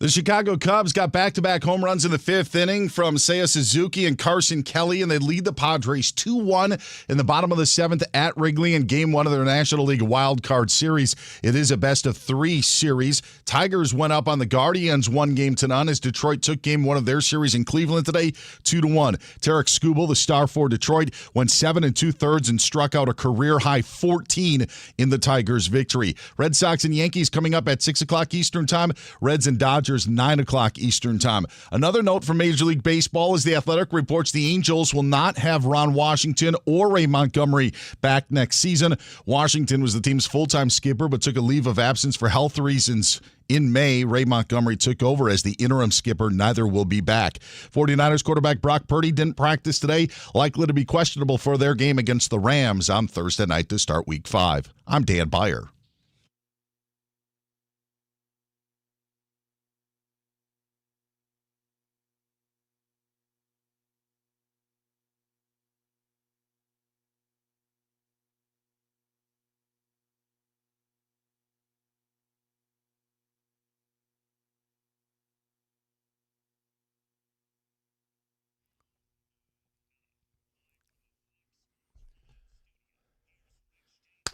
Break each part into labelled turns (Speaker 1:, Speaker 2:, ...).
Speaker 1: The Chicago Cubs got back-to-back home runs in the fifth inning from Seiya Suzuki and Carson Kelly, and they lead the Padres 2-1 in the bottom of the seventh at Wrigley in Game 1 of their National League Wild Card Series. It is a best-of-3 series. Tigers went up on the Guardians 1-0 as Detroit took Game 1 of their series in Cleveland today 2-1. Tarek Skubal, the star for Detroit, went 7 2/3 and struck out a career-high 14 in the Tigers' victory. Red Sox and Yankees coming up at 6 o'clock Eastern Time. Reds and Dodgers 9 o'clock Eastern Time. Another note from Major League Baseball is The Athletic reports the Angels will not have Ron Washington or Ray Montgomery back next season. Washington was the team's full-time skipper but took a leave of absence for health reasons. In May, Ray Montgomery took over as the interim skipper. Neither will be back. 49ers quarterback Brock Purdy didn't practice today, likely to be questionable for their game against the Rams on Thursday night to start Week 5. I'm Dan Byer.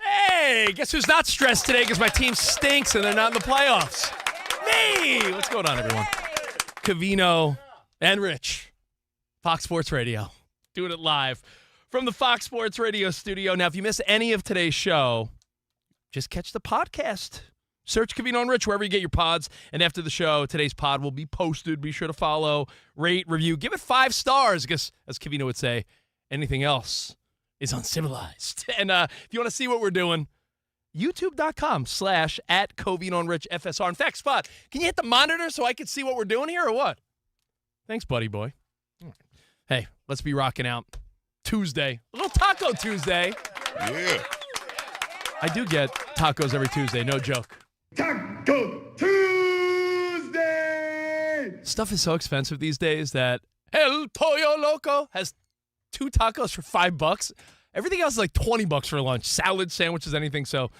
Speaker 2: Hey, guess who's not stressed today because my team stinks and they're not in the playoffs? Me! What's going on, everyone? Covino and Rich, Fox Sports Radio, doing it live from the Fox Sports Radio studio. Now, if you miss any of today's show, just catch the podcast. Search Covino and Rich wherever you get your pods. And after the show, today's pod will be posted. Be sure to follow, rate, review. Give it 5 stars because, as Covino would say, anything else is uncivilized. And if you want to see what we're doing, youtube.com/@Covino and Rich FSR. In fact, Spot, can you hit the monitor so I can see what we're doing here or what? Thanks, buddy boy. Hey, let's be rocking out. Tuesday. A little Taco Tuesday.
Speaker 3: Yeah.
Speaker 2: I do get tacos every Tuesday, no joke.
Speaker 3: Taco Tuesday!
Speaker 2: Stuff is so expensive these days that El Pollo Loco has 2 tacos for $5. Everything else is like $20 for lunch. Salad, sandwiches, anything. So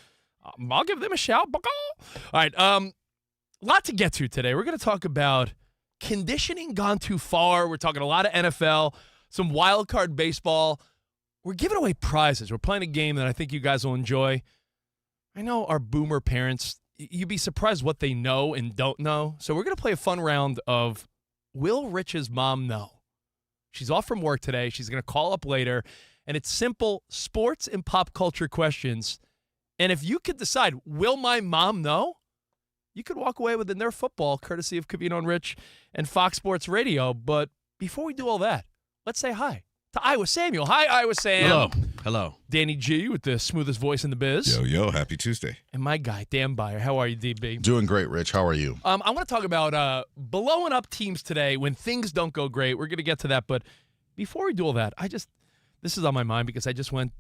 Speaker 2: I'll give them a shout. All right. Lot to get to today. We're going to talk about conditioning gone too far. We're talking a lot of NFL, some wild card baseball. We're giving away prizes. We're playing a game that I think you guys will enjoy. I know our boomer parents, you'd be surprised what they know and don't know. So we're going to play a fun round of Will Rich's Mom Know? She's off from work today. She's going to call up later. And it's simple sports and pop culture questions. And if you could decide, will my mom know? You could walk away with a Nerf football, courtesy of Covino and Rich and Fox Sports Radio. But before we do all that, let's say hi to Iowa Samuel. Hi, Iowa Sam.
Speaker 4: Hello.
Speaker 2: Danny G with the smoothest voice in the biz.
Speaker 3: Yo, happy Tuesday.
Speaker 2: And my guy, Dan Byer. How are you, DB?
Speaker 1: Doing great, Rich. How are you?
Speaker 2: I want to talk about blowing up teams today when things don't go great. We're going to get to that. But before we do all that, this is on my mind because I just went,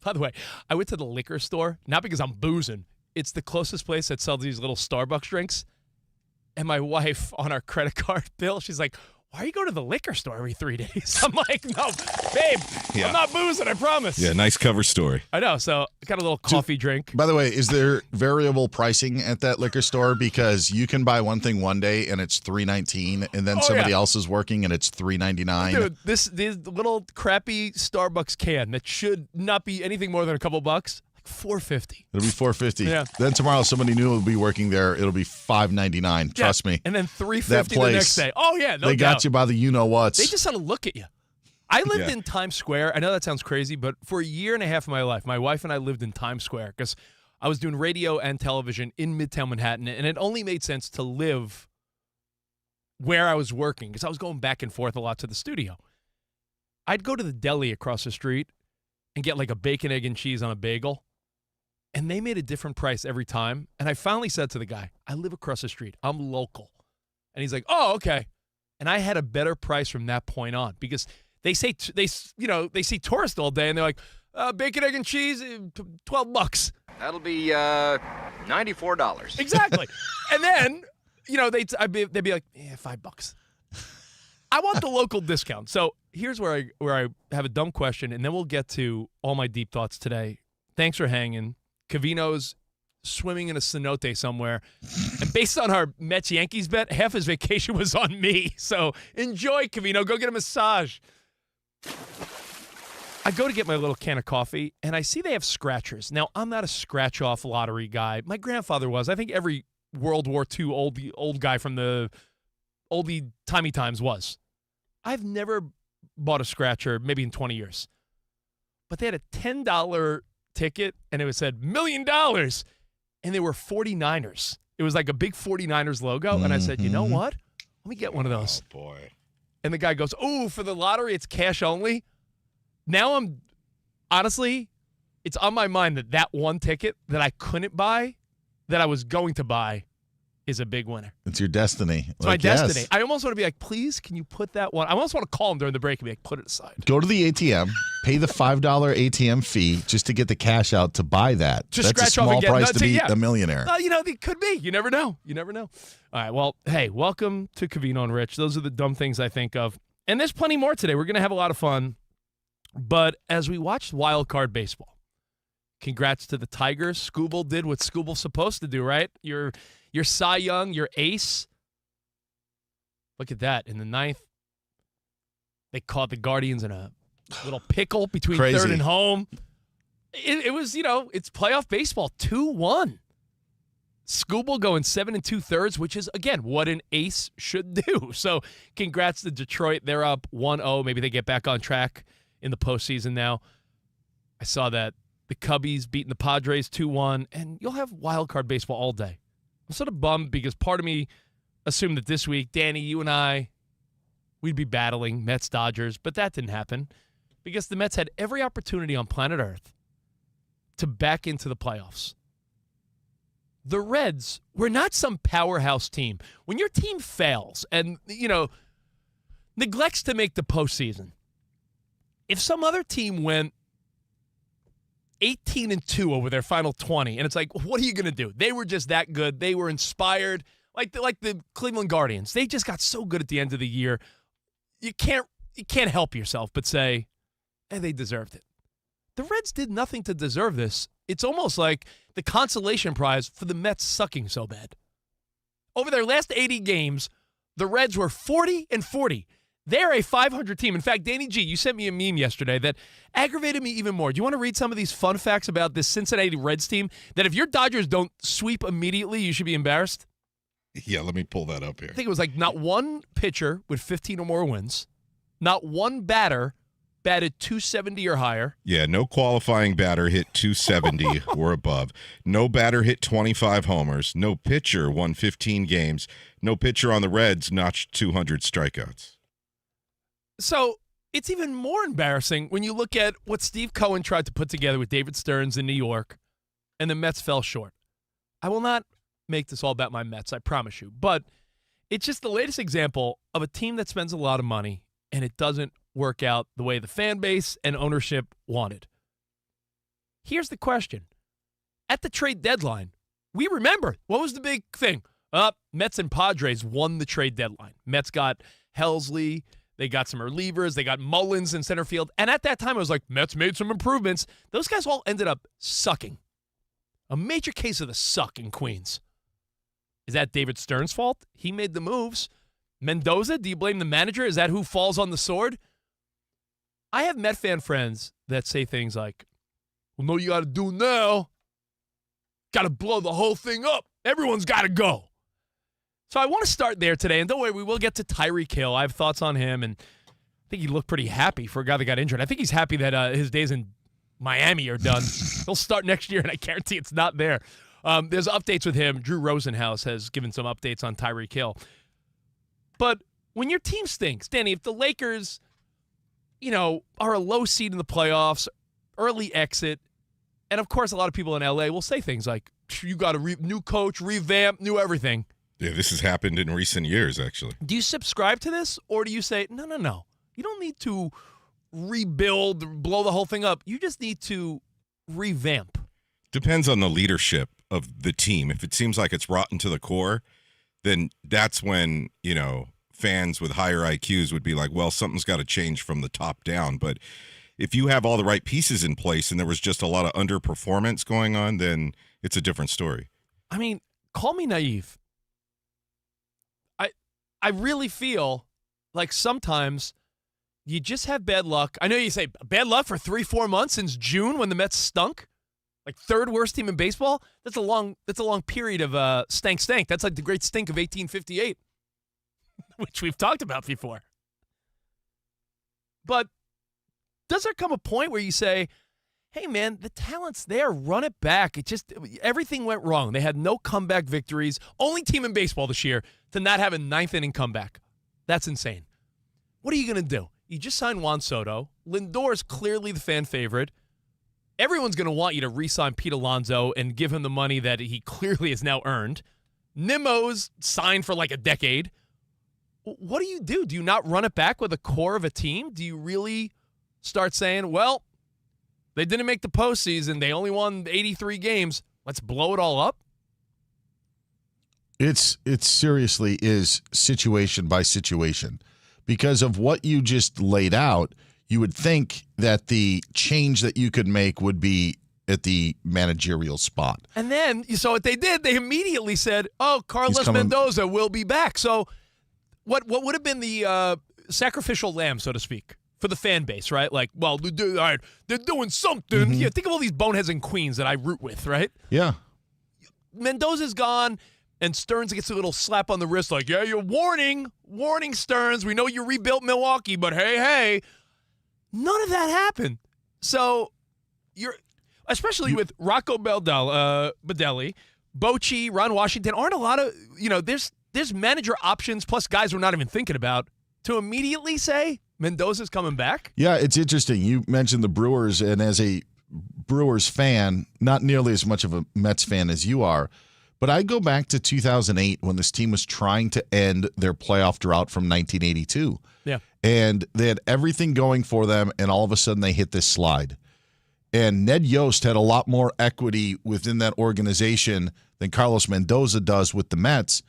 Speaker 2: by the way, I went to the liquor store, not because I'm boozing. It's the closest place that sells these little Starbucks drinks. And my wife, on our credit card bill, she's like, why are you going to the liquor store every 3 days? I'm like, no, babe, I'm not boozing, I promise.
Speaker 3: Yeah, nice cover story.
Speaker 2: I know, so I got a little coffee drink.
Speaker 1: By the way, is there variable pricing at that liquor store? Because you can buy one thing one day and it's $3.19, and then somebody else is working and it's $3.99.
Speaker 2: Dude, this little crappy Starbucks can that should not be anything more than a couple bucks, like $4.50.
Speaker 1: It'll be $4.50.
Speaker 2: Yeah.
Speaker 1: Then tomorrow somebody new will be working there. It'll be $5.99. Trust me.
Speaker 2: And then $3.50 the next day. Oh yeah, no
Speaker 1: They
Speaker 2: doubt.
Speaker 1: got you by the you-know-whats.
Speaker 2: They just sort of look at you. I lived in Times Square. I know that sounds crazy, but for a year and a half of my life, my wife and I lived in Times Square because I was doing radio and television in Midtown Manhattan, and it only made sense to live where I was working because I was going back and forth a lot to the studio. I'd go to the deli across the street and get like a bacon, egg, and cheese on a bagel, and they made a different price every time. And I finally said to the guy, I live across the street. I'm local. And he's like, oh, okay. And I had a better price from that point on because they say they see tourists all day and they're like, bacon, egg, and cheese, $12.
Speaker 5: That'll be $94.
Speaker 2: Exactly. And then, they'd be like, yeah, $5. I want the local discount. So here's where I have a dumb question, and then we'll get to all my deep thoughts today. Thanks for hanging. Covino's swimming in a cenote somewhere. And based on our Mets-Yankees bet, half his vacation was on me. So enjoy, Covino. Go get a massage. I go to get my little can of coffee, and I see they have scratchers. Now, I'm not a scratch-off lottery guy. My grandfather was. I think every World War II old guy from the oldie-timey times was. I've never bought a scratcher maybe in 20 years. But they had a $10 ticket, and it said $1 million, and they were 49ers. It was like a big 49ers logo, and I said, you know what? Let me get one of those.
Speaker 3: Oh, boy.
Speaker 2: And the guy goes, oh, for the lottery, it's cash only. Now honestly, it's on my mind that one ticket that I couldn't buy, that I was going to buy, is a big winner.
Speaker 1: It's your destiny.
Speaker 2: It's my destiny. I almost want to be like, please, can you put that one? I almost want to call him during the break and be like, put it aside.
Speaker 1: Go to the ATM, pay the $5 ATM fee just to get the cash out to buy that.
Speaker 2: Just
Speaker 1: That's a
Speaker 2: scratch off
Speaker 1: small
Speaker 2: and get
Speaker 1: price to be a millionaire.
Speaker 2: It could be. You never know. All right, well, hey, welcome to Covino and Rich. Those are the dumb things I think of. And there's plenty more today. We're going to have a lot of fun. But as we watched wild card baseball, congrats to the Tigers. Scooble did what Scooble's supposed to do, right? Your Cy Young, your ace. Look at that. In the ninth, they caught the Guardians in a little pickle between third and home. It was, it's playoff baseball, 2-1. Scooble going 7 2/3, which is, again, what an ace should do. So congrats to Detroit. They're up 1-0. Maybe they get back on track in the postseason now. I saw that the Cubbies beating the Padres 2-1, and you'll have wild card baseball all day. I'm sort of bummed because part of me assumed that this week, Danny, you and I, we'd be battling Mets-Dodgers, but that didn't happen because the Mets had every opportunity on planet Earth to back into the playoffs. The Reds were not some powerhouse team. When your team fails and, neglects to make the postseason, if some other team went 18-2 over their final 20, and it's like, what are you going to do? They were just that good. They were inspired, like the Cleveland Guardians. They just got so good at the end of the year. You can't help yourself but say, they deserved it. The Reds did nothing to deserve this. It's almost like the consolation prize for the Mets sucking so bad. Over their last 80 games, the Reds were 40-40. They're a 500 team. In fact, Danny G, you sent me a meme yesterday that aggravated me even more. Do you want to read some of these fun facts about this Cincinnati Reds team? That if your Dodgers don't sweep immediately, you should be embarrassed?
Speaker 3: Yeah, let me pull that up here.
Speaker 2: I think it was like not one pitcher with 15 or more wins. Not one batter batted 270 or higher.
Speaker 3: Yeah, no qualifying batter hit 270 or above. No batter hit 25 homers. No pitcher won 15 games. No pitcher on the Reds notched 200 strikeouts.
Speaker 2: So it's even more embarrassing when you look at what Steve Cohen tried to put together with David Stearns in New York, and the Mets fell short. I will not make this all about my Mets, I promise you, but it's just the latest example of a team that spends a lot of money, and it doesn't work out the way the fan base and ownership wanted. Here's the question. At the trade deadline, we remember, what was the big thing? Mets and Padres won the trade deadline. Mets got Helsley. They got some relievers. They got Mullins in center field. And at that time, I was like, Mets made some improvements. Those guys all ended up sucking. A major case of the suck in Queens. Is that David Stern's fault? He made the moves. Mendoza, do you blame the manager? Is that who falls on the sword? I have Met fan friends that say things like, well, no, you got to do now. Got to blow the whole thing up. Everyone's got to go. So I want to start there today, and don't worry, we will get to Tyreek Hill. I have thoughts on him, and I think he looked pretty happy for a guy that got injured. I think he's happy that his days in Miami are done. He'll start next year, and I guarantee it's not there. There's updates with him. Drew Rosenhaus has given some updates on Tyreek Hill. But when your team stinks, Danny, if the Lakers, are a low seed in the playoffs, early exit, and of course a lot of people in L.A. will say things like, you got a new coach, revamp, new everything.
Speaker 3: Yeah, this has happened in recent years, actually.
Speaker 2: Do you subscribe to this, or do you say, no, you don't need to rebuild, blow the whole thing up. You just need to revamp.
Speaker 3: Depends on the leadership of the team. If it seems like it's rotten to the core, then that's when, fans with higher IQs would be like, well, something's got to change from the top down. But if you have all the right pieces in place and there was just a lot of underperformance going on, then it's a different story.
Speaker 2: I mean, call me naive. I really feel like sometimes you just have bad luck. I know you say bad luck for 3-4 months since June when the Mets stunk. Like third worst team in baseball. That's a long period of stank. That's like the great stink of 1858, which we've talked about before. But does there come a point where you say, hey, man, the talent's there. Run it back. Everything went wrong. They had no comeback victories. Only team in baseball this year to not have a ninth-inning comeback. That's insane. What are you going to do? You just signed Juan Soto. Lindor is clearly the fan favorite. Everyone's going to want you to re-sign Pete Alonso and give him the money that he clearly has now earned. Nimmo's signed for like a decade. What do? Do you not run it back with a core of a team? Do you really start saying, well, they didn't make the postseason. They only won 83 games. Let's blow it all up?
Speaker 1: It seriously is situation by situation. Because of what you just laid out, you would think that the change that you could make would be at the managerial spot.
Speaker 2: And then, so what they did, they immediately said, oh, Carlos Mendoza will be back. So what would have been the sacrificial lamb, so to speak, for the fan base, right? Like, well, they're doing something.
Speaker 1: Mm-hmm.
Speaker 2: Yeah, think of all these boneheads in Queens that I root with, right?
Speaker 1: Yeah.
Speaker 2: Mendoza's gone, and Stearns gets a little slap on the wrist like, yeah, you're warning, Stearns. We know you rebuilt Milwaukee, but hey. None of that happened. So especially with Rocco Baldelli, Bochy, Ron Washington, aren't a lot of, there's manager options plus guys we're not even thinking about to immediately say Mendoza's coming back?
Speaker 1: Yeah, it's interesting. You mentioned the Brewers, and as a Brewers fan, not nearly as much of a Mets fan as you are, but I go back to 2008 when this team was trying to end their playoff drought from 1982.
Speaker 2: Yeah.
Speaker 1: And they had everything going for them, and all of a sudden they hit this slide. And Ned Yost had a lot more equity within that organization than Carlos Mendoza does with the Mets.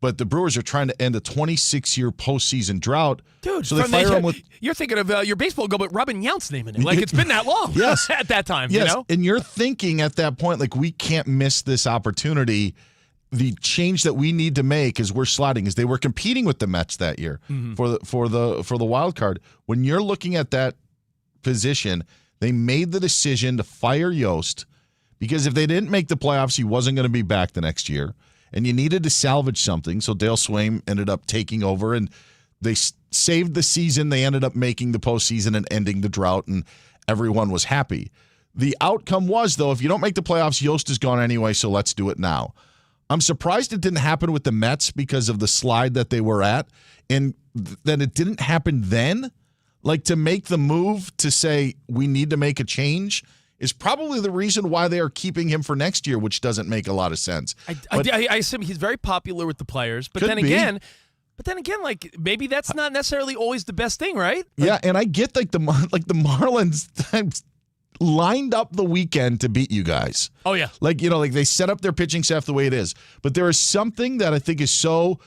Speaker 1: But the Brewers are trying to end a 26-year postseason drought.
Speaker 2: Dude,
Speaker 1: so they fire him with.
Speaker 2: You're thinking of your baseball go, but Robin Yount's naming it. Like it's been that long.
Speaker 1: Yes.
Speaker 2: At that time.
Speaker 1: Yes.
Speaker 2: You know?
Speaker 1: And you're thinking at that point, like, we can't miss this opportunity. The change that we need to make is we're sliding, as they were competing with the Mets that year for the wild card. When you're looking at that position, they made the decision to fire Yost because if they didn't make the playoffs, he wasn't going to be back the next year. And you needed to salvage something, so Dale Swaim ended up taking over, and they saved the season. They ended up making the postseason and ending the drought, and everyone was happy. The outcome was, though, if you don't make the playoffs, Yost is gone anyway, so let's do it now. I'm surprised it didn't happen with the Mets because of the slide that they were at, and that it didn't happen then. Like, to make the move to say we need to make a change is probably the reason why they are keeping him for next year, which doesn't make a lot of sense.
Speaker 2: I assume he's very popular with the players, but then again, like maybe that's not necessarily always the best thing, right? Like,
Speaker 1: yeah, and I get like the Marlins lined up the weekend to beat you guys.
Speaker 2: Oh yeah,
Speaker 1: like they set up their pitching staff the way it is, but there is something that I think is so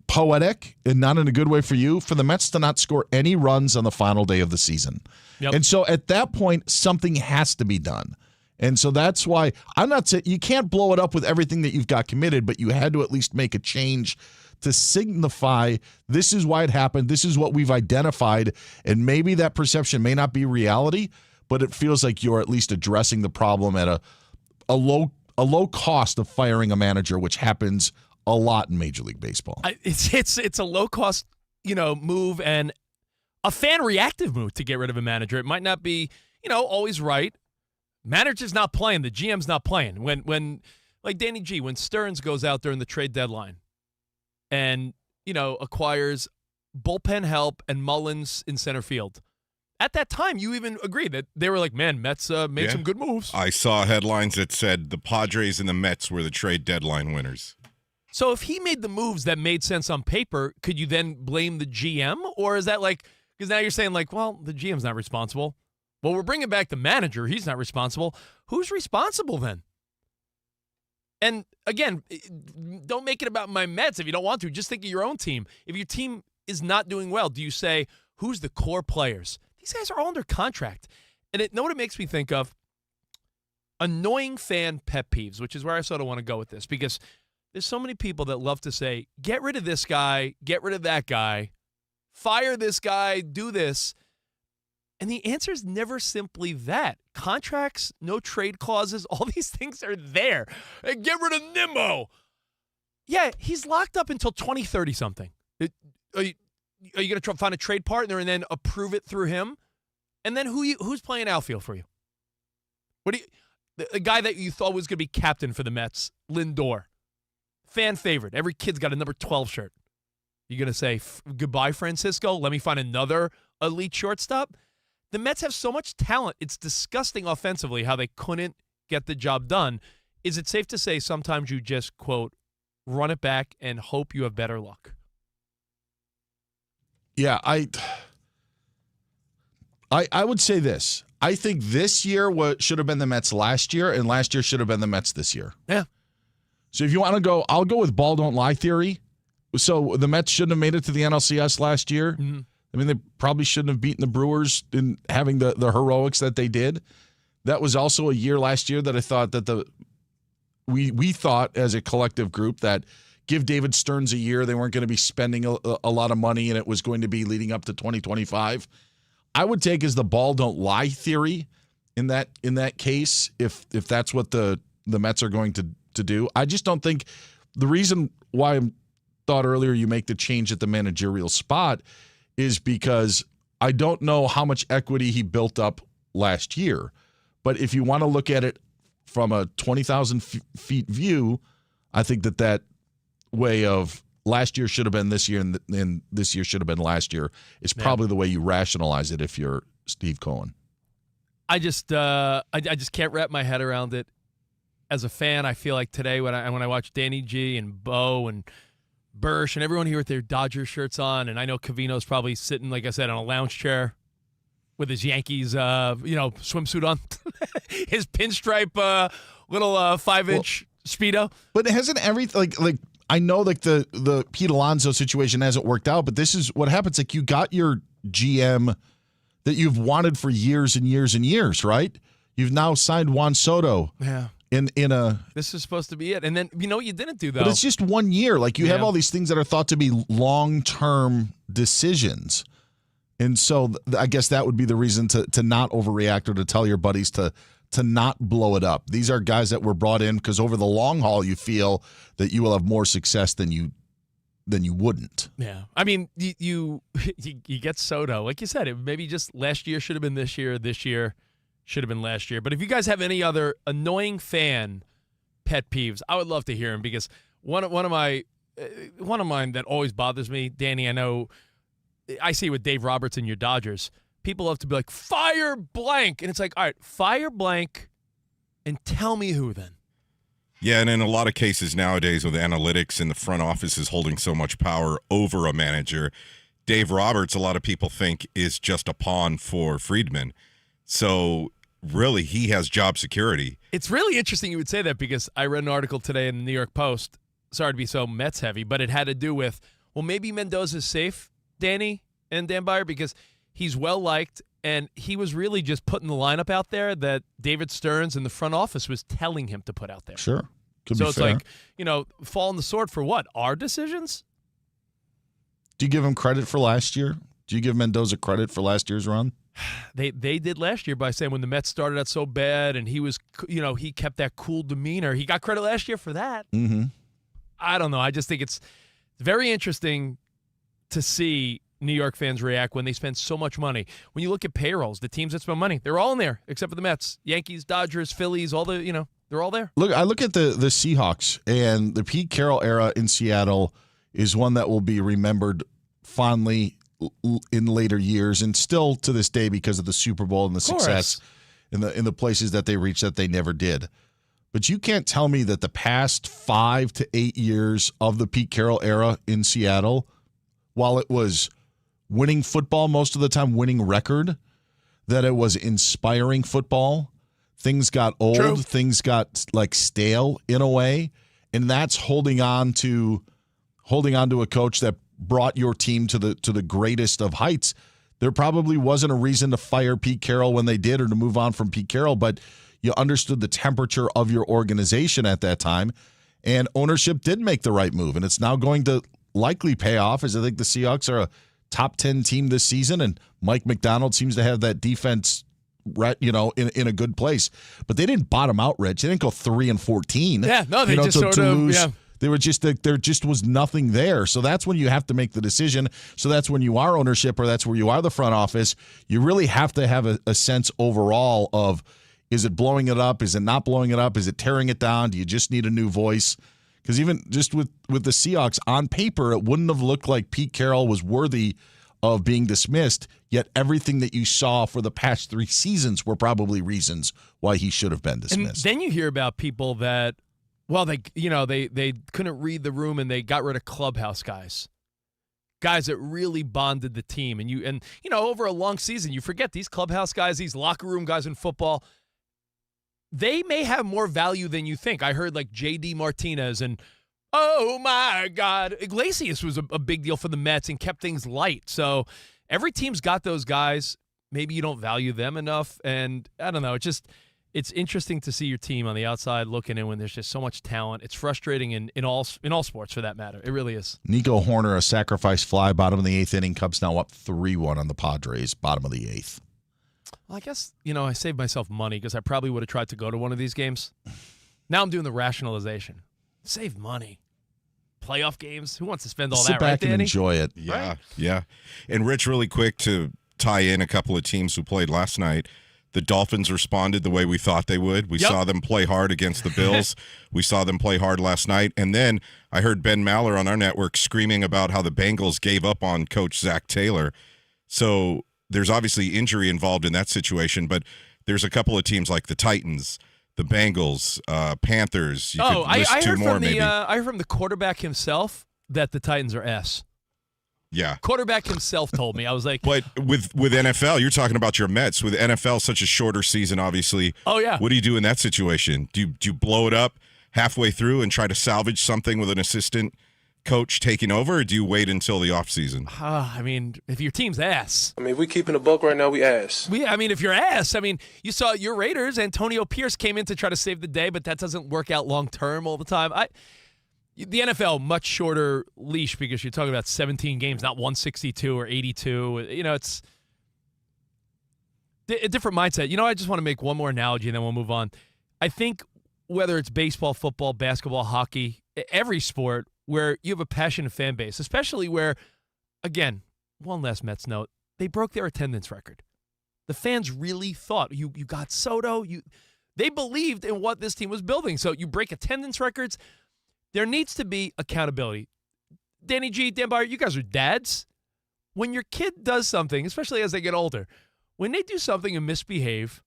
Speaker 1: poetic and not in a good way for you, for the Mets to not score any runs on the final day of the season.
Speaker 2: Yep.
Speaker 1: And so at that point, something has to be done. And so that's why I'm not saying you can't blow it up with everything that you've got committed, but you had to at least make a change to signify this is why it happened. This is what we've identified. And maybe that perception may not be reality, but it feels like you're at least addressing the problem at a low cost of firing a manager, which happens a lot in Major League Baseball.
Speaker 2: It's a low cost, move and a fan reactive move to get rid of a manager. It might not be, always right. Manager's not playing. The GM's not playing. When like Danny G, when Stearns goes out there in the trade deadline and, acquires bullpen help and Mullins in center field. At that time, you even agreed that they were like, man, Mets made some good moves.
Speaker 3: I saw headlines that said the Padres and the Mets were the trade deadline winners.
Speaker 2: So if he made the moves that made sense on paper, could you then blame the GM? Or is that like, because now you're saying like, well, the GM's not responsible. Well, we're bringing back the manager. He's not responsible. Who's responsible then? And again, don't make it about my Mets if you don't want to. Just think of your own team. If your team is not doing well, do you say, who's the core players? These guys are all under contract. And know what it makes me think of? Annoying fan pet peeves, which is where I sort of want to go with this, because there's so many people that love to say, get rid of this guy, get rid of that guy, fire this guy, do this. And the answer is never simply that. Contracts, no trade clauses, all these things are there. Hey, get rid of Nimmo. Yeah, he's locked up until 2030-something. Are you going to find a trade partner and then approve it through him? And then who's playing outfield for you? The guy that you thought was going to be captain for the Mets, Lindor. Fan favorite. Every kid's got a number 12 shirt. You going to say, goodbye, Francisco? Let me find another elite shortstop? The Mets have so much talent. It's disgusting offensively how they couldn't get the job done. Is it safe to say sometimes you just, quote, run it back and hope you have better luck?
Speaker 1: Yeah, I would say this. I think this year should have been the Mets last year, and last year should have been the Mets this year.
Speaker 2: Yeah.
Speaker 1: So if you want to go, I'll go with ball don't lie theory. So the Mets shouldn't have made it to the NLCS last year. Mm-hmm. I mean, they probably shouldn't have beaten the Brewers in having the heroics that they did. That was also a year last year that I thought that we thought as a collective group that give David Stearns a year, they weren't going to be spending a lot of money, and it was going to be leading up to 2025. I would take as the ball don't lie theory in that case if that's what the Mets are going to do. I just don't think the reason why I thought earlier you make the change at the managerial spot is because I don't know how much equity he built up last year. But if you want to look at it from a 20,000 feet view, I think that way of last year should have been this year and this year should have been last year is probably the way you rationalize it if you're Steve Cohen.
Speaker 2: I just can't wrap my head around it. As a fan, I feel like today when I watch Danny G and Bo and Bursch and everyone here with their Dodgers shirts on, and I know Covino's probably sitting, like I said, on a lounge chair with his Yankees, swimsuit on, his pinstripe little 5-inch Speedo.
Speaker 1: But hasn't everything like I know like the Pete Alonso situation hasn't worked out, but this is what happens. Like you got your GM that you've wanted for years and years and years, right? You've now signed Juan Soto.
Speaker 2: Yeah.
Speaker 1: In a
Speaker 2: this is supposed to be it. And then you know what you didn't do though.
Speaker 1: But it's just 1 year. Like you have all these things that are thought to be long-term decisions. And so I guess that would be the reason to not overreact or to tell your buddies to not blow it up. These are guys that were brought in because over the long haul you feel that you will have more success than you wouldn't.
Speaker 2: Yeah. I mean, you get Soto. Like you said, it maybe just last year should have been this year should have been last year. But if you guys have any other annoying fan pet peeves, I would love to hear them because one of mine that always bothers me, Danny, I know I see with Dave Roberts and your Dodgers, people love to be like, fire blank. And it's like, all right, fire blank and tell me who then.
Speaker 3: Yeah, and in a lot of cases nowadays with analytics and the front office is holding so much power over a manager, Dave Roberts, a lot of people think, is just a pawn for Friedman. So really, he has job security.
Speaker 2: It's really interesting you would say that because I read an article today in the New York Post. Sorry to be so Mets heavy, but it had to do with, well, maybe Mendoza's safe, Danny and Dan Byer, because he's well-liked, and he was really just putting the lineup out there that David Stearns and the front office was telling him to put out there.
Speaker 1: Sure.
Speaker 2: So it's fair. Like, fall on the sword for what? Our decisions?
Speaker 1: Do you give him credit for last year? Do you give Mendoza credit for last year's run?
Speaker 2: They did last year by saying when the Mets started out so bad and he was, he kept that cool demeanor. He got credit last year for that.
Speaker 1: Mm-hmm.
Speaker 2: I don't know. I just think it's very interesting to see New York fans react when they spend so much money. When you look at payrolls, the teams that spend money, they're all in there except for the Mets, Yankees, Dodgers, Phillies, all the, they're all there.
Speaker 1: Look, I look at the Seahawks, and the Pete Carroll era in Seattle is one that will be remembered fondly in later years, and still to this day because of the Super Bowl and the success in the places that they reached that they never did. But you can't tell me that the past 5 to 8 years of the Pete Carroll era in Seattle, while it was winning football most of the time, winning record, that it was inspiring football. Things got old.
Speaker 2: True.
Speaker 1: Things got like stale in a way, and that's holding on to a coach that brought your team to the greatest of heights. There probably wasn't a reason to fire Pete Carroll when they did or to move on from Pete Carroll, but You understood the temperature of your organization at that time, and ownership did make the right move, and it's now going to likely pay off, as I think the Seahawks are a top 10 team this season, and Mike McDonald seems to have that defense in a good place. But they didn't bottom out, Rich. They didn't go 3-14.
Speaker 2: Yeah, no, they just sort of
Speaker 1: lose.
Speaker 2: yeah.
Speaker 1: They were just there just was nothing there. So that's when you have to make the decision. So that's when you are ownership, or that's where you are the front office. You really have to have a sense overall of, is it blowing it up? Is it not blowing it up? Is it tearing it down? Do you just need a new voice? Because even just with the Seahawks, on paper, it wouldn't have looked like Pete Carroll was worthy of being dismissed, yet everything that you saw for the past 3 seasons were probably reasons why he should have been dismissed.
Speaker 2: And then you hear about people that, well, they couldn't read the room and they got rid of clubhouse guys that really bonded the team. And over a long season, you forget these clubhouse guys, these locker room guys in football, they may have more value than you think. I heard like J.D. Martinez and, oh, my God, Iglesias was a big deal for the Mets and kept things light. So every team's got those guys. Maybe you don't value them enough. And I don't know. It's interesting to see your team on the outside looking in when there's just so much talent. It's frustrating in all sports for that matter. It really is.
Speaker 1: Nico Horner, a sacrifice fly, bottom of the 8th inning. Cubs now up 3-1 on the Padres, bottom of the 8th.
Speaker 2: Well, I guess, I saved myself money because I probably would have tried to go to one of these games. Now I'm doing the rationalization. Save money. Playoff games. Who wants to spend all
Speaker 1: Sit
Speaker 2: that,
Speaker 1: back
Speaker 2: right,
Speaker 1: and
Speaker 2: Danny?
Speaker 1: enjoy it.
Speaker 3: Yeah,
Speaker 2: Right?
Speaker 3: yeah. And Rich, really quick to tie in a couple of teams who played last night. The Dolphins responded the way we thought they would. We saw them play hard against the Bills. We saw them play hard last night. And then I heard Ben Maller on our network screaming about how the Bengals gave up on Coach Zach Taylor. So there's obviously injury involved in that situation, but there's a couple of teams like the Titans, the Bengals, Panthers. You could list
Speaker 2: I
Speaker 3: two
Speaker 2: heard
Speaker 3: more,
Speaker 2: from
Speaker 3: maybe.
Speaker 2: I heard from the quarterback himself that the Titans are S.
Speaker 3: Yeah.
Speaker 2: Quarterback himself told me. I was like,
Speaker 3: But with NFL, you're talking about your Mets. With NFL, such a shorter season, obviously.
Speaker 2: oh, yeah.
Speaker 3: What do you do in that situation? Do you blow it up halfway through and try to salvage something with an assistant coach taking over, or do you wait until the offseason?
Speaker 2: I mean, if your team's ass.
Speaker 4: I mean, if we keeping the buck right now, we ass.
Speaker 2: If you're ass, you saw your Raiders. Antonio Pierce came in to try to save the day, but that doesn't work out long term all the time. The NFL, much shorter leash because you're talking about 17 games, not 162 or 82. It's a different mindset. I just want to make one more analogy and then we'll move on. I think whether it's baseball, football, basketball, hockey, every sport where you have a passionate fan base, especially where, again, one last Mets note, they broke their attendance record. The fans really thought you got Soto. They believed in what this team was building. So you break attendance records. There needs to be accountability. Danny G, Dan Byer, you guys are dads. When your kid does something, especially as they get older, when they do something and misbehave,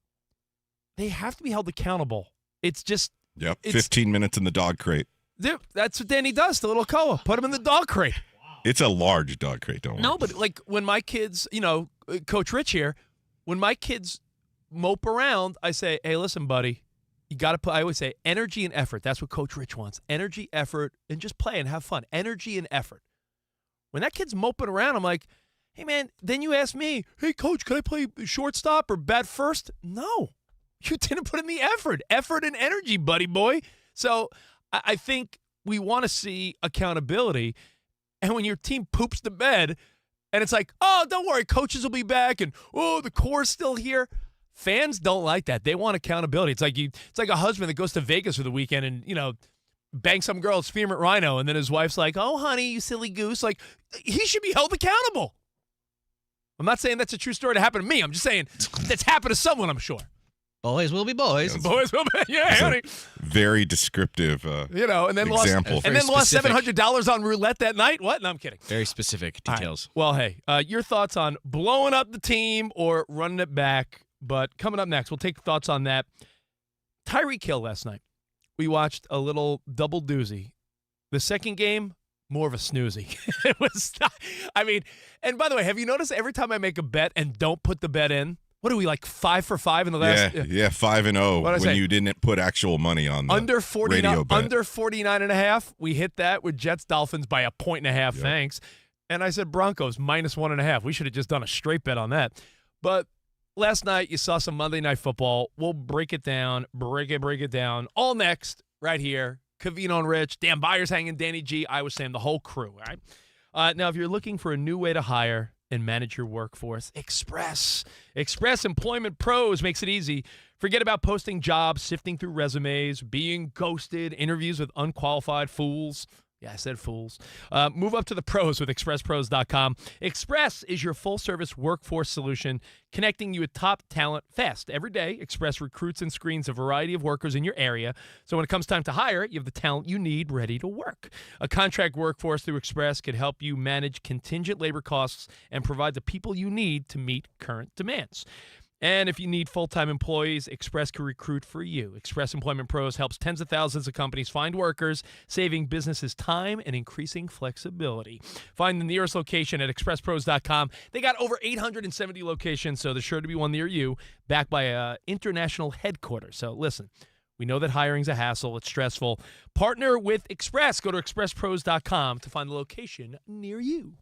Speaker 2: they have to be held accountable. It's just...
Speaker 3: Yep, 15 minutes in the dog crate.
Speaker 2: That's what Danny does to little Koa. Put him in the dog crate.
Speaker 3: It's a large dog crate, don't worry.
Speaker 2: No, but like when my kids, Coach Rich here, when my kids mope around, I say, hey, listen, buddy, you got to put, I always say, energy and effort. That's what Coach Rich wants. Energy, effort, and just play and have fun. Energy and effort. When that kid's moping around, I'm like, hey, man, then you ask me, hey, Coach, can I play shortstop or bat first? No. You didn't put in the effort. Effort and energy, buddy boy. So I think we want to see accountability. And when your team poops the bed and it's like, oh, don't worry, coaches will be back and, oh, the core's still here. Fans don't like that. They want accountability. It's like a husband that goes to Vegas for the weekend and, bangs some girl at Spearmint Rhino, and then his wife's like, oh, honey, you silly goose. Like, he should be held accountable. I'm not saying that's a true story to happen to me. I'm just saying that's happened to someone, I'm sure.
Speaker 6: Boys will be boys.
Speaker 2: Boys will be, yeah, honey.
Speaker 3: Very descriptive
Speaker 2: And then
Speaker 3: example.
Speaker 2: lost $700 on roulette that night. What? No, I'm kidding.
Speaker 6: Very specific details.
Speaker 2: Right. Well, hey, your thoughts on blowing up the team or running it back? But coming up next, we'll take thoughts on that. Tyreek Hill last night. We watched a little double doozy. The second game, more of a snoozy. It was not, and by the way, have you noticed every time I make a bet and don't put the bet in, what are we, like 5 for 5 in the last?
Speaker 3: Yeah, 5-0 when you didn't put actual money on the
Speaker 2: under 49,
Speaker 3: radio bet.
Speaker 2: Under 49.5, we hit that with Jets Dolphins by 1.5 points. Thanks. And I said Broncos -1.5. We should have just done a straight bet on that. But last night you saw some Monday Night Football. We'll break it down, break it down. All next, right here. Covino and Rich, Dan Byers hanging, Danny G, I was Sam, the whole crew, all right? Now, if you're looking for a new way to hire and manage your workforce, Express Employment Pros makes it easy. Forget about posting jobs, sifting through resumes, being ghosted, interviews with unqualified fools. Yeah, I said fools. Move up to the pros with expresspros.com. Express is your full-service workforce solution, connecting you with top talent fast. Every day, Express recruits and screens a variety of workers in your area, so when it comes time to hire, you have the talent you need ready to work. A contract workforce through Express can help you manage contingent labor costs and provide the people you need to meet current demands. And if you need full-time employees, Express can recruit for you. Express Employment Pros helps tens of thousands of companies find workers, saving businesses time and increasing flexibility. Find the nearest location at expresspros.com. They got over 870 locations, so there's sure to be one near you, backed by an international headquarters. So listen, we know that hiring's a hassle. It's stressful. Partner with Express. Go to expresspros.com to find the location near you.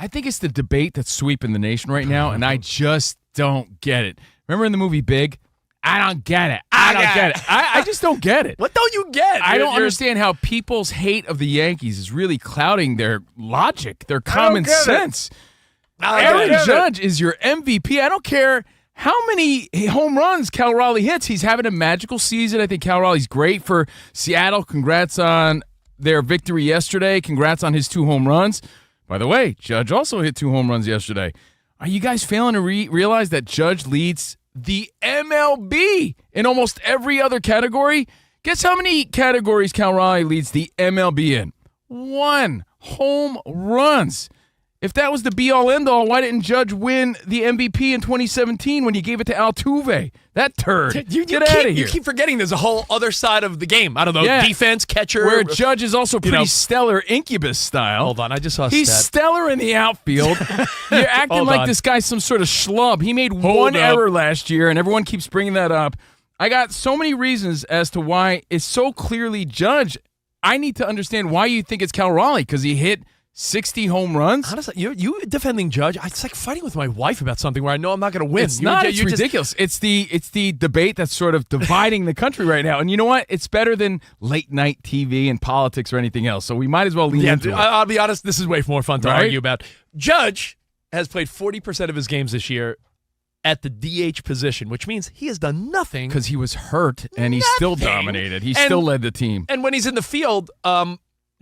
Speaker 7: I think it's the debate that's sweeping the nation right now, and I just don't get it. Remember in the movie Big? I don't get it. I don't get it. I just don't get it.
Speaker 2: What don't you get?
Speaker 7: I don't understand how people's hate of the Yankees is really clouding their logic, their common sense. Aaron Judge is your MVP. I don't care how many home runs Cal Raleigh hits. He's having a magical season. I think Cal Raleigh's great for Seattle. Congrats on their victory yesterday. Congrats on his 2 home runs. By the way, Judge also hit 2 home runs yesterday. Are you guys failing to realize that Judge leads the MLB in almost every other category? Guess how many categories Cal Raleigh leads the MLB in? 1 home runs. If that was the be-all, end-all, why didn't Judge win the MVP in 2017 when you gave it to Altuve? That turd. Get out of here.
Speaker 2: You keep forgetting there's a whole other side of the game. I don't know, defense, catcher.
Speaker 7: Where Judge is also pretty stellar Incubus style.
Speaker 2: Hold on, I just saw a
Speaker 7: He's
Speaker 2: stat.
Speaker 7: stellar in the outfield. You're acting like this guy's some sort of schlub. He made one error last year, and everyone keeps bringing that up. I got so many reasons as to why it's so clearly Judge. I need to understand why you think it's Cal Raleigh, because he hit 60 home runs?
Speaker 2: Honestly, you defending Judge, it's like fighting with my wife about something where I know I'm not going to win.
Speaker 7: It's not. It's ridiculous. It's the debate that's sort of dividing the country right now. And you know what? It's better than late night TV and politics or anything else. So we might as well lean into it.
Speaker 2: I'll be honest, this is way more fun to argue about. Judge has played 40% of his games this year at the DH position, which means he has done nothing.
Speaker 7: Because he was hurt and he still dominated. He still led the team.
Speaker 2: And when he's in the field,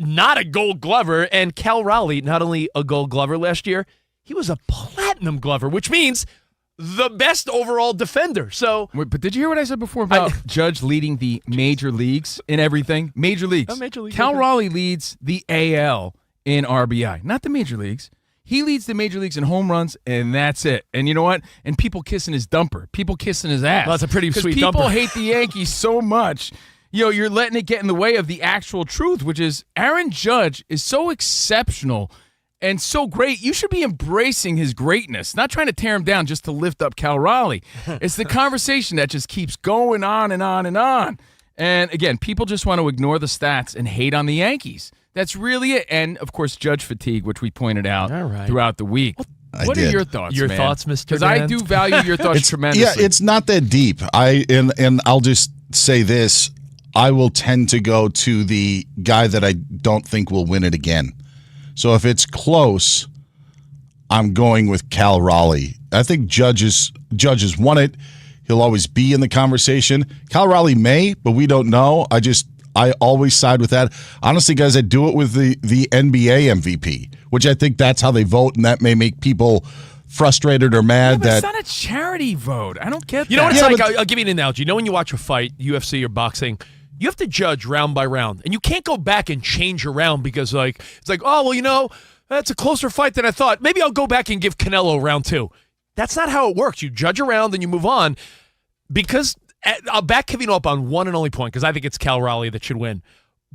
Speaker 2: not a Gold Glover, and Cal Raleigh, not only a Gold Glover last year, he was a Platinum Glover, which means the best overall defender. So,
Speaker 7: wait, but did you hear what I said before about Judge leading the major leagues in everything? Major leagues.
Speaker 2: Major leagues.
Speaker 7: Cal Raleigh leads the AL in RBI, not the major leagues. He leads the major leagues in home runs, and that's it. And you know what? And people kissing his dumper, people kissing his ass.
Speaker 2: Well, that's a pretty sweet
Speaker 7: people
Speaker 2: dumper.
Speaker 7: hate the Yankees so much. You're letting it get in the way of the actual truth, which is Aaron Judge is so exceptional and so great. You should be embracing his greatness, not trying to tear him down just to lift up Cal Raleigh. It's the conversation that just keeps going on and on and on. And again, people just want to ignore the stats and hate on the Yankees. That's really it. And, of course, Judge fatigue, which we pointed out throughout the week. What are your thoughts,
Speaker 2: Your
Speaker 7: man?
Speaker 2: thoughts, Mr.
Speaker 7: Because I do value your thoughts tremendously.
Speaker 1: Yeah, it's not that deep. And I'll just say this. I will tend to go to the guy that I don't think will win it again. So if it's close, I'm going with Cal Raleigh. I think Judge has won it. He'll always be in the conversation. Cal Raleigh may, but we don't know. I always side with that. Honestly, guys, I do it with the NBA MVP, which I think that's how they vote, and that may make people frustrated or mad.
Speaker 7: It's not a charity vote. I don't get that.
Speaker 2: You know what it's like? I'll give you an analogy. You know when you watch a fight, UFC or boxing, you have to judge round by round, and you can't go back and change your round because it's like, oh, well, that's a closer fight than I thought. Maybe I'll go back and give Canelo round 2. That's not how it works. You judge a round and you move on. Because I'll back Covino up on one and only point because I think it's Cal Raleigh that should win.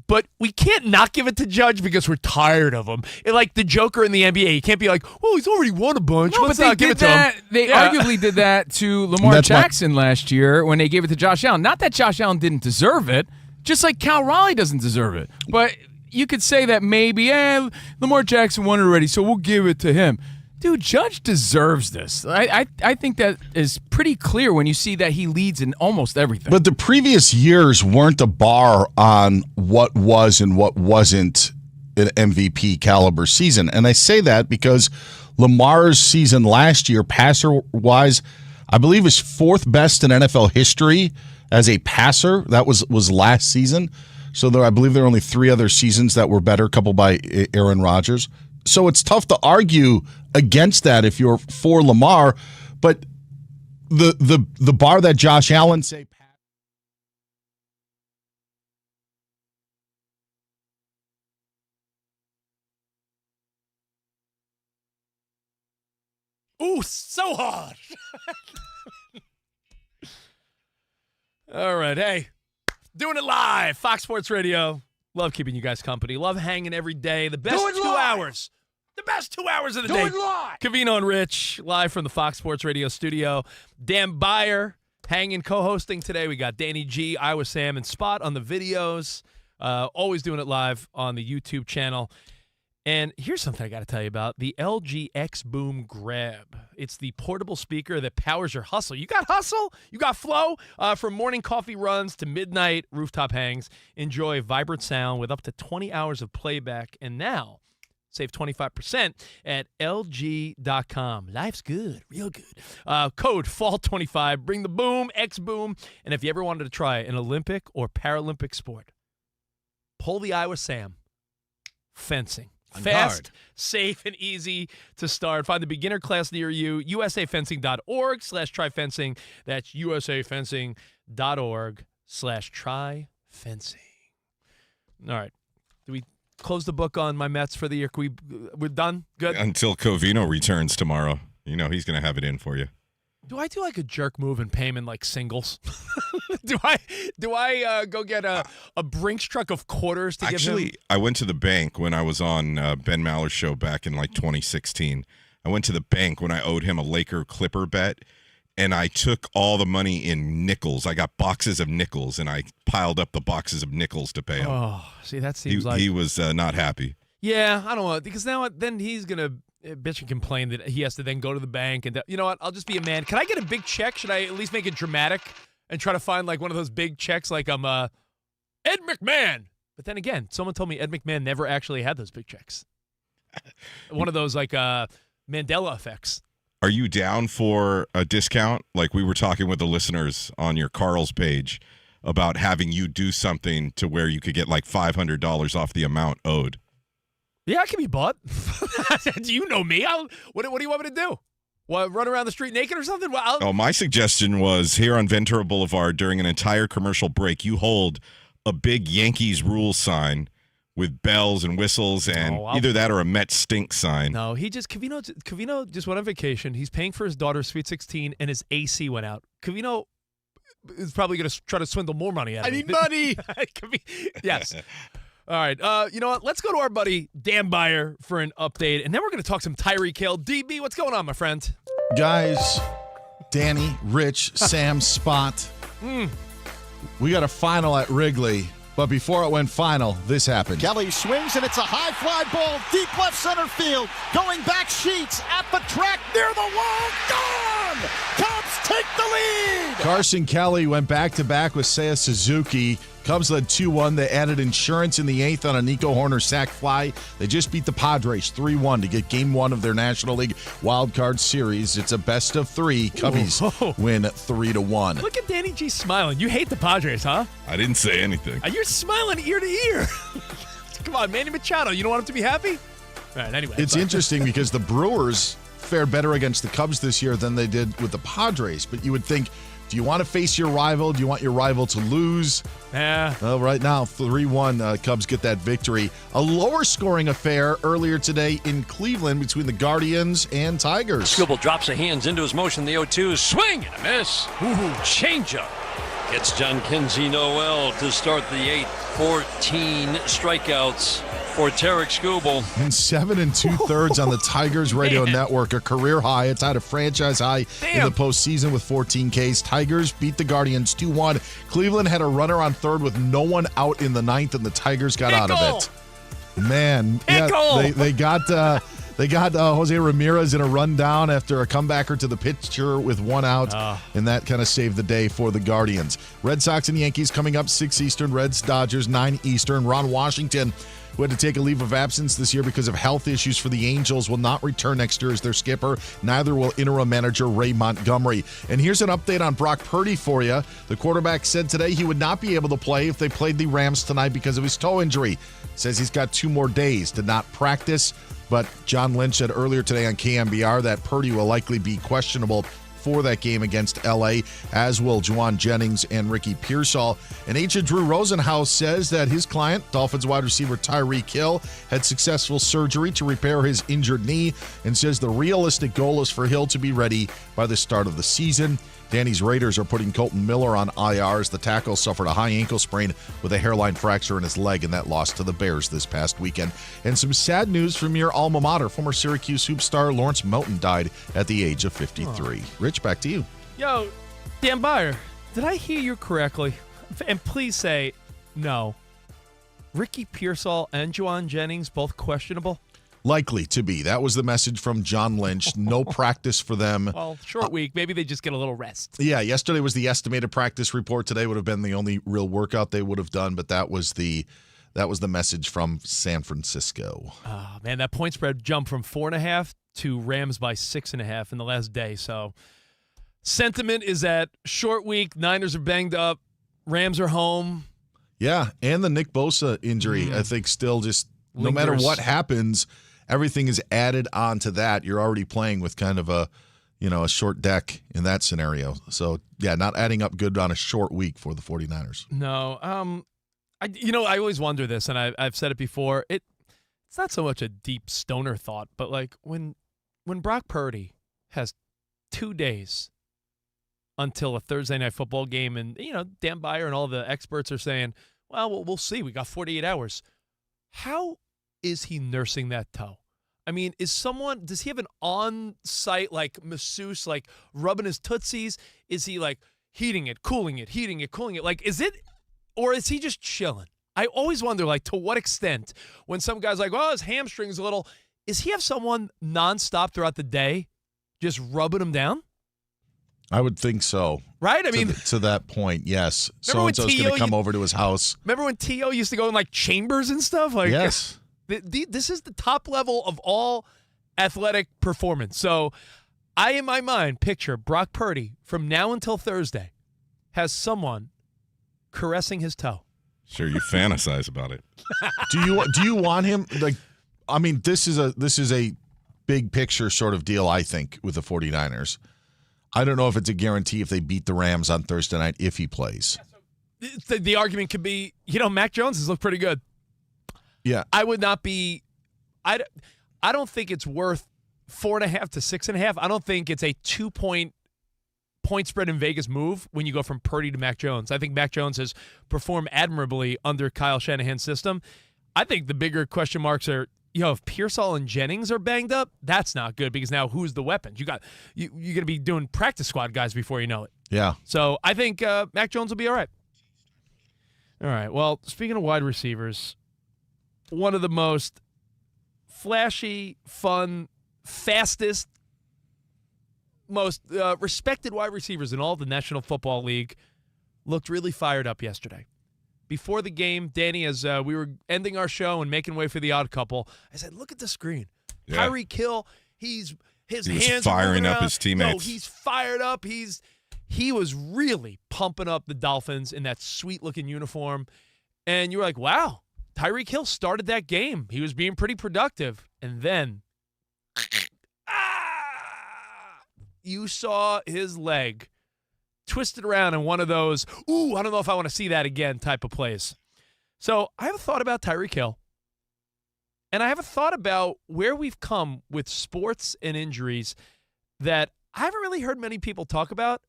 Speaker 2: But we can't not give it to Judge because we're tired of him. Like the Joker in the NBA. You can't be like, well, he's already won a bunch.
Speaker 7: No,
Speaker 2: Let's
Speaker 7: but
Speaker 2: not give it to him.
Speaker 7: They arguably did that to Lamar Jackson last year when they gave it to Josh Allen. Not that Josh Allen didn't deserve it, just like Cal Raleigh doesn't deserve it. But you could say that maybe, Lamar Jackson won it already, so we'll give it to him. Dude, Judge deserves this. I think that is pretty clear when you see that he leads in almost everything.
Speaker 1: But the previous years weren't a bar on what was and what wasn't an MVP caliber season. And I say that because Lamar's season last year, passer-wise, I believe is 4th best in NFL history as a passer. That was last season. So I believe there are only 3 other seasons that were better, a couple by Aaron Rodgers. So it's tough to argue against that if you're for Lamar, but the bar that Josh Allen say.
Speaker 2: Ooh, so hard. All right, hey, doing it live, Fox Sports Radio. Love keeping you guys company. Love hanging every day. The best 2 hours. The best 2 hours of the day. Covino and Rich, live from the Fox Sports Radio studio. Dan Beyer hanging, co-hosting today. We got Danny G, Iowa Sam, and Spot on the videos. Always doing it live on the YouTube channel. And here's something I got to tell you about. The LG X Boom Grab. It's the portable speaker that powers your hustle. You got hustle? You got flow? From morning coffee runs to midnight rooftop hangs, enjoy vibrant sound with up to 20 hours of playback. And now, save 25% at LG.com. Life's good, real good. Code FALL25. Bring the boom, X Boom. And if you ever wanted to try an Olympic or Paralympic sport, pull the Iowa Sam. Fencing. Fast, safe, and easy to start. Find the beginner class near you, usafencing.org/tryfencing. That's usafencing.org/tryfencing. All right. Do we close the book on my Mets for the year? We're done? Good?
Speaker 3: Until Covino returns tomorrow. He's going to have it in for you.
Speaker 2: Do I do like a jerk move and pay him in like singles? do I go get a Brinks truck of quarters to give him?
Speaker 3: Actually, I went to the bank when I was on Ben Maller's show back in like 2016. I went to the bank when I owed him a Laker Clipper bet, and I took all the money in nickels. I got boxes of nickels, and I piled up the boxes of nickels to pay him.
Speaker 2: Oh, see, that seems
Speaker 3: he was not happy.
Speaker 2: Yeah, I don't know, because then he's going to bitch and complain that he has to then go to the bank. And you know what? I'll just be a man. Can I get a big check? Should I at least make it dramatic and try to find like one of those big checks like I'm Ed McMahon? But then again, someone told me Ed McMahon never actually had those big checks. One of those like Mandela effects.
Speaker 3: Are you down for a discount? Like we were talking with the listeners on your Carl's page about having you do something to where you could get like $500 off the amount owed.
Speaker 2: Yeah, I can be bought. You know me. What do you want me to do? What, run around the street naked or something? Well,
Speaker 3: my suggestion was here on Ventura Boulevard during an entire commercial break, you hold a big Yankees rules sign with bells and whistles and either that or a Met stink sign.
Speaker 2: No, Covino just went on vacation. He's paying for his daughter's Sweet 16, and his AC went out. Covino is probably going to try to swindle more money out of me.
Speaker 7: I need money.
Speaker 2: Yes. All right. You know what? Let's go to our buddy Dan Beyer for an update, and then we're going to talk some Tyreek Hill. DB, what's going on, my friend?
Speaker 1: Guys, Danny, Rich, Sam, Spot. We got a final at Wrigley, but before it went final, this happened.
Speaker 8: Kelly swings, and it's a high fly ball, deep left center field. Going back, Sheets at the track near the wall. Gone! Cubs take the lead!
Speaker 1: Carson Kelly went back-to-back with Seiya Suzuki. Cubs led 2-1. They added insurance in the 8th on a Nico Horner sac fly. They just beat the Padres 3-1 to get Game 1 of their National League Wild Card Series. It's a best of 3. Cubbies win 3-1.
Speaker 2: Look at Danny G smiling. You hate the Padres, huh?
Speaker 3: I didn't say anything.
Speaker 2: You're smiling ear to ear. Come on, Manny Machado. You don't want him to be happy? All right, anyway.
Speaker 1: It's interesting because the Brewers fared better against the Cubs this year than they did with the Padres. But you would think, do you want to face your rival? Do you want your rival to lose?
Speaker 2: Yeah.
Speaker 1: Well, right now, 3-1, Cubs get that victory. A lower scoring affair earlier today in Cleveland between the Guardians and Tigers.
Speaker 9: Skubal drops the hands into his motion. The 0-2 swing and a miss. Changeup. Gets John Kinsey Noel to start the 8th. 14 strikeouts for Tarek Skubal.
Speaker 1: And 7 2/3 on the Tigers radio network, a career high. It's at a franchise high in the postseason with 14 Ks. Tigers beat the Guardians 2-1. Cleveland had a runner on third with no one out in the 9th, and the Tigers got out of it. Man, yeah, they got Jose Ramirez in a rundown after a comebacker to the pitcher with one out, and that kind of saved the day for the Guardians. Red Sox and Yankees coming up 6 Eastern, Reds, Dodgers, 9 Eastern. Ron Washington, who had to take a leave of absence this year because of health issues for the Angels, will not return next year as their skipper. Neither will interim manager Ray Montgomery. And here's an update on Brock Purdy for you. The quarterback said today he would not be able to play if they played the Rams tonight because of his toe injury. Says he's got 2 more days to not practice. But John Lynch said earlier today on KMBR that Purdy will likely be questionable for that game against L.A., as will Juwan Jennings and Ricky Pearsall. And agent Drew Rosenhaus says that his client, Dolphins wide receiver Tyreek Hill, had successful surgery to repair his injured knee and says the realistic goal is for Hill to be ready by the start of the season. Danny's Raiders are putting Colton Miller on IR as the tackle suffered a high ankle sprain with a hairline fracture in his leg, and that lost to the Bears this past weekend. And some sad news from your alma mater. Former Syracuse hoop star Lawrence Moten died at the age of 53. Rich, back to you.
Speaker 2: Yo, Dan Beyer, did I hear you correctly? And please say no. Ricky Pearsall and Juwan Jennings both questionable?
Speaker 1: Likely to be. That was the message from John Lynch. No practice for them.
Speaker 2: Well, short week. Maybe they just get a little rest.
Speaker 1: Yeah, yesterday was the estimated practice report. Today would have been the only real workout they would have done, but that was the message from San Francisco.
Speaker 2: Oh, man, that point spread jumped from 4.5 to Rams by 6.5 in the last day. So sentiment is that short week, Niners are banged up, Rams are home.
Speaker 1: Yeah, and the Nick Bosa injury, I think still just no matter what happens, everything is added on to that. You're already playing with kind of a short deck in that scenario. So, yeah, not adding up good on a short week for the 49ers.
Speaker 2: No. I always wonder this, and I've said it before. It's not so much a deep stoner thought, but like when Brock Purdy has 2 days until a Thursday night football game, and Dan Beyer and all the experts are saying, well, we'll see. We got 48 hours. How is he nursing that toe? I mean, does he have an on-site, like, masseuse, like, rubbing his tootsies? Is he, like, heating it, cooling it, heating it, cooling it? Like, or is he just chilling? I always wonder, like, to what extent when some guy's like, well, his hamstring's a little, is he have someone nonstop throughout the day just rubbing him down?
Speaker 1: I would think so.
Speaker 2: Right? I mean,
Speaker 1: to that point, yes. So-and-so's going to come over to his house.
Speaker 2: Remember when T.O. used to go in, like, chambers and stuff? Like,
Speaker 1: yes.
Speaker 2: This is the top level of all athletic performance. So I, in my mind, picture Brock Purdy from now until Thursday has someone caressing his toe.
Speaker 3: Sure, you fantasize about it.
Speaker 1: Do you want him, like, I mean, this is a big picture sort of deal, I think, with the 49ers. I don't know if it's a guarantee if they beat the Rams on Thursday night if he plays.
Speaker 2: The argument could be, Mac Jones has looked pretty good.
Speaker 1: Yeah.
Speaker 2: I would not be. I don't think it's worth 4.5 to 6.5. I don't think it's a 2-point spread in Vegas move when you go from Purdy to Mac Jones. I think Mac Jones has performed admirably under Kyle Shanahan's system. I think the bigger question marks are, if Pearsall and Jennings are banged up, that's not good because now who's the weapons? You're going to be doing practice squad guys before you know it.
Speaker 1: Yeah.
Speaker 2: So I think Mac Jones will be all right. All right. Well, speaking of wide receivers, one of the most flashy, fun, fastest, most respected wide receivers in all of the National Football League looked really fired up yesterday. Before the game, Danny, as we were ending our show and making way for the odd couple, I said, look at the screen.
Speaker 3: Yeah.
Speaker 2: Tyreek Hill, his hands
Speaker 3: firing up
Speaker 2: around.
Speaker 3: his teammates.
Speaker 2: No, he's fired up. He was really pumping up the Dolphins in that sweet-looking uniform. And you were like, wow, Tyreek Hill started that game. He was being pretty productive. And then you saw his leg twisted around in one of those, I don't know if I want to see that again type of plays. So I have a thought about Tyreek Hill. And I have a thought about where we've come with sports and injuries that I haven't really heard many people talk about.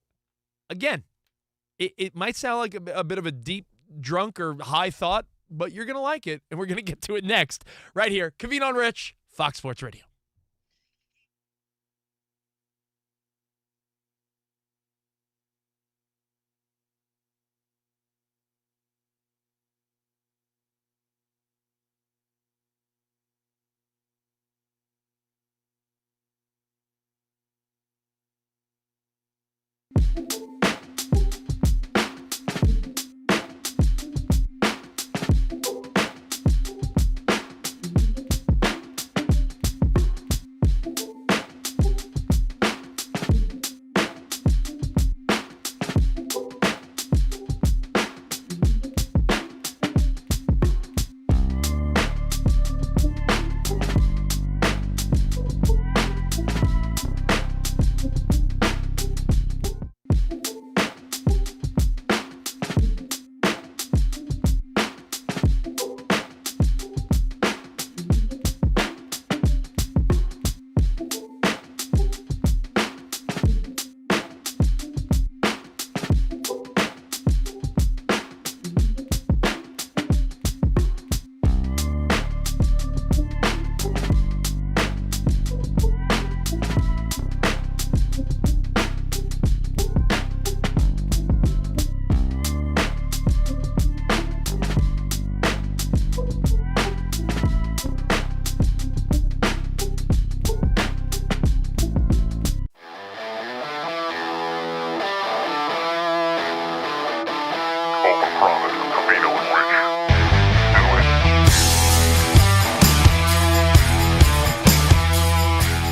Speaker 2: Again, it might sound like a bit of a deep, drunk, or high thought, but you're going to like it, and we're going to get to it next right here. Covino and Rich, Fox Sports Radio.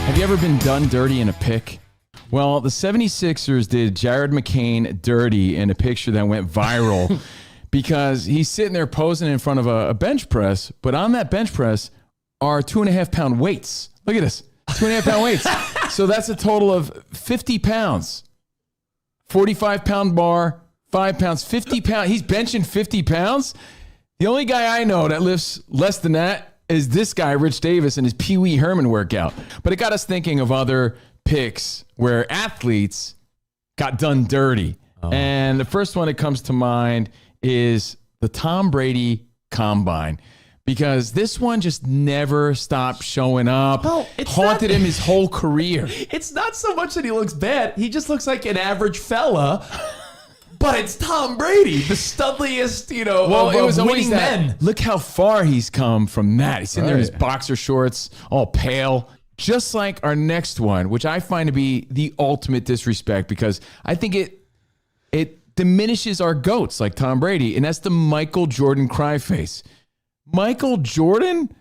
Speaker 7: Have you ever been done dirty in a pic? Well, the 76ers did Jared McCain dirty in a picture that went viral because he's sitting there posing in front of a bench press, but on that bench press are 2.5-pound weights. Look at this, 2.5-pound weights. So that's a total of 50 pounds. 45-pound bar, 5 pounds, 50 pounds. He's benching 50 pounds. The only guy I know that lifts less than that is this guy, Rich Davis, and his Pee Wee Herman workout. But it got us thinking of other pics where athletes got done dirty. And the first one that comes to mind is the Tom Brady Combine. Because this one just never stopped showing up.
Speaker 10: Well,
Speaker 7: haunted him his whole career.
Speaker 10: It's not so much that he looks bad. He just looks like an average fella. But it's Tom Brady, the studliest,
Speaker 7: Well, it was always
Speaker 10: winning
Speaker 7: that.
Speaker 10: men.
Speaker 7: Look how far he's come from that. He's sitting there in his boxer shorts, all pale. Just like our next one, which I find to be the ultimate disrespect because I think it diminishes our GOATs like Tom Brady, and that's the Michael Jordan cry face. Michael Jordan?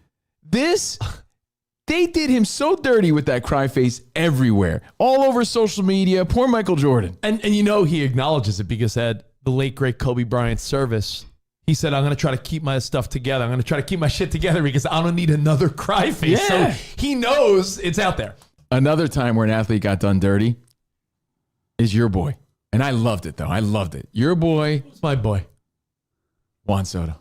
Speaker 7: They did him so dirty with that cry face everywhere, all over social media. Poor Michael Jordan.
Speaker 10: And he acknowledges it because at the late, great Kobe Bryant's service, he said, I'm going to try to keep my stuff together. I'm going to try to keep my shit together because I don't need another cry face.
Speaker 7: Yeah.
Speaker 10: So he knows it's out there.
Speaker 7: Another time where an athlete got done dirty is your boy. And I loved it, though. I loved it. Your boy.
Speaker 10: It's my boy.
Speaker 7: Juan Soto.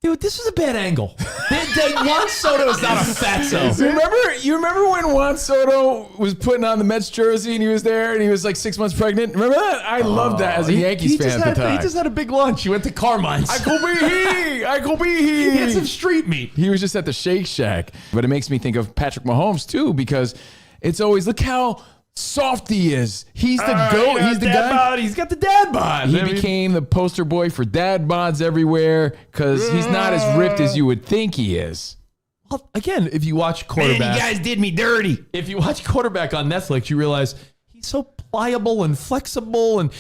Speaker 10: Dude, this was a bad angle. Juan Soto is not a fatso.
Speaker 7: You remember when Juan Soto was putting on the Mets jersey and he was there and he was like 6 months pregnant? Remember that? I loved that as a Yankees fan at the time.
Speaker 10: He just had a big lunch. He went to Carmine's.
Speaker 7: I could be he.
Speaker 10: He had some street meat.
Speaker 7: He was just at the Shake Shack. But it makes me think of Patrick Mahomes too, because it's always, look how soft he is. He's the GOAT. He's the guy.
Speaker 10: Bod. He's got the dad bod.
Speaker 7: He became the poster boy for dad bods everywhere because he's not as ripped as you would think he is.
Speaker 10: Well, again, if you watch quarterback,
Speaker 6: Man, you guys did me dirty.
Speaker 10: If you watch quarterback on Netflix, you realize he's so pliable and flexible and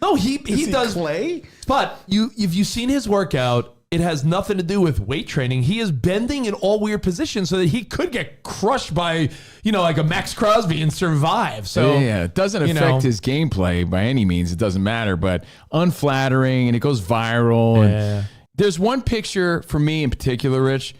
Speaker 10: no, he does
Speaker 1: clay.
Speaker 10: But if you've seen his workout, it has nothing to do with weight training. He is bending in all weird positions so that he could get crushed by, like a Max Crosby and survive. So
Speaker 7: yeah, it doesn't affect his gameplay by any means. It doesn't matter, but unflattering, and it goes viral.
Speaker 10: Yeah.
Speaker 7: And there's one picture for me in particular, Rich,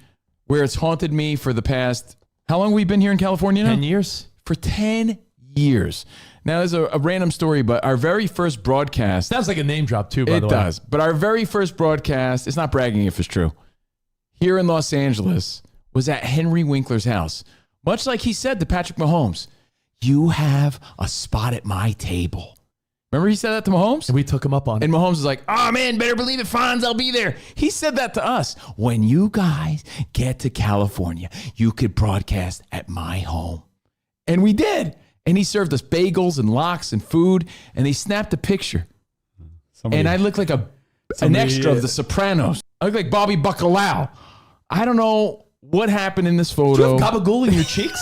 Speaker 7: where it's haunted me for the past, how long have we been here in California now?
Speaker 10: 10 years.
Speaker 7: For 10 years. Now, there's a random story, but our very first broadcast.
Speaker 10: Sounds like a name drop, too, by the way.
Speaker 7: It does. But our very first broadcast, it's not bragging if it's true, here in Los Angeles was at Henry Winkler's house. Much like he said to Patrick Mahomes, you have a spot at my table. Remember he said that to Mahomes?
Speaker 10: And we took him up on it.
Speaker 7: And Mahomes was like, oh, man, better believe it, Fonz, I'll be there. He said that to us. When you guys get to California, you could broadcast at my home. And we did. And he served us bagels and lox and food, and they snapped a picture. And I looked like an extra of The Sopranos. I look like Bobby Bacalao. I don't know what happened in this photo.
Speaker 10: Do you have gabagool in your cheeks?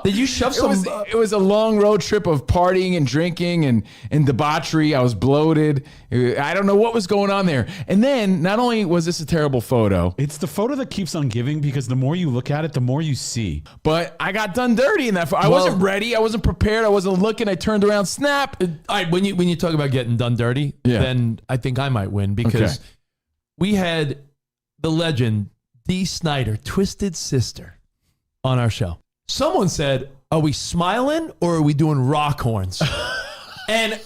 Speaker 10: Did you shove some?
Speaker 7: It was a long road trip of partying and drinking and debauchery. I was bloated. I don't know what was going on there. And then, not only was this a terrible photo,
Speaker 11: it's the photo that keeps on giving, because the more you look at it, the more you see.
Speaker 7: But I got done dirty in that photo. I wasn't ready. I wasn't prepared. I wasn't looking. I turned around, snap.
Speaker 10: All right, when you talk about getting done dirty, then I think I might win, because we had the legend Dee Snider, Twisted Sister, on our show. Someone said, are we smiling or are we doing rock horns? And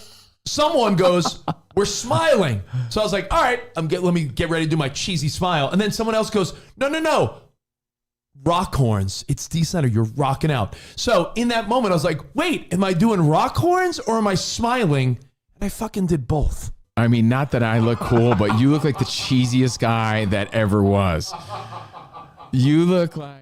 Speaker 10: someone goes, we're smiling. So I was like, all right, let me get ready to do my cheesy smile. And then someone else goes, no. Rock horns. It's Dee Snider. You're rocking out. So in that moment, I was like, wait, am I doing rock horns or am I smiling? And I fucking did both.
Speaker 7: I mean, not that I look cool, but you look like the cheesiest guy that ever was. You look like.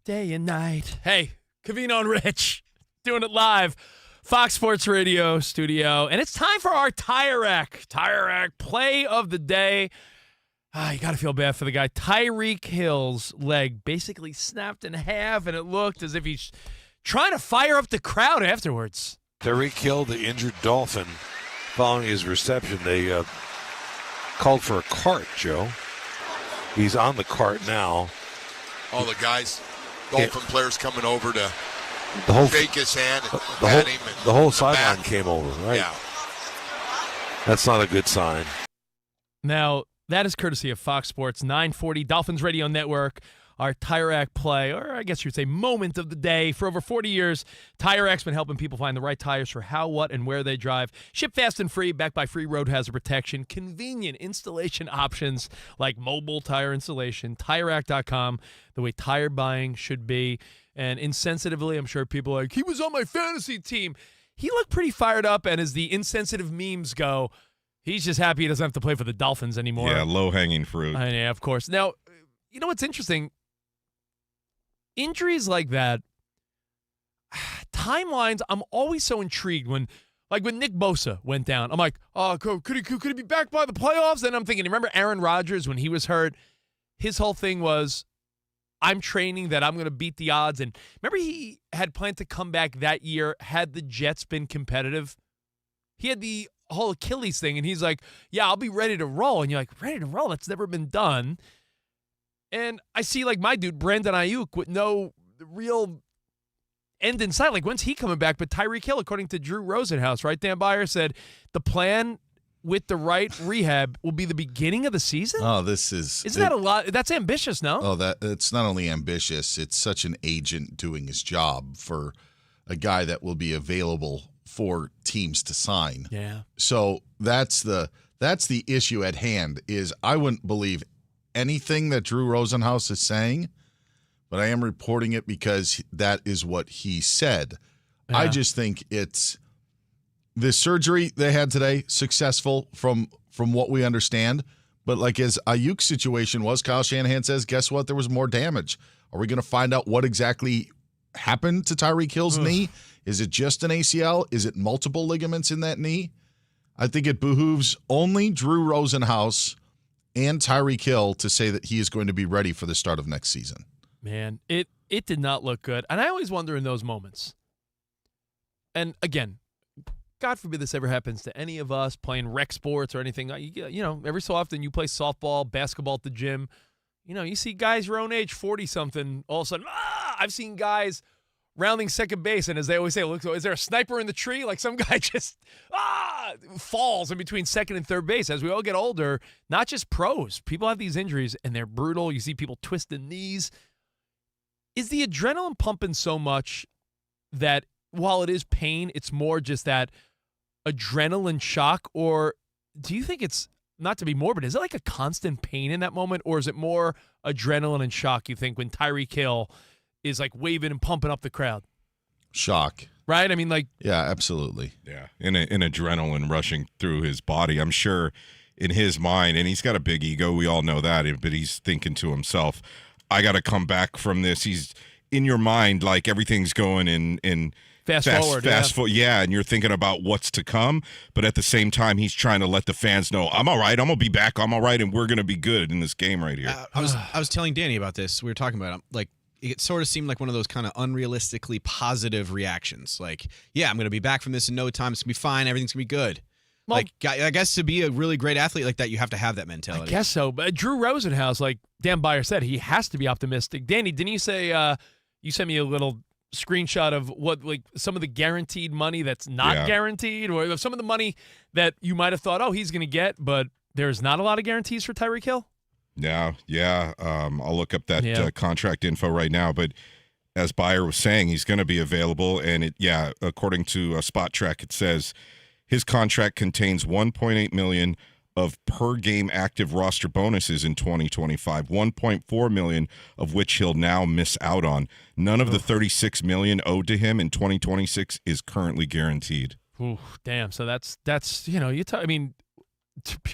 Speaker 2: Day and night. Hey, Covino and Rich, doing it live. Fox Sports Radio studio. And it's time for our Tire Rack play of the day. You got to feel bad for the guy. Tyreek Hill's leg basically snapped in half, and it looked as if he's trying to fire up the crowd afterwards.
Speaker 12: Tyreek Hill, the injured Dolphin, following his reception, they called for a cart, Joe. He's on the cart now.
Speaker 13: All the guys, Dolphin players coming over to shake his hand and pat him.
Speaker 12: The whole sideline came over, right?
Speaker 13: Yeah.
Speaker 12: That's not a good sign.
Speaker 2: Now, that is courtesy of Fox Sports 940 Dolphins Radio Network. Our Tire Rack play, or I guess you'd say moment of the day. For over 40 years, Tire Rack's been helping people find the right tires for how, what, and where they drive. Ship fast and free, backed by free road hazard protection. Convenient installation options like mobile tire installation. TireRack.com, the way tire buying should be. And insensitively, I'm sure people are like, he was on my fantasy team. He looked pretty fired up, and as the insensitive memes go, he's just happy he doesn't have to play for the Dolphins anymore.
Speaker 3: Yeah, low-hanging fruit.
Speaker 2: Yeah, of course. Now, you know what's interesting? Injuries like that, timelines, I'm always so intrigued when Nick Bosa went down. I'm like, oh, could he be back by the playoffs? And I'm thinking, remember Aaron Rodgers when he was hurt? His whole thing was, I'm training that I'm going to beat the odds. And remember he had planned to come back that year had the Jets been competitive? He had the whole Achilles thing, and he's like, yeah, I'll be ready to roll. And you're like, ready to roll? That's never been done. And I see my dude, Brandon Ayuk, with no real end in sight. When's he coming back? But Tyreek Hill, according to Drew Rosenhaus, right? Dan Byer said the plan with the right rehab will be the beginning of the season?
Speaker 1: Oh, Isn't
Speaker 2: that a lot? That's ambitious, no?
Speaker 1: Oh, it's not only ambitious, it's such an agent doing his job for a guy that will be available for teams to sign.
Speaker 2: Yeah.
Speaker 1: So that's the issue at hand. Is I wouldn't believe anything that Drew Rosenhaus is saying, but I am reporting it because that is what he said.
Speaker 2: Yeah.
Speaker 1: I just think it's the surgery they had today, successful from what we understand. But like as Ayuk's situation was, Kyle Shanahan says, guess what? There was more damage. Are we going to find out what exactly happened to Tyreek Hill's knee? Is it just an ACL? Is it multiple ligaments in that knee? I think it behooves only Drew Rosenhaus and Tyreek Hill to say that he is going to be ready for the start of next season.
Speaker 2: Man, it did not look good. And I always wonder in those moments. And again, God forbid this ever happens to any of us playing rec sports or anything. You know, every so often you play softball, basketball at the gym. You know, you see guys your own age, 40-something, all of a sudden, I've seen guys rounding second base, and as they always say, look, is there a sniper in the tree? Like some guy just falls in between second and third base. As we all get older, not just pros, people have these injuries, and they're brutal. You see people twisting knees. Is the adrenaline pumping so much that while it is pain, it's more just that adrenaline shock? Or do you think it's, not to be morbid, is it like a constant pain in that moment? Or is it more adrenaline and shock, you think, when Tyreek Hill is like waving and pumping up the crowd?
Speaker 1: Shock.
Speaker 2: Right? I mean, like.
Speaker 1: Yeah, absolutely.
Speaker 3: Yeah, in adrenaline rushing through his body. I'm sure in his mind, and he's got a big ego, we all know that, but he's thinking to himself, I got to come back from this. He's in your mind, like everything's going in
Speaker 2: Fast forward,
Speaker 3: yeah, and you're thinking about what's to come, but at the same time, he's trying to let the fans know, I'm all right, I'm going to be back, I'm all right, and we're going to be good in this game right here.
Speaker 6: I was telling Danny about this. We were talking about it. Like, it sort of seemed like one of those kind of unrealistically positive reactions. Like, yeah, I'm going to be back from this in no time. It's going to be fine. Everything's going to be good.
Speaker 2: Well,
Speaker 6: like, I guess to be a really great athlete like that, you have to have that mentality.
Speaker 2: I guess so. But Drew Rosenhaus, like Dan Byer said, he has to be optimistic. Danny, didn't you say you sent me a little screenshot of what, like, some of the guaranteed money that's not guaranteed, or some of the money that you might have thought, oh, he's going to get, but there's not a lot of guarantees for Tyreek Hill?
Speaker 3: Yeah. I'll look up that contract info right now, but as Byer was saying, he's going to be available, and according to Spot Track, it says his contract contains $1.8 million of per game active roster bonuses in 2025, $1.4 million of which he'll now miss out on. None of the $36 million owed to him in 2026 is currently guaranteed.
Speaker 2: Ooh, damn. So that's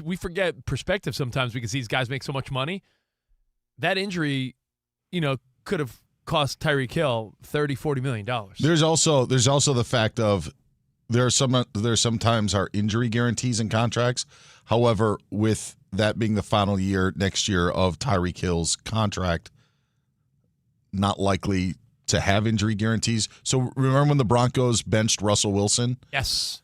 Speaker 2: we forget perspective sometimes because these guys make so much money. That injury, could have cost Tyreek Hill $30-40 million.
Speaker 1: There's also the fact of there sometimes are injury guarantees in contracts. However, with that being the final year next year of Tyreek Hill's contract, not likely to have injury guarantees. So remember when the Broncos benched Russell Wilson?
Speaker 2: Yes.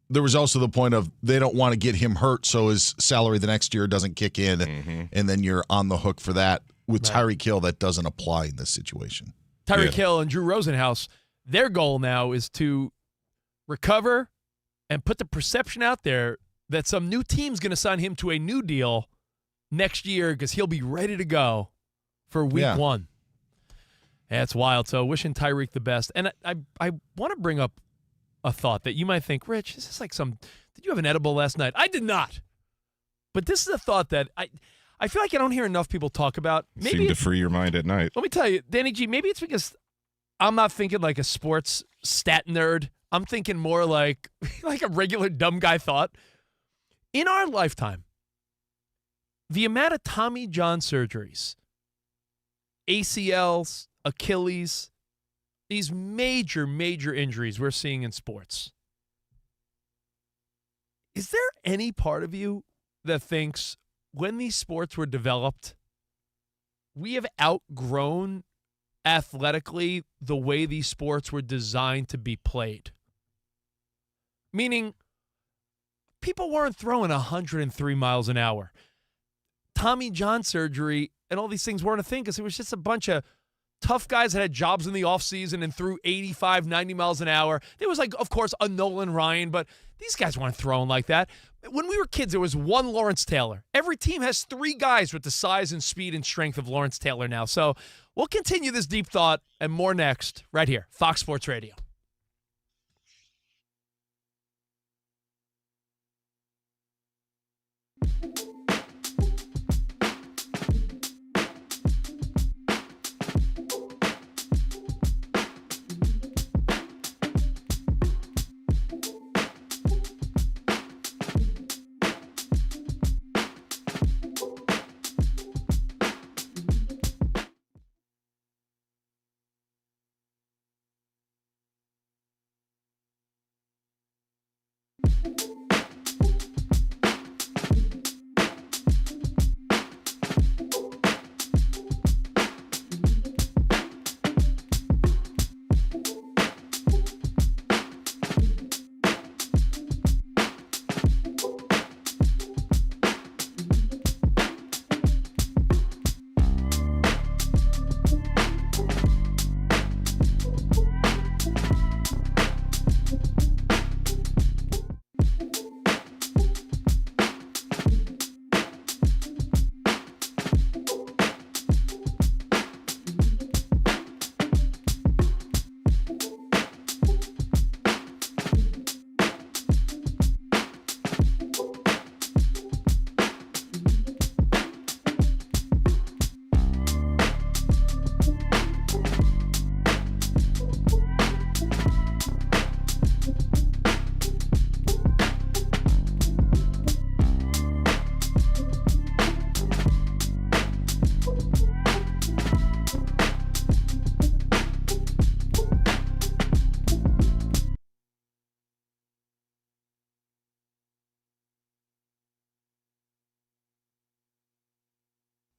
Speaker 1: There was also the point of they don't want to get him hurt so his salary the next year doesn't kick in, and then you're on the hook for that. With Tyreek Hill, that doesn't apply in this situation.
Speaker 2: Tyreek Hill and Drew Rosenhaus, their goal now is to recover and put the perception out there that some new team's going to sign him to a new deal next year because he'll be ready to go for week one. That's wild. So wishing Tyreek the best. And I want to bring up a thought that you might think, Rich, is this like did you have an edible last night? I did not. But this is a thought that I feel like I don't hear enough people talk about. Maybe
Speaker 3: seem to free your mind at night.
Speaker 2: Let me tell you, Danny G, maybe it's because I'm not thinking like a sports stat nerd. I'm thinking more like a regular dumb guy thought. In our lifetime, the amount of Tommy John surgeries, ACLs, Achilles, these major, major injuries we're seeing in sports. Is there any part of you that thinks when these sports were developed, we have outgrown athletically the way these sports were designed to be played? Meaning, people weren't throwing 103 miles an hour. Tommy John surgery and all these things weren't a thing because it was just a bunch of tough guys that had jobs in the offseason and threw 85, 90 miles an hour. There was, of course, a Nolan Ryan, but these guys weren't throwing like that. When we were kids, there was one Lawrence Taylor. Every team has three guys with the size and speed and strength of Lawrence Taylor now. So we'll continue this deep thought and more next, right here, Fox Sports Radio.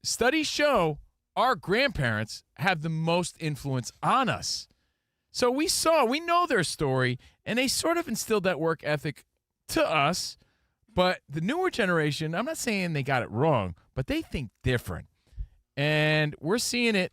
Speaker 7: studies show our grandparents have the most influence on us. So we know their story, and they sort of instilled that work ethic to us. But the newer generation, I'm not saying they got it wrong, but they think different. And we're seeing it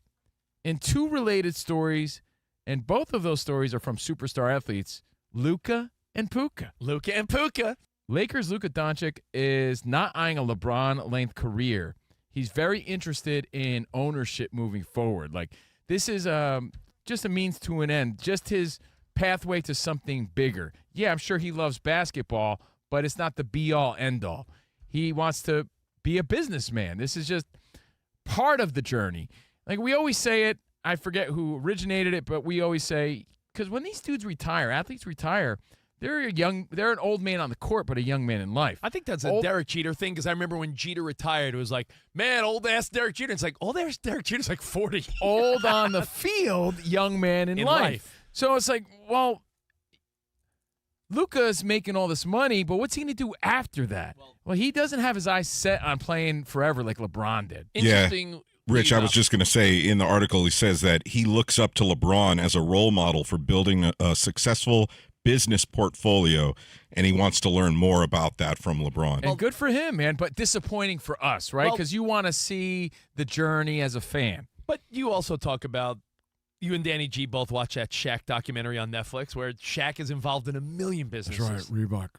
Speaker 7: in two related stories, and both of those stories are from superstar athletes, Luka and Puka.
Speaker 2: Luka and Puka.
Speaker 7: Lakers' Luka Doncic is not eyeing a LeBron-length career. He's very interested in ownership moving forward. Like, this is just a means to an end, just his pathway to something bigger. Yeah, I'm sure he loves basketball, but it's not the be-all, end-all. He wants to be a businessman. This is just part of the journey. Like, we always say it, I forget who originated it, but we always say, because when these dudes retire, athletes retire, they're an old man on the court, but a young man in life.
Speaker 2: I think that's a Derek Jeter thing, because I remember when Jeter retired, it was like, man, old-ass Derek Jeter. It's like, old-ass Derek Jeter's like 40.
Speaker 7: Old on the field, young man in life. So it's like, well, Luka's making all this money, but what's he going to do after that? Well, he doesn't have his eyes set on playing forever like LeBron did.
Speaker 3: Interesting. Rich, I was just going to say, in the article, he says that he looks up to LeBron as a role model for building a successful business portfolio, and he wants to learn more about that from LeBron.
Speaker 7: And good for him, man, but disappointing for us, right? Because you want to see the journey as a fan.
Speaker 2: But you also talk about, you and Danny G both watch that Shaq documentary on Netflix where Shaq is involved in a million businesses.
Speaker 7: That's right, Reebok.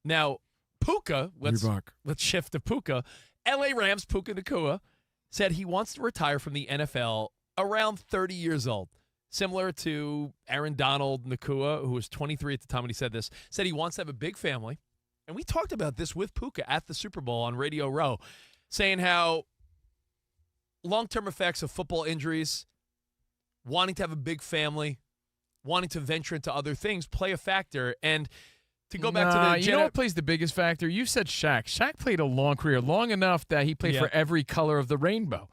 Speaker 2: Now, Puka, let's shift to Puka. LA Rams, Puka Nacua, said he wants to retire from the NFL around 30 years old. Similar to Aaron Donald Nacua, who was 23 at the time when he said this, said he wants to have a big family. And we talked about this with Puka at the Super Bowl on Radio Row, saying how long-term effects of football injuries, wanting to have a big family, wanting to venture into other things play a factor. And to go back to the
Speaker 7: you know what plays the biggest factor? You said Shaq. Shaq played a long career, long enough that he played for every color of the rainbow.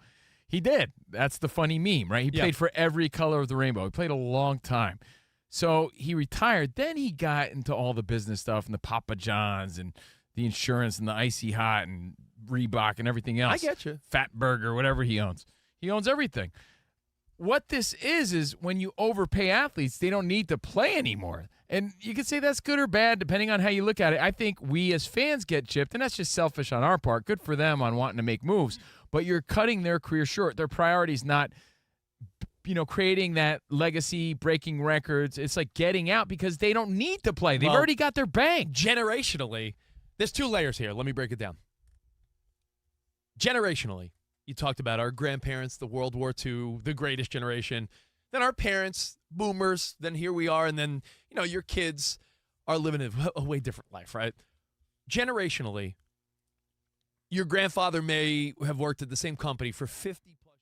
Speaker 7: He did. That's the funny meme, right? He played for every color of the rainbow. He played a long time. So he retired. Then he got into all the business stuff and the Papa John's and the insurance and the Icy Hot and Reebok and everything else.
Speaker 2: I get you.
Speaker 7: Fat Burger, whatever he owns. He owns everything. What this is when you overpay athletes, they don't need to play anymore. And you can say that's good or bad depending on how you look at it. I think we as fans get chipped, and that's just selfish on our part. Good for them on wanting to make moves. But you're cutting their career short. Their priority's not, creating that legacy, breaking records. It's like getting out because they don't need to play. They've already got their bank.
Speaker 2: Generationally, there's two layers here. Let me break it down. Generationally, you talked about our grandparents, the World War II, the greatest generation. Then our parents, boomers, then here we are, and then, your kids are living a way different life, right? Generationally, your grandfather may have worked at the same company for 50 plus.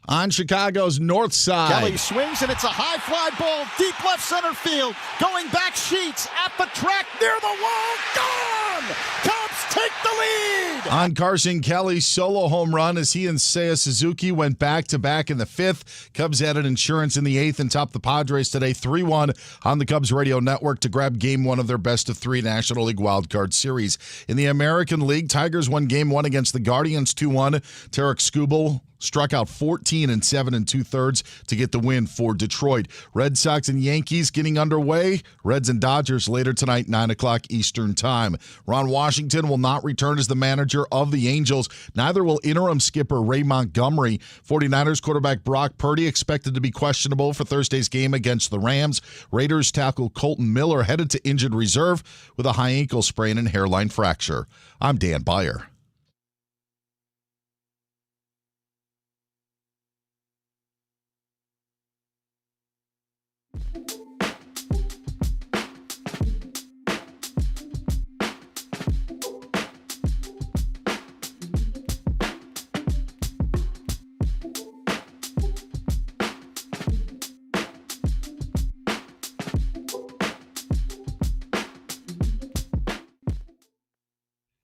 Speaker 1: On Chicago's north side.
Speaker 8: Kelly swings, and it's a high fly ball, deep left center field. Going back, Sheets at the track, near the wall, gone! Cubs take the lead!
Speaker 1: On Carson Kelly's solo home run as he and Seiya Suzuki went back-to-back in the fifth. Cubs added insurance in the eighth and topped the Padres today 3-1 on the Cubs radio network to grab Game 1 of their best-of-3 National League wildcard series. In the American League, Tigers won Game 1 against the Guardians 2-1. Tarek Skubal struck out 14 in 7 2/3 to get the win for Detroit. Red Sox and Yankees getting underway. Reds and Dodgers later tonight, 9 o'clock Eastern Time. Ron Washington will not return as the manager of the Angels. Neither will interim skipper Ray Montgomery. 49ers quarterback Brock Purdy expected to be questionable for Thursday's game against the Rams. Raiders tackle Colton Miller headed to injured reserve with a high ankle sprain and hairline fracture. I'm Dan Byer.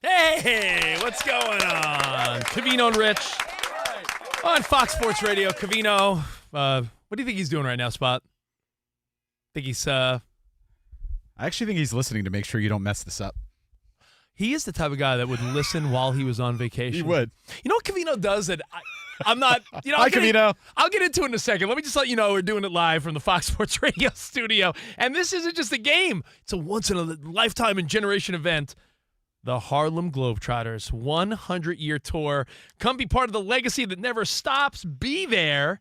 Speaker 2: Hey, what's going on? Covino and Rich on Fox Sports Radio. Covino, what do you think he's doing right now, Spot? Think he's
Speaker 11: I actually think he's listening to make sure you don't mess this up.
Speaker 2: He is the type of guy that would listen while he was on vacation.
Speaker 11: He would.
Speaker 2: You know what Covino does that I'm not,
Speaker 11: Hi, Covino.
Speaker 2: I'll get into it in a second. Let me just let you know we're doing it live from the Fox Sports Radio studio. And this isn't just a game. It's a once-in-a-lifetime and generation event. The Harlem Globetrotters 100-year tour. Come be part of the legacy that never stops. Be there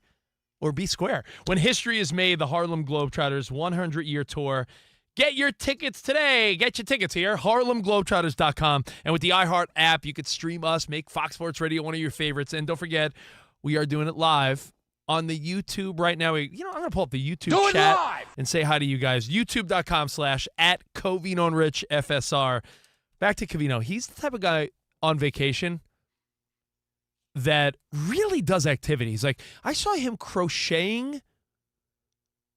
Speaker 2: or be square. When history is made, the Harlem Globetrotters 100-year tour. Get your tickets today. Get your tickets here, harlemglobetrotters.com. And with the iHeart app, you could stream us, make Fox Sports Radio one of your favorites. And don't forget, we are doing it live on the YouTube right now. I'm going to pull up the YouTube chat and say hi to you guys. YouTube.com/@Covino and Rich FSR. Back to Covino. He's the type of guy on vacation that really does activities. Like, I saw him crocheting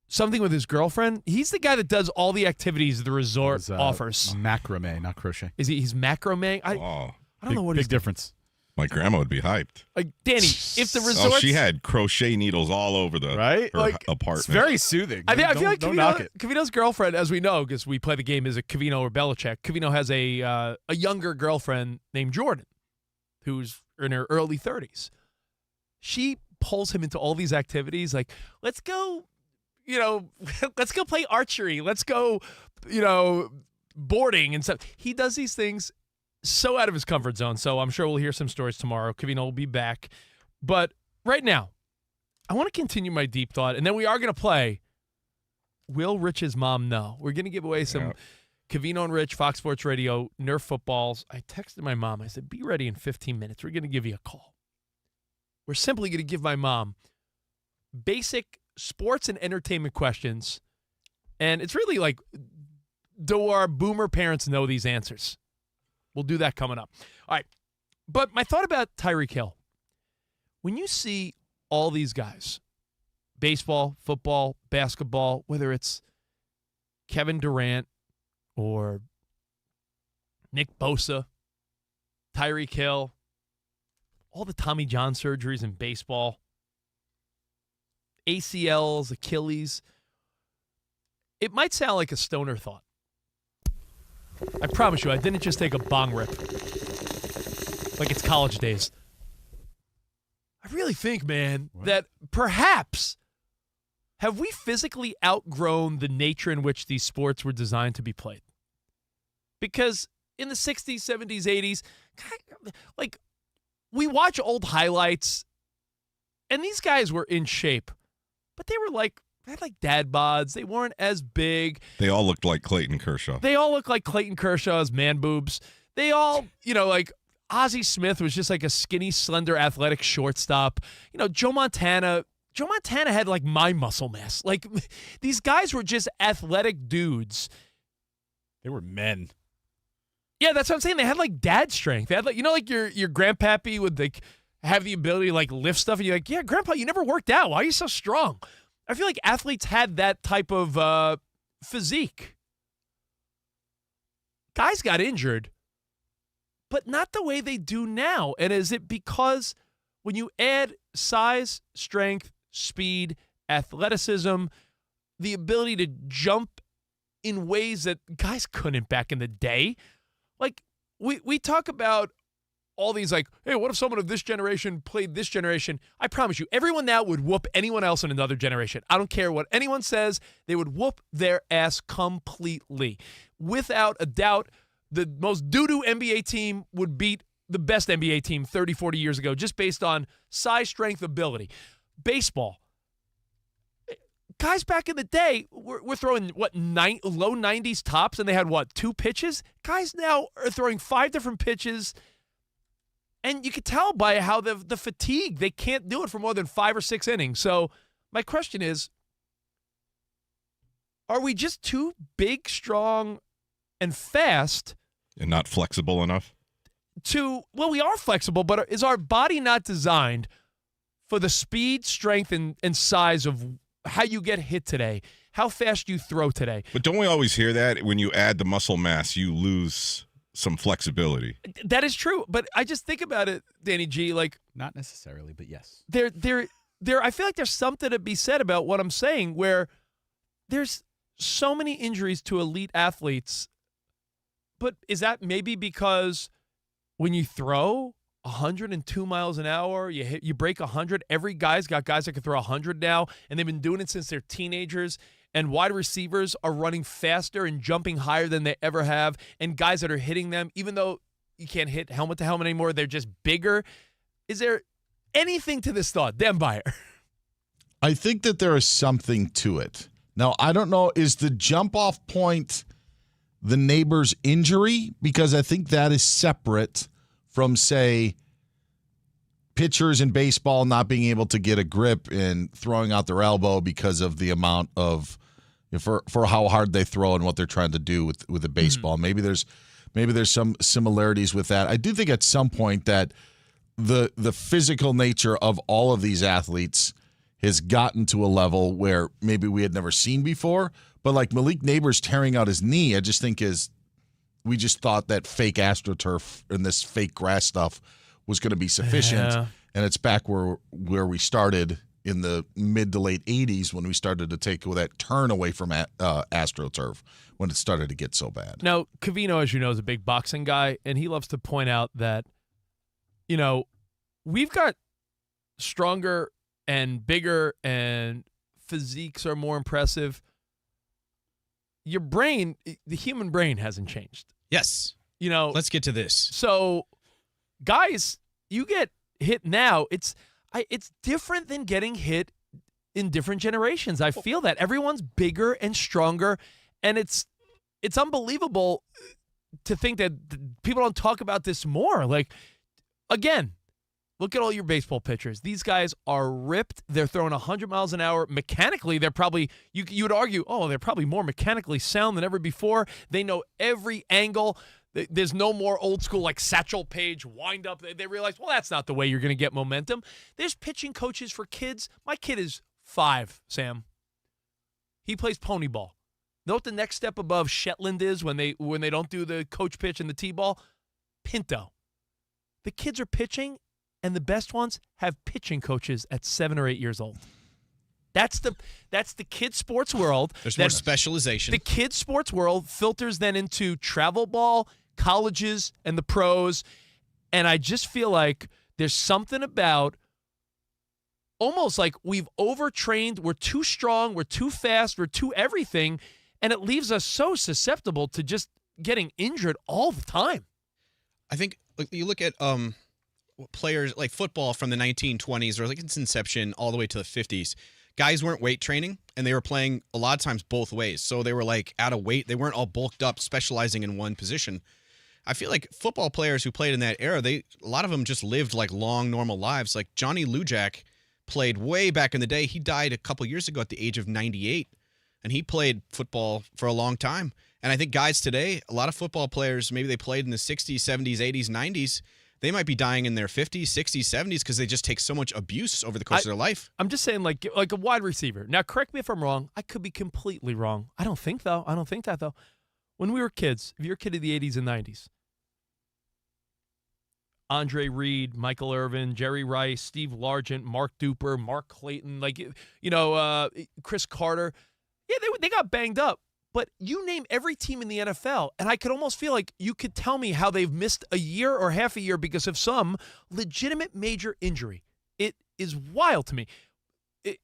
Speaker 2: something with his girlfriend. He's the guy that does all the activities the resort offers.
Speaker 11: Macrame, not crochet.
Speaker 2: He's macrame? I don't know what
Speaker 11: big difference.
Speaker 3: My grandma would be hyped.
Speaker 2: Like, Danny, if the resort,
Speaker 3: she had crochet needles all over her apartment.
Speaker 11: It's very soothing.
Speaker 2: I feel like
Speaker 11: don't knock it.
Speaker 2: Covino's girlfriend, as we know, because we play the game, is a Covino or Belichick. Covino has a younger girlfriend named Jordan, who's in her early 30s. She pulls him into all these activities, like, let's go, let's go play archery. Let's go, boarding and stuff. He does these things so out of his comfort zone. So I'm sure we'll hear some stories tomorrow. Covino will be back. But right now, I want to continue my deep thought, and then we are going to play Will Rich's Mom Know? We're going to give away some Covino and Rich, Fox Sports Radio, Nerf footballs. I texted my mom. I said, be ready in 15 minutes. We're going to give you a call. We're simply going to give my mom basic sports and entertainment questions. And it's really like, do our boomer parents know these answers? We'll do that coming up. All right. But my thought about Tyreek Hill. When you see all these guys, baseball, football, basketball, whether it's Kevin Durant or Nick Bosa, Tyreek Hill, all the Tommy John surgeries in baseball, ACLs, Achilles, it might sound like a stoner thought. I promise you, I didn't just take a bong rip like it's college days. I really think, man, that perhaps have we physically outgrown the nature in which these sports were designed to be played? Because in the 60s, 70s, 80s, like, we watch old highlights, and these guys were in shape, but they had like dad bods. They weren't as big.
Speaker 3: They all looked like Clayton Kershaw.
Speaker 2: They all looked like Clayton Kershaw's man boobs. They all, like Ozzie Smith was just like a skinny, slender, athletic shortstop. Joe Montana had like my muscle mass. Like, these guys were just athletic dudes.
Speaker 11: They were men.
Speaker 2: Yeah, that's what I'm saying. They had like dad strength. They had like, like your grandpappy would like have the ability to like lift stuff, and you're like, yeah, grandpa, you never worked out. Why are you so strong? I feel like athletes had that type of physique. Guys got injured, but not the way they do now. And is it because when you add size, strength, speed, athleticism, the ability to jump in ways that guys couldn't back in the day? Like, we talk about all these like, hey, what if someone of this generation played this generation? I promise you, everyone now would whoop anyone else in another generation. I don't care what anyone says. They would whoop their ass completely. Without a doubt, the most doo-doo NBA team would beat the best NBA team 30, 40 years ago just based on size, strength, ability. Baseball. Guys back in the day were throwing, low 90s tops, and they had, 2 pitches? Guys now are throwing 5 different pitches. And you could tell by how the fatigue, they can't do it for more than 5 or 6 innings. So my question is, are we just too big, strong, and fast?
Speaker 3: And not flexible enough?
Speaker 2: Well, we are flexible, but is our body not designed for the speed, strength, and size of how you get hit today, how fast you throw today?
Speaker 3: But don't we always hear that when you add the muscle mass, you lose some flexibility?
Speaker 2: That is true, but I just think about it, Danny G. Like,
Speaker 11: not necessarily, but yes.
Speaker 2: I feel like there's something to be said about what I'm saying, where there's so many injuries to elite athletes. But is that maybe because when you throw 102 miles an hour, you break 100, every guy's got guys that can throw 100 now, and they've been doing it since they're teenagers, and wide receivers are running faster and jumping higher than they ever have, and guys that are hitting them, even though you can't hit helmet to helmet anymore, they're just bigger. Is there anything to this thought? Dan Byer.
Speaker 1: I think that there is something to it. Now, I don't know, is the jump-off point the neighbor's injury? Because I think that is separate from, say, pitchers in baseball not being able to get a grip and throwing out their elbow because of the amount of, for how hard they throw and what they're trying to do with the baseball. Maybe there's some similarities with that. I do think at some point that the physical nature of all of these athletes has gotten to a level where maybe we had never seen before. But like Malik Neighbors tearing out his knee, I just think we just thought that fake AstroTurf and this fake grass stuff was going to be sufficient.
Speaker 2: Yeah.
Speaker 1: And it's back where we started in the mid to late 80s when we started to take that turn away from AstroTurf when it started to get so bad.
Speaker 2: Now, Covino, as you know, is a big boxing guy, and he loves to point out that, we've got stronger and bigger and physiques are more impressive. Your brain, the human brain hasn't changed.
Speaker 6: Yes. Let's get to this.
Speaker 2: So, guys, you get hit now. It's different than getting hit in different generations. I feel that everyone's bigger and stronger, and it's unbelievable to think that people don't talk about this more. Like, again, look at all your baseball pitchers. These guys are ripped. They're throwing 100 miles an hour. Mechanically, they're probably, you would argue, they're probably more mechanically sound than ever before. They know every angle. There's no more old school like Satchel Paige wind up. They realize, well, that's not the way you're going to get momentum. There's pitching coaches for kids. My kid is 5, Sam. He plays pony ball. Know what the next step above Shetland is when they don't do the coach pitch and the T-ball? Pinto. The kids are pitching, and the best ones have pitching coaches at 7 or 8 years old. That's the kid sports world.
Speaker 6: There's more specialization.
Speaker 2: The kid sports world filters then into travel ball, colleges, and the pros. And I just feel like there's something about almost like we've overtrained. We're too strong. We're too fast. We're too everything. And it leaves us so susceptible to just getting injured all the time.
Speaker 6: I think you look at players like football from the 1920s or like its inception all the way to the 50s. Guys weren't weight training, and they were playing a lot of times both ways. So they were like out of weight. They weren't all bulked up, specializing in one position. I feel like football players who played in that era, a lot of them just lived like long, normal lives. Like Johnny Lujack played way back in the day. He died a couple years ago at the age of 98, and he played football for a long time. And I think guys today, a lot of football players, maybe they played in the 60s, 70s, 80s, 90s. They might be dying in their 50s, 60s, 70s because they just take so much abuse over the course of their life.
Speaker 2: I'm just saying like a wide receiver. Now, correct me if I'm wrong. I could be completely wrong. I don't think that, though. When we were kids, if you're a kid of the 80s and 90s, Andre Reed, Michael Irvin, Jerry Rice, Steve Largent, Mark Duper, Mark Clayton, Chris Carter. Yeah, they got banged up. But you name every team in the NFL, and I could almost feel like you could tell me how they've missed a year or half a year because of some legitimate major injury. It is wild to me. It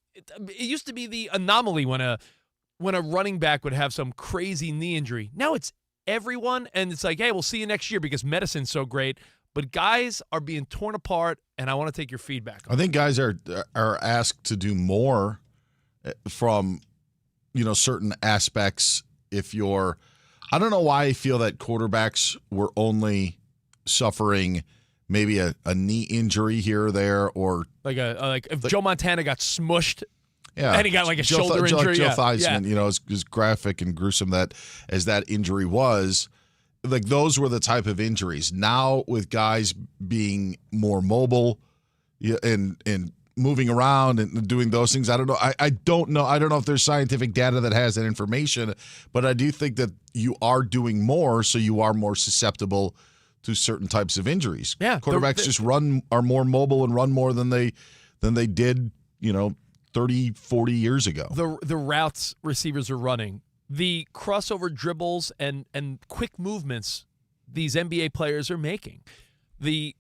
Speaker 2: used to be the anomaly when a running back would have some crazy knee injury. Now it's everyone, and it's like, hey, we'll see you next year because medicine's so great. But guys are being torn apart, and I want to take your feedback on
Speaker 1: I think guys are asked to do more from certain aspects. I don't know why I feel that quarterbacks were only suffering maybe a knee injury here or there, or
Speaker 2: like if Joe Montana got smushed,
Speaker 1: yeah,
Speaker 2: and he got like a shoulder injury.
Speaker 1: Joe Theismann, as graphic and gruesome as that injury was, like those were the type of injuries. Now with guys being more mobile, and moving around and doing those things. I don't know. I don't know. I don't know if there's scientific data that has that information, but I do think that you are doing more, so you are more susceptible to certain types of injuries.
Speaker 2: Yeah,
Speaker 1: quarterbacks are more mobile and run more than they did, 30, 40 years ago.
Speaker 2: The routes receivers are running, the crossover dribbles and quick movements these NBA players are making. The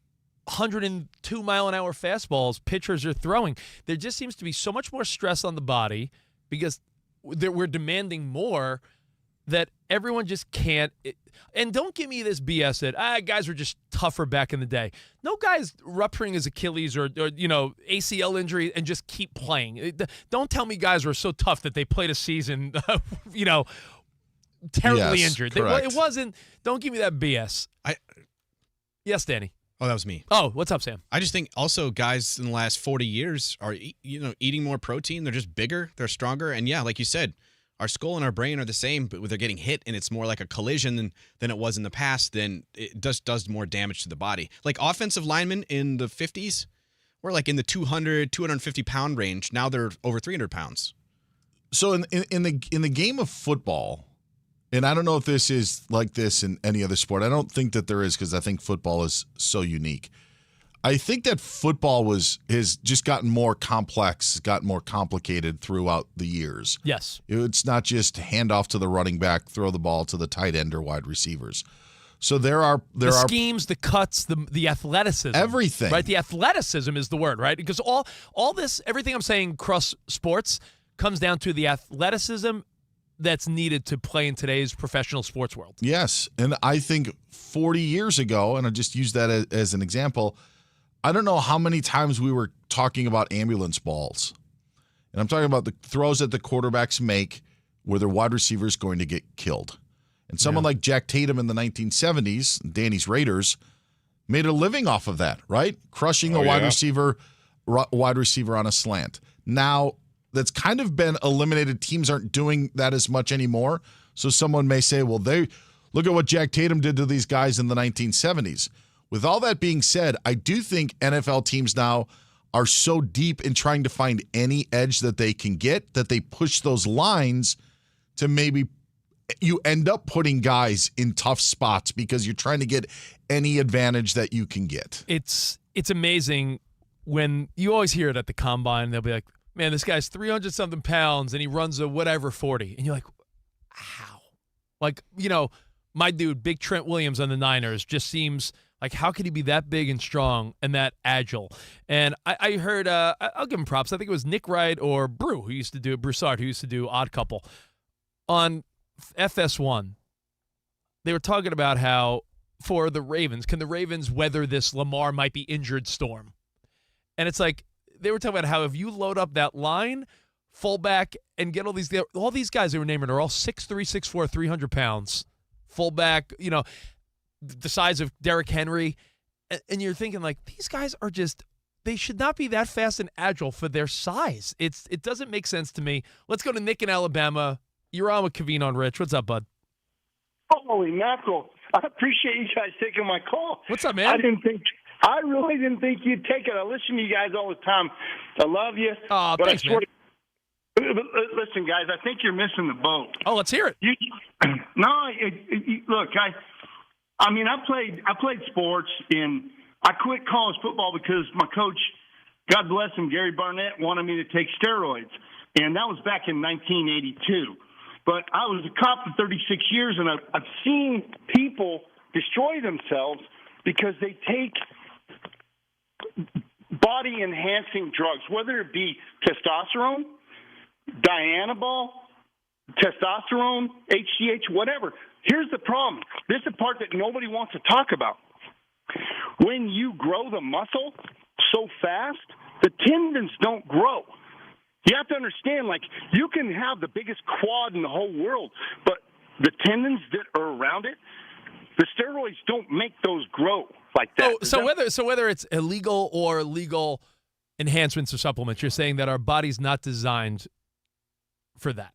Speaker 2: 102-mile-an-hour fastballs pitchers are throwing. There just seems to be so much more stress on the body because we're demanding more that everyone just can't. And don't give me this BS that guys were just tougher back in the day. No guy's rupturing his Achilles or ACL injury and just keep playing. Don't tell me guys were so tough that they played a season, terribly injured. It wasn't. Don't give me that BS. Yes, Danny.
Speaker 6: Oh, that was me.
Speaker 2: Oh, what's up, Sam?
Speaker 6: I just think also guys in the last 40 years are eating more protein. They're just bigger. They're stronger. And yeah, like you said, our skull and our brain are the same, but when they're getting hit and it's more like a collision than it was in the past, then it just does more damage to the body. Like offensive linemen in the 50s were like in the 200, 250-pound range. Now they're over 300 pounds.
Speaker 1: So in the game of football, and I don't know if this is like this in any other sport. I don't think that there is because I think football is so unique. I think that football has just gotten more complex, gotten more complicated throughout the years.
Speaker 2: Yes.
Speaker 1: It's not just hand off to the running back, throw the ball to the tight end or wide receivers. So there are
Speaker 2: schemes, the cuts, the athleticism.
Speaker 1: Everything.
Speaker 2: Right? The athleticism is the word, right? Because all this, everything I'm saying across sports comes down to the athleticism that's needed to play in today's professional sports world.
Speaker 1: Yes. And I think 40 years ago, and I just use that as an example, I don't know how many times we were talking about ambulance balls. And I'm talking about the throws that the quarterbacks make where their wide receiver is going to get killed. And someone like Jack Tatum in the 1970s, Danny's Raiders, made a living off of that, right? Crushing a wide receiver on a slant. Now, that's kind of been eliminated. Teams aren't doing that as much anymore. So someone may say, well, look at what Jack Tatum did to these guys in the 1970s. With all that being said, I do think NFL teams now are so deep in trying to find any edge that they can get that they push those lines to maybe you end up putting guys in tough spots because you're trying to get any advantage that you can get.
Speaker 2: It's amazing when you always hear it at the combine. They'll be like, man, this guy's 300-something pounds and he runs a whatever 40. And you're like, how? Like, my dude, Big Trent Williams on the Niners just seems like, how could he be that big and strong and that agile? And I heard, I'll give him props. I think it was Nick Wright or Broussard, who used to do Odd Couple. On FS1, they were talking about how for the Ravens, can the Ravens weather this Lamar might be injured storm? And it's like, they were talking about how if you load up that line, fullback, and get all these guys they were naming are all 6'3", 6'4", 300 pounds. Fullback, the size of Derrick Henry. And you're thinking, like, these guys are they should not be that fast and agile for their size. It doesn't make sense to me. Let's go to Nick in Alabama. You're on with Covino and Rich. What's up, bud?
Speaker 14: Holy mackerel. I appreciate you guys taking my call.
Speaker 2: What's up, man?
Speaker 14: I really didn't think you'd take it. I listen to you guys all the time. I love you.
Speaker 2: Oh,
Speaker 14: but
Speaker 2: thanks, man.
Speaker 14: Listen, guys, I think you're missing the boat.
Speaker 2: Oh, let's hear it.
Speaker 14: Look, I played sports, and I quit college football because my coach, God bless him, Gary Barnett, wanted me to take steroids, and that was back in 1982. But I was a cop for 36 years, and I've seen people destroy themselves because they take body-enhancing drugs, whether it be testosterone, Dianabol, testosterone, HGH, whatever. Here's the problem. This is the part that nobody wants to talk about. When you grow the muscle so fast, the tendons don't grow. You have to understand, like, you can have the biggest quad in the whole world, but the tendons that are around it, the steroids don't make those grow like that.
Speaker 2: So whether it's illegal or legal enhancements or supplements, you're saying that our body's not designed for that.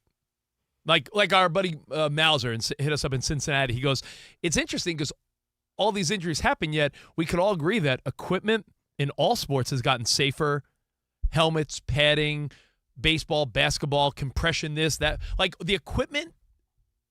Speaker 2: Like our buddy Mauser hit us up in Cincinnati. He goes, it's interesting because all these injuries happen, yet we could all agree that equipment in all sports has gotten safer. Helmets, padding, baseball, basketball, compression, this, that. Like, the equipment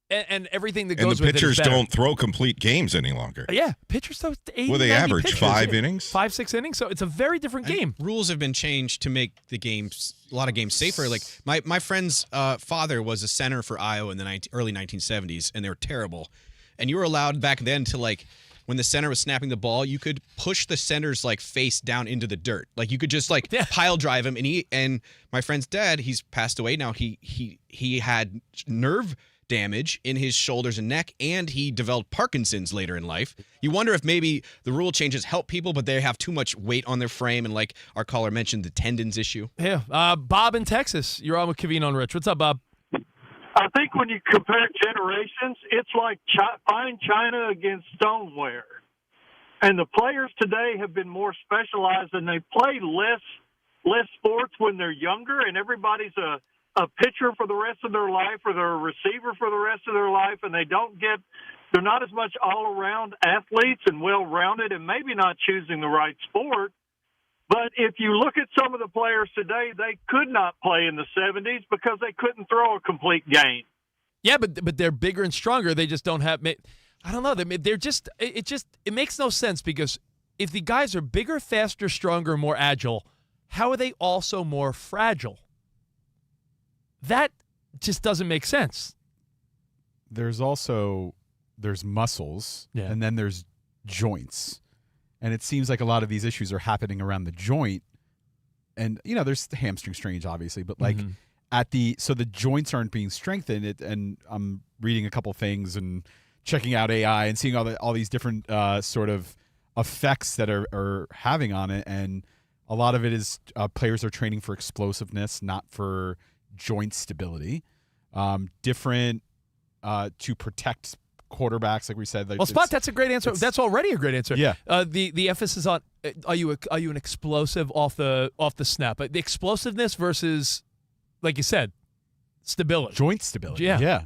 Speaker 2: and everything that
Speaker 3: And
Speaker 2: goes
Speaker 3: the
Speaker 2: with it is
Speaker 3: pitchers
Speaker 2: better.
Speaker 3: don't throw complete games any longer.
Speaker 2: Yeah, pitchers throw 80,
Speaker 3: Well, they
Speaker 2: 90
Speaker 3: average
Speaker 2: pitches.
Speaker 3: 5 innings?
Speaker 2: 5-6 innings, so it's a very different game.
Speaker 6: Rules have been changed to make the games, a lot of games safer. Like my friend's father was a center for Iowa in the early 1970s, and they were terrible. And you were allowed back then to, like, when the center was snapping the ball, you could push the center's like face down into the dirt. Like you could just like pile drive him. And my friend's dad, he's passed away now. He had nerve damage in his shoulders and neck, and he developed Parkinson's later in life. You wonder if maybe the rule changes help people, but they have too much weight on their frame, and like our caller mentioned, the tendons issue.
Speaker 2: Yeah, Bob in Texas, you're on with Covino and Rich. What's up, Bob?
Speaker 15: I think when you compare generations, it's like fine china against stoneware. And the players today have been more specialized, and they play less sports when they're younger, and everybody's a pitcher for the rest of their life, or they're a receiver for the rest of their life, and they're not as much all-around athletes and well-rounded, and maybe not choosing the right sport. But if you look at some of the players today, they could not play in the 70s because they couldn't throw a complete game.
Speaker 2: Yeah, but they're bigger and stronger. They just don't have. I don't know. They're just. It makes no sense, because if the guys are bigger, faster, stronger, more agile, how are they also more fragile? That just doesn't make sense.
Speaker 11: There's muscles, and then there's joints. And it seems like a lot of these issues are happening around the joint. And, there's the hamstring strains, obviously, but like so the joints aren't being strengthened. And I'm reading a couple things and checking out AI and seeing all these different sort of effects that are having on it. And a lot of it is players are training for explosiveness, not for joint stability. Different to protect quarterbacks, like we said.
Speaker 2: Well, Spot, that's a great answer. That's already a great answer.
Speaker 11: Yeah.
Speaker 2: The emphasis on are you an explosive off the snap? The explosiveness versus, like you said, stability,
Speaker 11: joint stability. Yeah.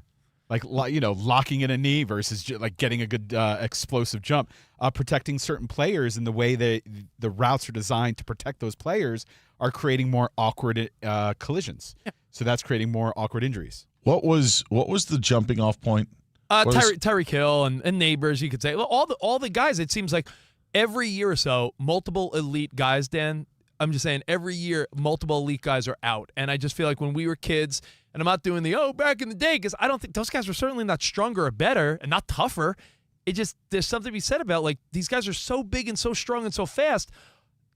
Speaker 11: Like locking in a knee versus like getting a good explosive jump. Protecting certain players in the way that the routes are designed to protect those players are creating more awkward collisions. Yeah. So that's creating more awkward injuries.
Speaker 1: What was the jumping off point?
Speaker 2: Tyreek Hill and Neighbors, you could say. Well, all the guys, it seems like every year or so, multiple elite guys, Dan, I'm just saying every year, multiple elite guys are out. And I just feel like when we were kids, and I'm not doing back in the day, because I don't think those guys were certainly not stronger or better and not tougher. There's something to be said about, like, these guys are so big and so strong and so fast,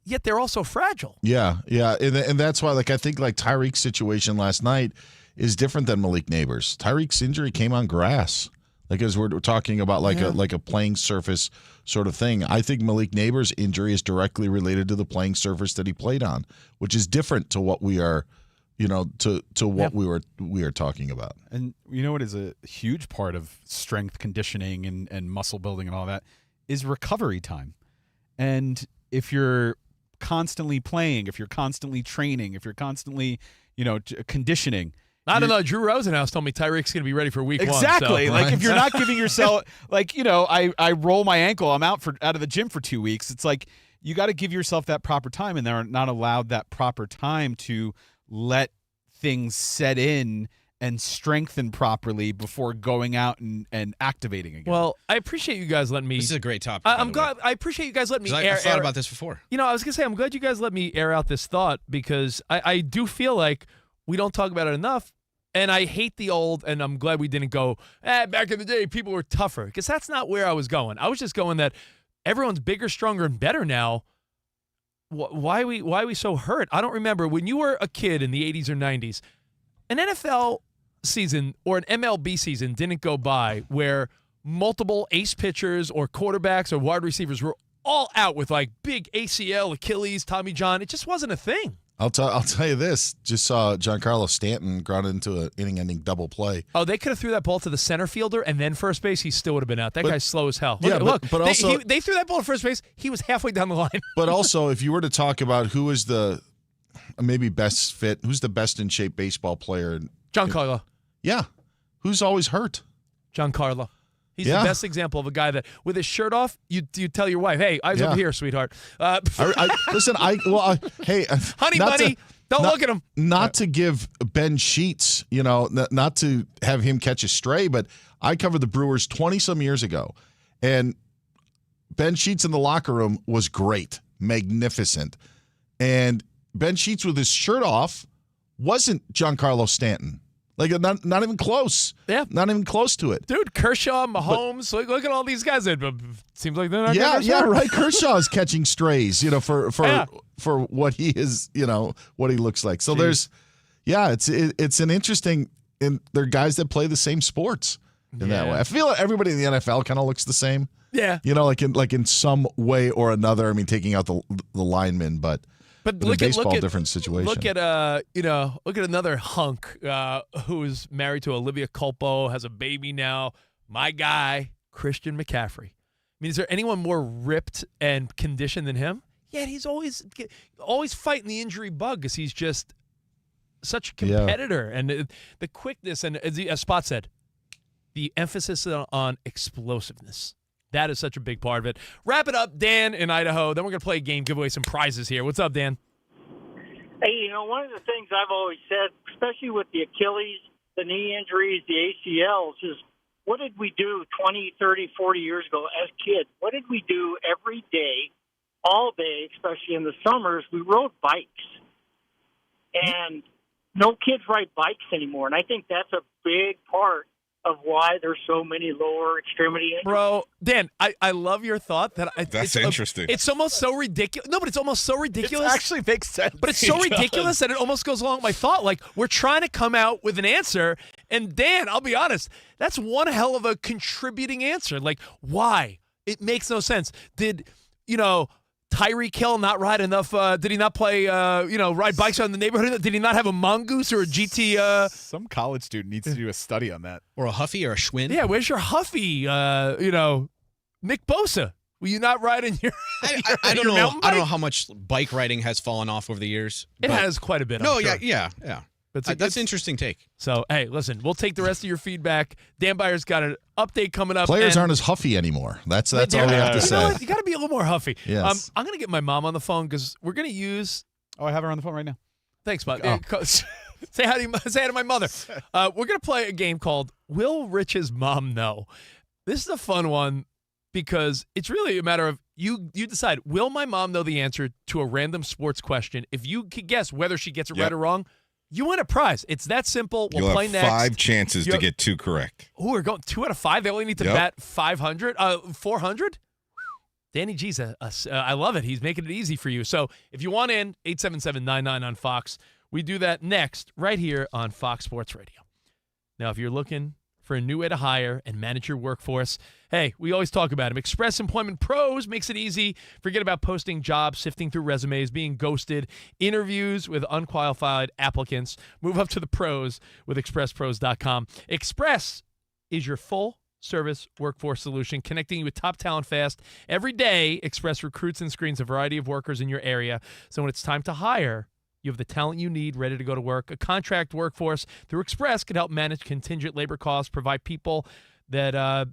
Speaker 2: yet they're also fragile.
Speaker 1: Yeah. And that's why, like, I think, like, Tyreek's situation last night is different than Malik Neighbors. Tyreek's injury came on grass. Like, as we're talking about like a playing surface sort of thing. I think Malik Neighbors' injury is directly related to the playing surface that he played on, which is different to what we are, to what we are talking about.
Speaker 11: And what is a huge part of strength conditioning and muscle building and all that is recovery time. And if you're constantly playing, if you're constantly training, if you're constantly, conditioning.
Speaker 2: I don't know. Drew Rosenhaus told me Tyreek's going to be ready for week 1.
Speaker 11: Exactly.
Speaker 2: So.
Speaker 11: Like, if you're not giving yourself, like, I roll my ankle, I'm out of the gym for 2 weeks. It's like you got to give yourself that proper time, and they're not allowed that proper time to let things set in and strengthen properly before going out and activating again.
Speaker 2: Well, I appreciate you guys letting me.
Speaker 6: This is a great topic.
Speaker 2: I'm glad. I appreciate you guys letting me.
Speaker 6: I've thought about this before.
Speaker 2: I was gonna say I'm glad you guys let me air out this thought, because I do feel like we don't talk about it enough, and I hate the old. And I'm glad we didn't go. Back in the day, people were tougher, because that's not where I was going. I was just going that everyone's bigger, stronger, and better now. Why are we so hurt? I don't remember when you were a kid in the 80s or 90s, an NFL season or an MLB season didn't go by where multiple ace pitchers or quarterbacks or wide receivers were all out with like big ACL, Achilles, Tommy John. It just wasn't a thing.
Speaker 1: I'll tell you this. Just saw Giancarlo Stanton ground into an inning-ending double play.
Speaker 2: Oh, they could have threw that ball to the center fielder and then first base. He still would have been out. That guy's slow as hell. Look,
Speaker 1: but also
Speaker 2: they threw that ball to first base. He was halfway down the line.
Speaker 1: But also, if you were to talk about who is the maybe best fit, who's the best in shape baseball player?
Speaker 2: Giancarlo.
Speaker 1: Yeah. Who's always hurt?
Speaker 2: Giancarlo. He's the best example of a guy that, with his shirt off, you tell your wife, "Hey, eyes over here, sweetheart."
Speaker 1: Listen, hey,
Speaker 2: honey bunny, Don't look at him.
Speaker 1: Not to give Ben Sheets, not to have him catch a stray, but I covered the Brewers 20-some years ago, and Ben Sheets in the locker room was great, magnificent. And Ben Sheets with his shirt off wasn't Giancarlo Stanton. Like, not even close.
Speaker 2: Yeah.
Speaker 1: Not even close to it.
Speaker 2: Dude, Kershaw, Mahomes, look at all these guys. It seems like they're not getting
Speaker 1: right. Kershaw is catching strays, for what he is, what he looks like. So it's an interesting, and they're guys that play the same sports in that way. I feel like everybody in the NFL kind of looks the same.
Speaker 2: Yeah.
Speaker 1: Like in some way or another. I mean, taking out the linemen, but
Speaker 2: look
Speaker 1: baseball,
Speaker 2: at
Speaker 1: different situation.
Speaker 2: Look at another hunk who is married to Olivia Culpo, has a baby now. My guy, Christian McCaffrey. I mean, is there anyone more ripped and conditioned than him? Yeah, he's always fighting the injury bug because he's just such a competitor. And the quickness, and as Spot said, the emphasis on explosiveness. That is such a big part of it. Wrap it up, Dan in Idaho. Then we're going to play a game, give away some prizes here. What's up, Dan?
Speaker 15: Hey, one of the things I've always said, especially with the Achilles, the knee injuries, the ACLs, is what did we do 20, 30, 40 years ago as kids? What did we do every day, all day, especially in the summers? We rode bikes. And no kids ride bikes anymore. And I think that's a big part of why there's so many lower extremity injuries.
Speaker 2: Bro, Dan, I love your thought.
Speaker 3: That's interesting.
Speaker 2: It's almost so ridiculous. No, but it's almost so ridiculous.
Speaker 6: It actually makes sense.
Speaker 2: But it's so ridiculous that it almost goes along with my thought. Like, we're trying to come out with an answer, and Dan, I'll be honest, that's one hell of a contributing answer. Like, why? It makes no sense. Did, Tyreek Hill not ride enough? Did he not play, ride bikes around the neighborhood? Did he not have a mongoose or a GT?
Speaker 11: Some college student needs to do a study on that.
Speaker 6: Or a Huffy or a Schwinn.
Speaker 2: Yeah, where's your Huffy? Nick Bosa. Will you not ride in your
Speaker 6: I don't know. I don't know how much bike riding has fallen off over the years.
Speaker 2: It has quite a bit.
Speaker 6: No,
Speaker 2: I'm sure.
Speaker 6: yeah. That's an interesting take.
Speaker 2: So, hey, listen, we'll take the rest of your feedback. Dan Byers got an update coming up.
Speaker 1: Players aren't as huffy anymore. That's all we have to say.
Speaker 2: You got to be a little more huffy.
Speaker 1: Yes.
Speaker 2: I'm going to get my mom on the phone because we're going to use.
Speaker 11: Oh, I have her on the phone right now.
Speaker 2: Thanks, bud. Say hi to my mother. We're going to play a game called Will Rich's Mom Know? This is a fun one because it's really a matter of you decide, will my mom know the answer to a random sports question? If you can guess whether she gets it right or wrong, you win a prize. It's that simple. We'll play
Speaker 3: have
Speaker 2: next.
Speaker 3: 5 chances to get 2 correct.
Speaker 2: Ooh, we're going 2 out of 5. They only need to bet 400. Danny G's I love it. He's making it easy for you. So if you want in, 877-99 on Fox. We do that next right here on Fox Sports Radio. Now, if you're looking for a new way to hire and manage your workforce, hey, we always talk about them. Express Employment Pros makes it easy. Forget about posting jobs, sifting through resumes, being ghosted, interviews with unqualified applicants. Move up to the pros with expresspros.com. Express is your full-service workforce solution, connecting you with top talent fast. Every day, Express recruits and screens a variety of workers in your area. So when it's time to hire, you have the talent you need ready to go to work. A contract workforce through Express can help manage contingent labor costs, provide people that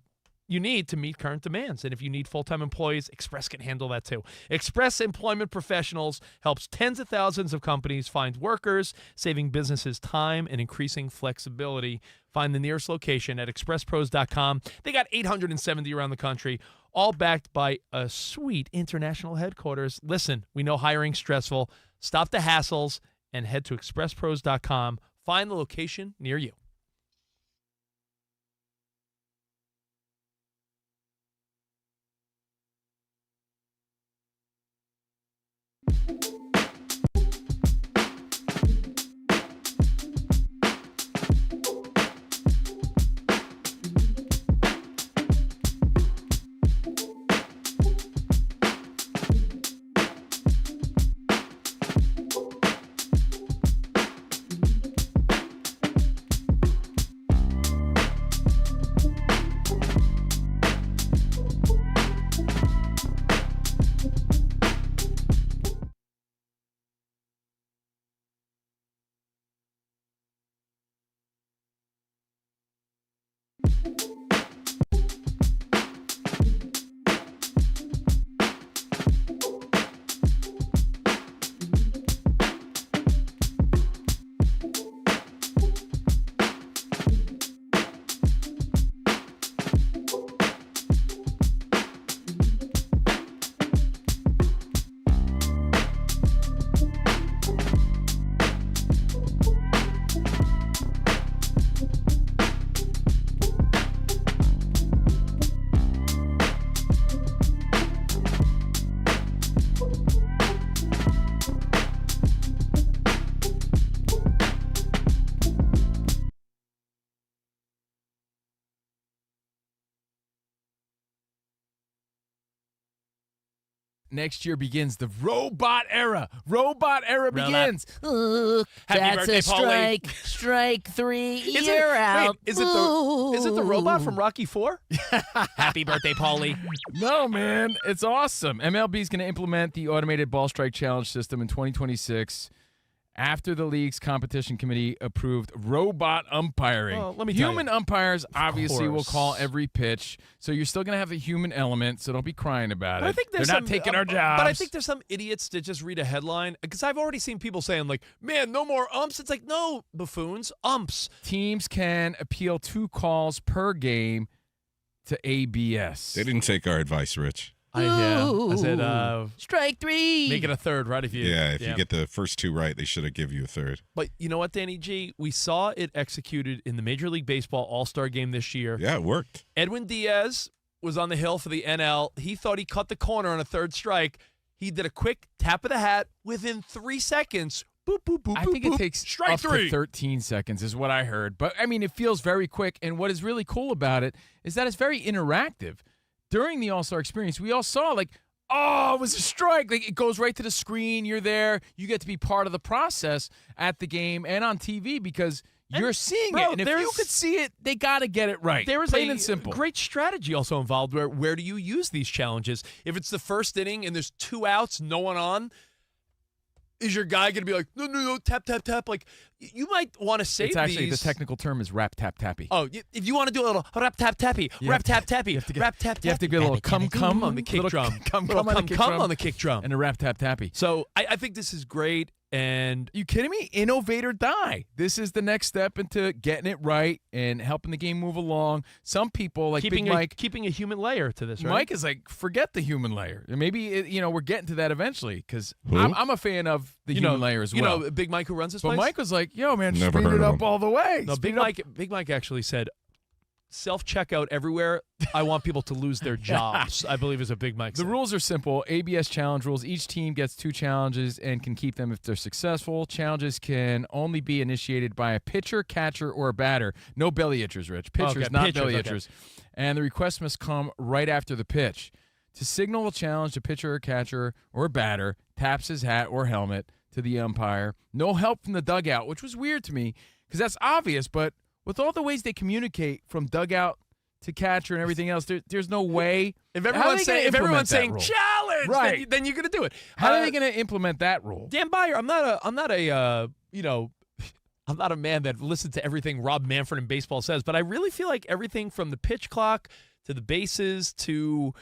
Speaker 2: you need to meet current demands. And if you need full-time employees, Express can handle that too. Express Employment Professionals helps tens of thousands of companies find workers, saving businesses time and increasing flexibility. Find the nearest location at expresspros.com. They got 870 around the country, all backed by a sweet international headquarters. Listen, we know hiring's stressful. Stop the hassles and head to expresspros.com. Find the location near you.
Speaker 7: next year begins the robot era. Robot era begins.
Speaker 2: Happy
Speaker 16: That's
Speaker 2: birthday,
Speaker 16: a strike. Strike 3. You're out.
Speaker 2: Wait, is it the robot from Rocky 4? Happy birthday, Paulie.
Speaker 7: No, man. It's awesome. MLB is going to implement the automated ball strike challenge system in 2026 after the league's competition committee approved robot umpiring.
Speaker 2: Well, let me tell
Speaker 7: Human
Speaker 2: you.
Speaker 7: umpires obviously will
Speaker 2: course.
Speaker 7: call every pitch, so you're still going to have the human element, so don't be crying about
Speaker 2: But
Speaker 7: it.
Speaker 2: I think
Speaker 7: They're not taking our jobs.
Speaker 2: But I think there's some idiots that just read a headline, because I've already seen people saying, like, man, no more umps. It's like, no, buffoons, umps.
Speaker 7: Teams can appeal 2 calls per game to ABS.
Speaker 3: They didn't take our advice, Rich.
Speaker 2: I said,
Speaker 16: strike 3.
Speaker 2: make it a third, right? If you
Speaker 3: you get the first 2 right, they should have give you a third.
Speaker 2: But you know what, Danny G? We saw it executed in the Major League Baseball All-Star Game this year.
Speaker 3: Yeah, it worked.
Speaker 2: Edwin Diaz was on the hill for the NL. He thought he cut the corner on a third strike. He did a quick tap of the hat within 3 seconds. Boop, boop, boop,
Speaker 7: I think
Speaker 2: boop,
Speaker 7: it takes
Speaker 2: strike
Speaker 7: up
Speaker 2: 3.
Speaker 7: to 13 seconds is what I heard. But, I mean, it feels very quick. And what is really cool about it is that it's very interactive. During the All-Star experience, we all saw, like, oh, it was a strike. Like, it goes right to the screen. You're there. You get to be part of the process at the game and on TV because you're seeing it. And if you could see it, they got to get it right.
Speaker 2: There is
Speaker 7: plain
Speaker 2: a
Speaker 7: and simple.
Speaker 2: great strategy also involved where do you use these challenges? If it's the first inning and there's 2 outs, no one on, is your guy going to be like, no, tap, tap, tap? Like, you might want to save
Speaker 7: It's actually,
Speaker 2: these.
Speaker 7: the technical term is rap, tap, tappy.
Speaker 2: Oh, if you want to do a little rap, tap, tappy, rap, tap, tappy, rap, tap, tappy.
Speaker 7: You have to get a little come
Speaker 2: on the kick drum.
Speaker 7: Come
Speaker 2: on the kick drum.
Speaker 7: And a rap, tap, tappy.
Speaker 2: So I think this is great. And
Speaker 7: you kidding me? Innovate or die. This is the next step into getting it right and helping the game move along. Some people, like
Speaker 2: keeping
Speaker 7: Big Mike,
Speaker 2: keeping a human layer to this, right?
Speaker 7: Mike is like, forget the human layer. And maybe we're getting to that eventually because I'm a fan of the human layer as well.
Speaker 2: You know, Big Mike who runs this place.
Speaker 7: But Mike was like, "Yo, man,
Speaker 3: Never
Speaker 7: speed
Speaker 3: heard
Speaker 7: it
Speaker 3: of
Speaker 7: up
Speaker 3: him.
Speaker 7: all the way."
Speaker 2: No,
Speaker 7: Speed
Speaker 2: Big Mike actually said, self-checkout everywhere. I want people to lose their jobs, I believe is a Big Mike
Speaker 7: The
Speaker 2: said.
Speaker 7: rules are simple. ABS challenge rules. Each team gets 2 challenges and can keep them if they're successful. Challenges can only be initiated by a pitcher, catcher, or a batter. No belly itchers, Rich. Pitchers,
Speaker 2: Okay,
Speaker 7: not
Speaker 2: pitchers,
Speaker 7: belly
Speaker 2: okay.
Speaker 7: itchers. And the request must come right after the pitch. To signal a challenge, the pitcher or catcher or batter taps his hat or helmet to the umpire. No help from the dugout, which was weird to me because that's obvious, but with all the ways they communicate from dugout to catcher and everything else, there's no way.
Speaker 2: If everyone's saying
Speaker 7: rule?
Speaker 2: challenge,
Speaker 7: Right.
Speaker 2: then you're going to do it.
Speaker 7: How are they going to implement that rule?
Speaker 2: Dan Byer, I'm not a man that listens to everything Rob Manfred in baseball says, but I really feel like everything from the pitch clock to the bases to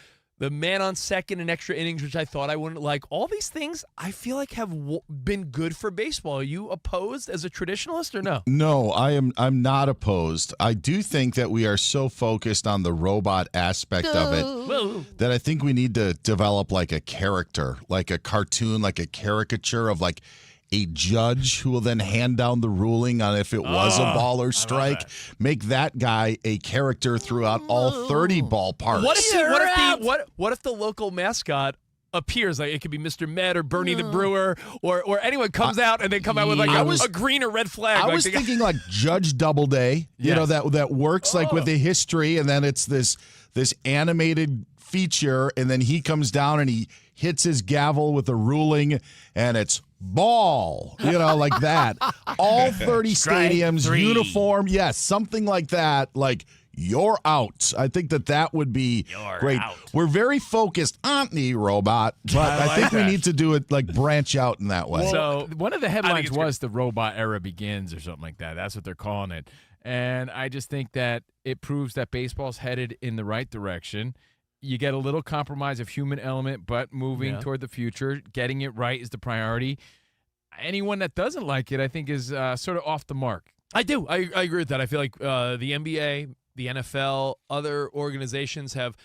Speaker 2: the man on second and extra innings, which I thought I wouldn't like, all these things I feel like have been good for baseball. Are you opposed as a traditionalist or no?
Speaker 1: No, I'm not opposed. I do think that we are so focused on the robot aspect of it that I think we need to develop like a character, like a cartoon, like a caricature of like a judge who will then hand down the ruling on if it was a ball or strike. Make that guy a character throughout all 30 ballparks.
Speaker 2: What if the local mascot appears? Like it could be Mr. Met or Bernie the Brewer or anyone comes out and they come out with like a green or red flag.
Speaker 1: I was thinking like Judge Doubleday, you know, that works like with the history, and then it's this animated feature, and then he comes down and he hits his gavel with a ruling, and it's ball, like that. All 30 stadiums, uniform, yes, something like that, like you're out. I think that would be great.
Speaker 2: Out.
Speaker 1: We're very focused on the robot, but I think we need to do it like branch out in that way.
Speaker 7: So one of the headlines was the robot era begins or something like that. That's what they're calling it. And I just think that it proves that baseball's headed in the right direction. You get a little compromise of human element, but moving toward the future, getting it right is the priority. Anyone that doesn't like it, I think, is sort of off the mark.
Speaker 2: I do. I agree with that. I feel like the NBA, the NFL, other organizations have,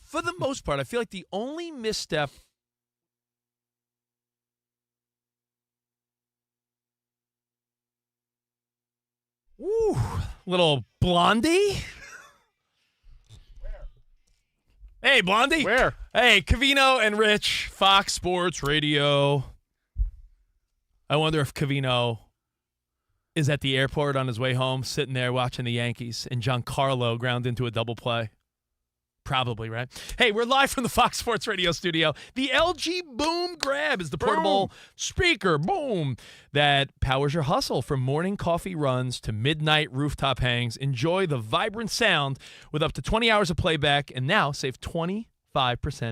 Speaker 2: for the most part, I feel like the only misstep little Blondie. Hey, Blondie.
Speaker 7: Where?
Speaker 2: Hey, Covino and Rich, Fox Sports Radio. I wonder if Covino is at the airport on his way home, sitting there watching the Yankees, and Giancarlo ground into a double play. Probably, right? Hey, we're live from the Fox Sports Radio studio. The LG Boom Grab is the portable speaker, boom, that powers your hustle from morning coffee runs to midnight rooftop hangs. Enjoy the vibrant sound with up to 20 hours of playback, and now save 25%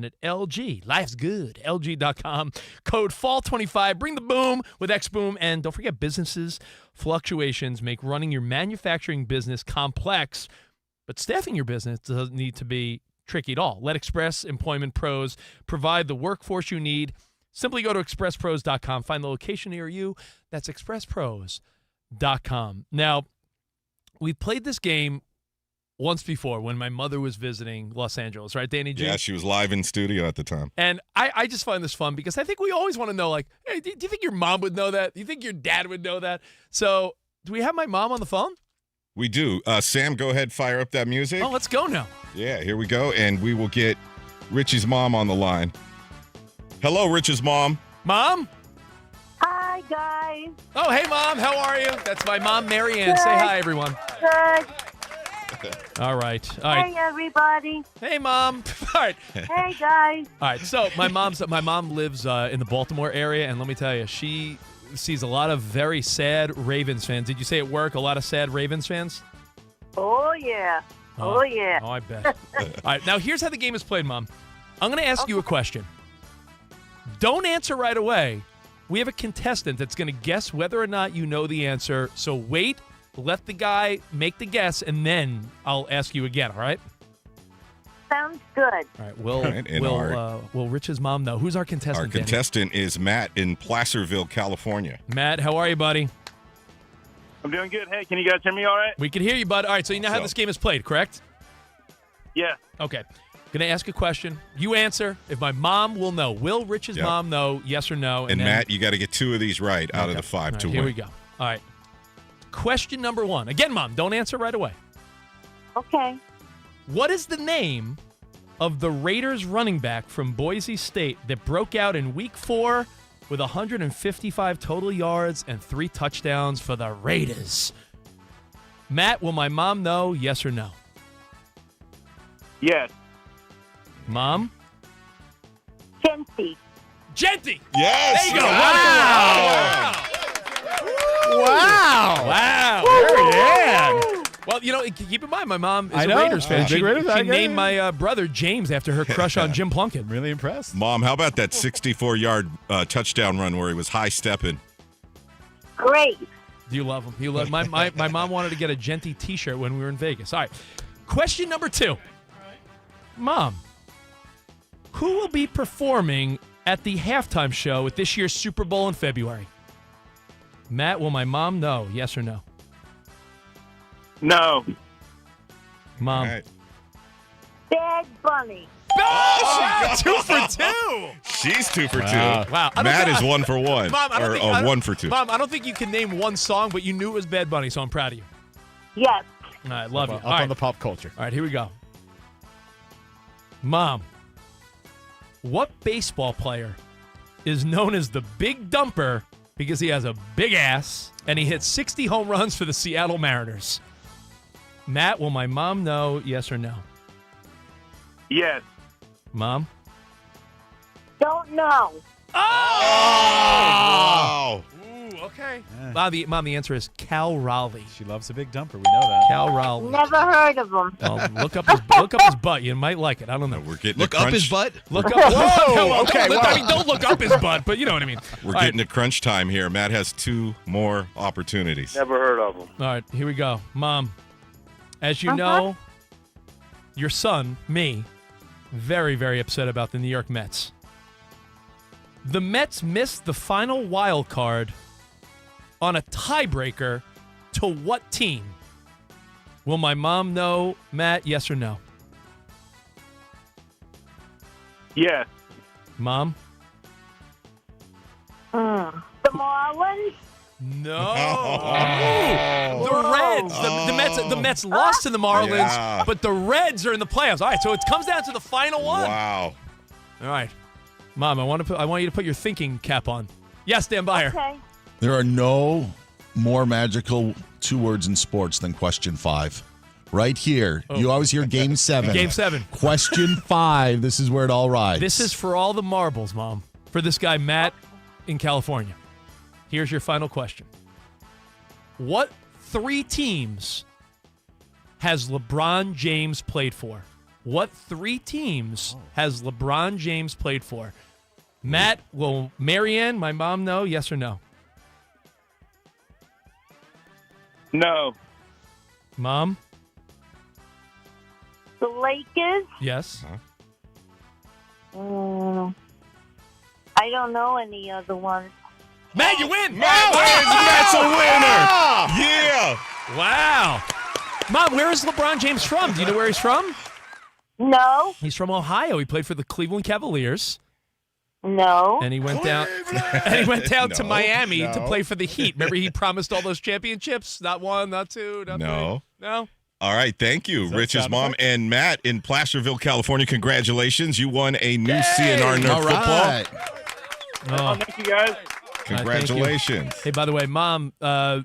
Speaker 2: at LG. Life's good. LG.com. Code FALL25. Bring the boom with XBoom. And don't forget, businesses' fluctuations make running your manufacturing business complex, but staffing your business doesn't need to be tricky at all. Let Express Employment Pros provide the workforce you need. Simply go to expresspros.com. Find the location near you. That's expresspros.com. Now, we played this game once before when my mother was visiting Los Angeles, right, Danny G?
Speaker 3: Yeah, she was live in studio at the time.
Speaker 2: And I just find this fun because I think we always want to know, like, hey, do you think your mom would know that? Do you think your dad would know that? So do we have my mom on the phone?
Speaker 3: We do. Sam, go ahead, fire up that music.
Speaker 2: Oh, let's go now.
Speaker 3: Yeah, here we go. And we will get Richie's mom on the line. Hello, Rich's mom.
Speaker 2: Mom?
Speaker 17: Hi, guys.
Speaker 2: Oh, hey, Mom. How are you? That's my mom, Marianne.
Speaker 17: Good.
Speaker 2: Say hi, everyone.
Speaker 17: Good.
Speaker 2: All right. All right.
Speaker 17: Hey, everybody.
Speaker 2: Hey, Mom. All right.
Speaker 17: Hey, guys.
Speaker 2: All right. So my mom lives in the Baltimore area, and let me tell you, she sees a lot of very sad Ravens fans. Did you say at work a lot of sad Ravens fans?
Speaker 17: Oh, yeah. Oh, yeah.
Speaker 2: Oh, I bet. All right. Now, here's how the game is played, Mom. I'm going to ask you a question. Don't answer right away. We have a contestant that's going to guess whether or not you know the answer. So wait, let the guy make the guess, and then I'll ask you again, all right?
Speaker 17: Sounds good.
Speaker 2: All right. Will Rich's mom know? Who's our contestant,
Speaker 3: Our contestant is Matt in Placerville, California.
Speaker 2: Matt, how are you, buddy?
Speaker 18: I'm doing good. Hey, can you guys hear me all right?
Speaker 2: We can hear you, bud. All right, so you know how this game is played, correct?
Speaker 18: Yeah.
Speaker 2: Okay. Going to ask a question. You answer. If my mom will know. Will Rich's mom know, yes or no?
Speaker 3: And
Speaker 2: then,
Speaker 3: Matt, you got to get 2 of these right out of the 5 to win.
Speaker 2: Here we go. All right. Question number 1. Again, Mom, don't answer right away.
Speaker 17: Okay.
Speaker 2: What is the name of the Raiders running back from Boise State that broke out in Week 4 with 155 total yards and 3 touchdowns for the Raiders? Matt, will my mom know, yes or no?
Speaker 18: Yes.
Speaker 2: Mom?
Speaker 17: Genty.
Speaker 2: Genty!
Speaker 3: Yes!
Speaker 2: There you go.
Speaker 11: Wow.
Speaker 2: Wow. Marianne. Well, you know, keep in mind, my mom is a Raiders fan. She named my brother James after her crush on Jim Plunkett.
Speaker 11: Really impressed.
Speaker 3: Mom, how about that 64-yard touchdown run where he was high-stepping?
Speaker 17: Great.
Speaker 2: Do you love him? You love my mom wanted to get a Genty T-shirt when we were in Vegas. All right. Question number 2. Mom, who will be performing at the halftime show at this year's Super Bowl in February? Matt, will my mom know, yes or no?
Speaker 18: No.
Speaker 2: Mom.
Speaker 3: Right.
Speaker 17: Bad Bunny.
Speaker 2: Oh, 2 for 2.
Speaker 3: She's 2 for 2.
Speaker 2: Wow.
Speaker 3: Matt is 1 for 1.
Speaker 2: Mom, I don't
Speaker 3: or
Speaker 2: think,
Speaker 3: 1 for 2.
Speaker 2: Mom, I don't think you can name one song, but you knew it was Bad Bunny, so I'm proud of you.
Speaker 17: Yes.
Speaker 2: All right, love you.
Speaker 11: Up
Speaker 2: All right.
Speaker 11: on the pop culture.
Speaker 2: All right, here we go. Mom, what baseball player is known as the Big Dumper because he has a big ass and he hit 60 home runs for the Seattle Mariners? Matt, will my mom know, yes or no?
Speaker 18: Yes.
Speaker 2: Mom?
Speaker 17: Don't know.
Speaker 3: Oh!
Speaker 2: Ooh, okay. Mom, the answer is Cal Raleigh.
Speaker 11: She loves a big dumper. We know that.
Speaker 2: Cal Raleigh.
Speaker 17: Never heard of him.
Speaker 2: Well, look up his butt. You might like it. I don't know.
Speaker 3: We're getting
Speaker 6: Look up his butt?
Speaker 2: Look up.
Speaker 11: Whoa, okay,
Speaker 2: I mean, don't look up his butt, but you know what I mean.
Speaker 3: We're
Speaker 2: All
Speaker 3: getting
Speaker 2: right.
Speaker 3: to crunch time here. Matt has 2 more opportunities.
Speaker 18: Never heard of him.
Speaker 2: All right, here we go. Mom, as you know, your son, me, very, very upset about the New York Mets. The Mets missed the final wild card on a tiebreaker to what team? Will my mom know, Matt, yes or no?
Speaker 18: Yes.
Speaker 2: Mom?
Speaker 17: The Marlins?
Speaker 2: No. The Reds. The Mets lost to the Marlins, but the Reds are in the playoffs. All right, so it comes down to the final one.
Speaker 3: Wow.
Speaker 2: All right. Mom, I want you to put your thinking cap on. Yes, Dan Byer.
Speaker 17: Okay.
Speaker 1: There are no more magical 2 words in sports than question 5. right here. You always hear Game 7.
Speaker 2: Game 7.
Speaker 1: Question 5. This is where it all rides.
Speaker 2: This is for all the marbles, Mom. For this guy, Matt, in California. Here's your final question. What 3 teams has LeBron James played for? What 3 teams has LeBron James played for? Matt, will Marianne, my mom, know? Yes or no?
Speaker 18: No.
Speaker 2: Mom?
Speaker 17: The Lakers?
Speaker 2: Yes.
Speaker 17: I don't know any other ones.
Speaker 2: Matt, you win!
Speaker 3: Matt wins! Matt's a winner! Yeah!
Speaker 2: Wow. Mom, where is LeBron James from? Do you know where he's from?
Speaker 17: No.
Speaker 2: He's from Ohio. He played for the Cleveland Cavaliers.
Speaker 17: No.
Speaker 2: And he went down to
Speaker 3: No.
Speaker 2: Miami to
Speaker 3: No.
Speaker 2: play for the Heat. Remember, he promised all those championships? Not 1, not 2, not 3.
Speaker 3: No.
Speaker 2: No?
Speaker 3: All right, thank you, Rich's mom and Matt in Placerville, California. Congratulations, you won a new CNR Nerd
Speaker 1: All
Speaker 3: football.
Speaker 1: right.
Speaker 2: Oh.
Speaker 18: Thank you, guys.
Speaker 3: Congratulations.
Speaker 2: Hey, by the way, Mom, I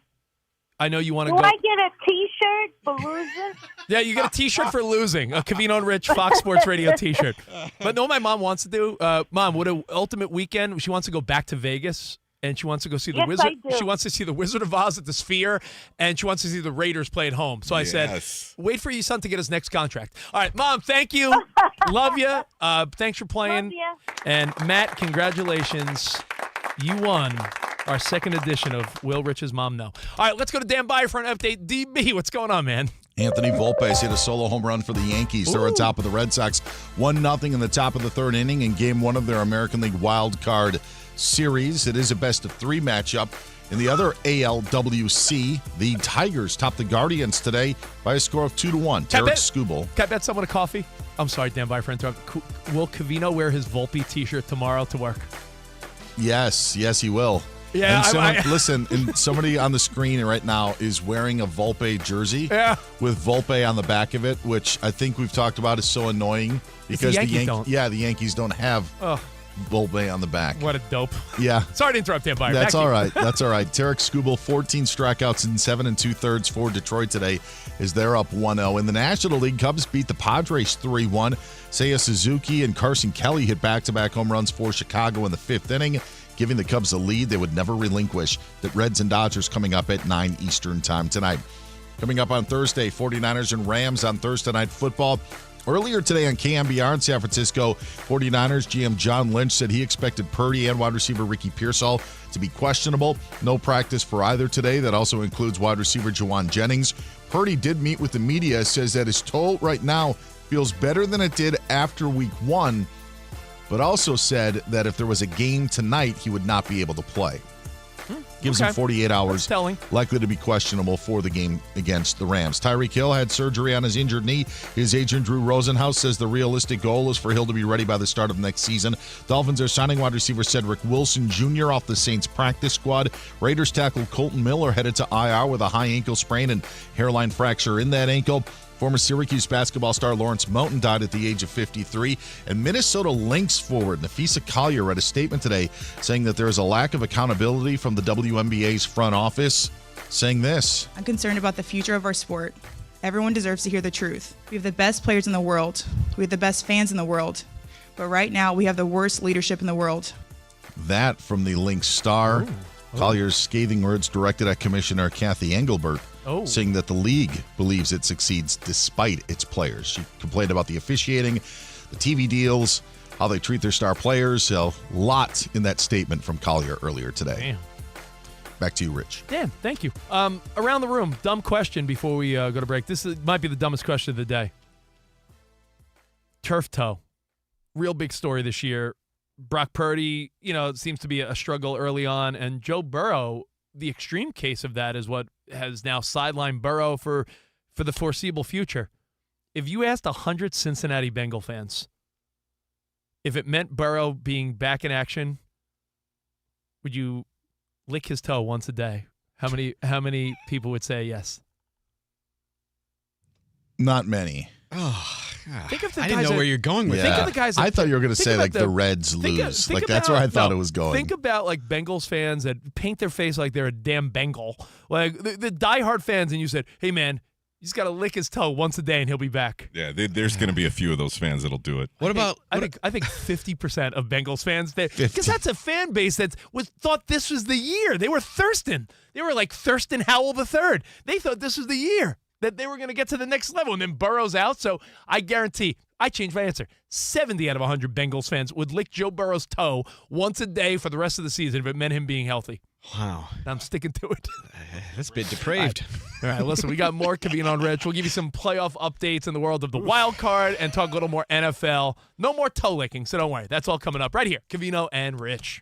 Speaker 2: know you want to
Speaker 17: Do
Speaker 2: go.
Speaker 17: I get a T-shirt for losing?
Speaker 2: Yeah, you get a T-shirt for losing, a Covino and Rich Fox Sports Radio T-shirt. But know what my mom wants to do? Mom, what an ultimate weekend. She wants to go back to Vegas, and she wants to go see the
Speaker 17: Yes,
Speaker 2: Wizard.
Speaker 17: I do.
Speaker 2: She wants to see the Wizard of Oz at the Sphere, and she wants to see the Raiders play at home. So I said, wait for your son to get his next contract. All right, Mom, thank you. Love you. Thanks for playing.
Speaker 17: Love ya.
Speaker 2: And Matt, congratulations. You won our second edition of Will Rich's Mom Know. All right, let's go to Dan Byer for an update. DB, what's going on, man?
Speaker 1: Anthony Volpe hit a solo home run for the Yankees. They're on top of the Red Sox, 1-0 in the top of the 3rd inning in Game 1 of their American League Wild Card Series. It is a best-of-3 matchup. In the other ALWC, the Tigers topped the Guardians today by a score of 2-1. Tarek Skubal.
Speaker 2: Can I bet someone a coffee? I'm sorry, Dan Byer, for interrupting. Will Covino wear his Volpe T-shirt tomorrow to work?
Speaker 1: Yes, he will.
Speaker 2: Yeah,
Speaker 1: and someone, listen, and somebody on the screen right now is wearing a Volpe jersey with Volpe on the back of it, which I think we've talked about is so annoying because
Speaker 2: the Yankees don't.
Speaker 1: the Yankees don't have Volpe on the back.
Speaker 2: What a dope.
Speaker 1: Yeah.
Speaker 2: Sorry to interrupt, Dan Byer.
Speaker 1: That's all right. That's all right. Tarek Skubal, 14 strikeouts in 7 2/3 for Detroit today as they're up 1-0. In the National League, Cubs beat the Padres 3-1. Seiya Suzuki and Carson Kelly hit back-to-back home runs for Chicago in the 5th inning, giving the Cubs a lead they would never relinquish. The Reds and Dodgers coming up at 9 Eastern time tonight. Coming up on Thursday, 49ers and Rams on Thursday Night Football. Earlier today on KMBR in San Francisco, 49ers GM John Lynch said he expected Purdy and wide receiver Ricky Pearsall to be questionable. No practice for either today. That also includes wide receiver Juwan Jennings. Purdy did meet with the media, says that his toe right now feels better than it did after week 1, but also said that if there was a game tonight, he would not be able to play. Gives him 48 hours.
Speaker 2: Telling.
Speaker 1: Likely to be questionable for the game against the Rams. Tyreek Hill had surgery on his injured knee. His agent, Drew Rosenhaus, says the realistic goal is for Hill to be ready by the start of next season. Dolphins are signing wide receiver Cedric Wilson Jr. off the Saints practice squad. Raiders tackle Colton Miller headed to IR with a high ankle sprain and hairline fracture in that ankle. Former Syracuse basketball star Lawrence Mountain died at the age of 53. And Minnesota Lynx forward Nafisa Collier read a statement today saying that there is a lack of accountability from the WNBA's front office, saying this.
Speaker 19: I'm concerned about the future of our sport. Everyone deserves to hear the truth. We have the best players in the world. We have the best fans in the world. But right now, we have the worst leadership in the world.
Speaker 1: That from the Lynx star. Collier's scathing words directed at Commissioner Kathy Engelbert, saying that the league believes it succeeds despite its players. She complained about the officiating, the TV deals, how they treat their star players. A lot in that statement from Collier earlier today.
Speaker 2: Damn.
Speaker 1: Back to you, Rich.
Speaker 2: Dan, thank you. Around the room, dumb question before we go to break. Might be the dumbest question of the day. Turf toe. Real big story this year. Brock Purdy, it seems to be a struggle early on. And Joe Burrow, the extreme case of that is what has now sidelined Burrow for the foreseeable future. If you asked 100 Cincinnati Bengal fans if it meant Burrow being back in action, would you lick his toe once a day? How many people would say yes?
Speaker 1: Not many.
Speaker 6: Oh,
Speaker 2: think of the
Speaker 6: I didn't know where you're going with
Speaker 1: Yeah.
Speaker 6: that.
Speaker 2: Think of the guys.
Speaker 1: I thought you were going to say
Speaker 2: about
Speaker 1: the Reds lose.
Speaker 2: think
Speaker 1: That's where I
Speaker 2: about-
Speaker 1: thought
Speaker 2: no,
Speaker 1: it was going.
Speaker 2: Think about Bengals fans that paint their face like they're a damn Bengal. Like the diehard fans, and you said, "Hey man, You just got to lick his toe once a day, and he'll be back.
Speaker 3: Yeah, there's going to be a few of those fans that'll do it.
Speaker 6: What about?
Speaker 2: I think 50% of Bengals fans, because that's a fan base that thought this was the year. They were Thurston. They were like Thurston Howell III. They thought this was the year that they were going to get to the next level, and then Burrow's out. So I guarantee, I changed my answer. 70 out of 100 Bengals fans would lick Joe Burrow's toe once a day for the rest of the season if it meant him being healthy.
Speaker 6: Wow.
Speaker 2: I'm sticking to it.
Speaker 6: That's a bit depraved.
Speaker 2: All right, listen, we got more Covino and Rich. We'll give you some playoff updates in the world of the wild card and talk a little more NFL. No more toe licking, so don't worry. That's all coming up right here. Covino and Rich.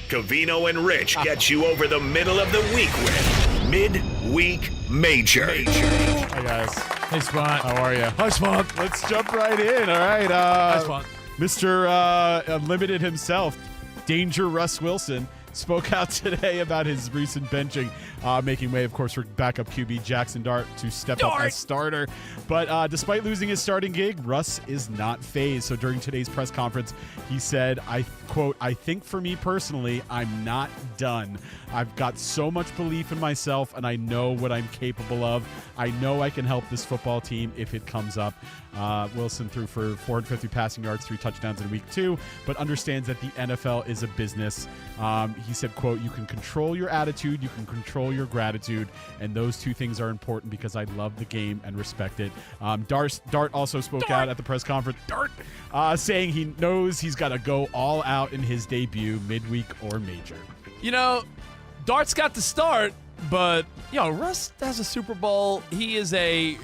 Speaker 20: Covino and Rich get you over the middle of the week with Midweek Major.
Speaker 11: Hi, guys.
Speaker 10: Hey, Spot.
Speaker 11: How are you?
Speaker 2: Hi, Spot.
Speaker 11: Let's jump right in. All right.
Speaker 2: Hi, Spot.
Speaker 11: Mr. Unlimited himself, Danger Russ Wilson, spoke out today about his recent benching, making way, of course, for backup QB Jackson Dart to step up as starter. But despite losing his starting gig, Russ is not fazed. So during today's press conference, he said, quote, I think for me personally, I'm not done. I've got so much belief in myself, and I know what I'm capable of. I know I can help this football team if it comes up. Wilson threw for 450 passing yards, 3 touchdowns in week 2, but understands that the NFL is a business. He said, quote, you can control your attitude, you can control your gratitude, and those two things are important because I love the game and respect it. Dart also spoke out at the press conference, saying he knows he's got to go all out in his debut, midweek or major.
Speaker 2: You know, Dart's got the start, but, Russ has a Super Bowl. He is a,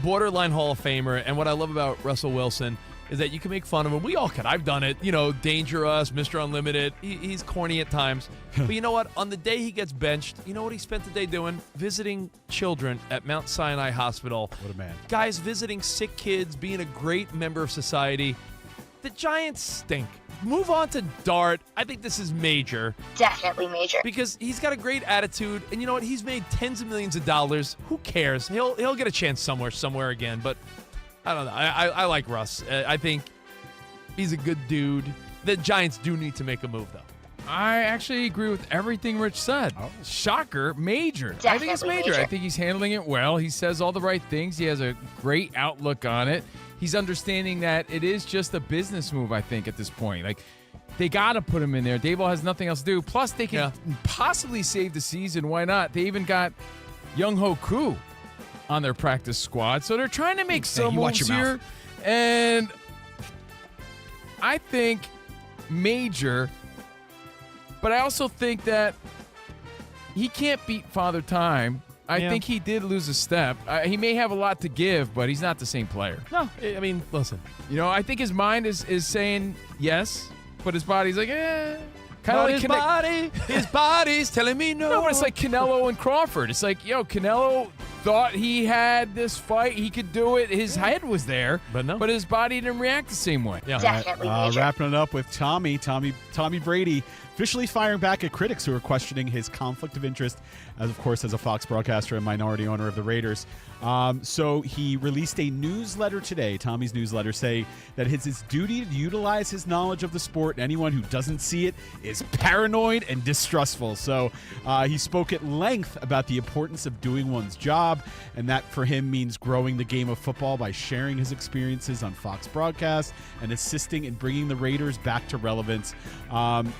Speaker 2: borderline Hall of Famer, and what I love about Russell Wilson is that you can make fun of him. We all can. I've done it. Dangerous, Mr. Unlimited. He's corny at times. But you know what? On the day he gets benched, you know what he spent the day doing? Visiting children at Mount Sinai Hospital.
Speaker 11: What a man.
Speaker 2: Guys visiting sick kids, being a great member of society. The Giants stink. Move on to Dart. I think this is major.
Speaker 17: Definitely major.
Speaker 2: Because he's got a great attitude, and you know what? He's made tens of millions of dollars. Who cares? He'll get a chance somewhere again, but I don't know. I like Russ. I think he's a good dude. The Giants do need to make a move, though.
Speaker 7: I actually agree with everything Rich said.
Speaker 11: Oh.
Speaker 7: Shocker, major.
Speaker 17: Definitely
Speaker 7: I think it's major.
Speaker 17: major.
Speaker 7: I think he's handling it well. He says all the right things. He has a great outlook on it. He's understanding that it is just a business move, I think, at this point. Like, they got to put him in there. Daboll has nothing else to do. Plus, they can possibly save the season. Why not? They even got Young Ho Koo on their practice squad. So they're trying to make some moves here. And I think major, but I also think that he can't beat Father Time. I think he did lose a step. He may have a lot to give, but he's not the same player.
Speaker 2: No, I mean, listen.
Speaker 7: I think his mind is saying yes, but his body's like, eh. Kind of like
Speaker 2: his body's telling me no.
Speaker 7: No, but it's like Canelo and Crawford. It's like, Canelo thought he had this fight. He could do it. His head was there, but his body didn't react the same way.
Speaker 2: Yeah.
Speaker 8: Definitely major.
Speaker 11: Wrapping it up with Tommy Brady officially firing back at critics who are questioning his conflict of interest, as of course as a Fox broadcaster and minority owner of the Raiders. So he released a newsletter today, Tommy's newsletter, say that it's his duty to utilize his knowledge of the sport, and anyone who doesn't see it is paranoid and distrustful. So he spoke at length about the importance of doing one's job, and that for him means growing the game of football by sharing his experiences on Fox broadcast and assisting in bringing the Raiders back to relevance.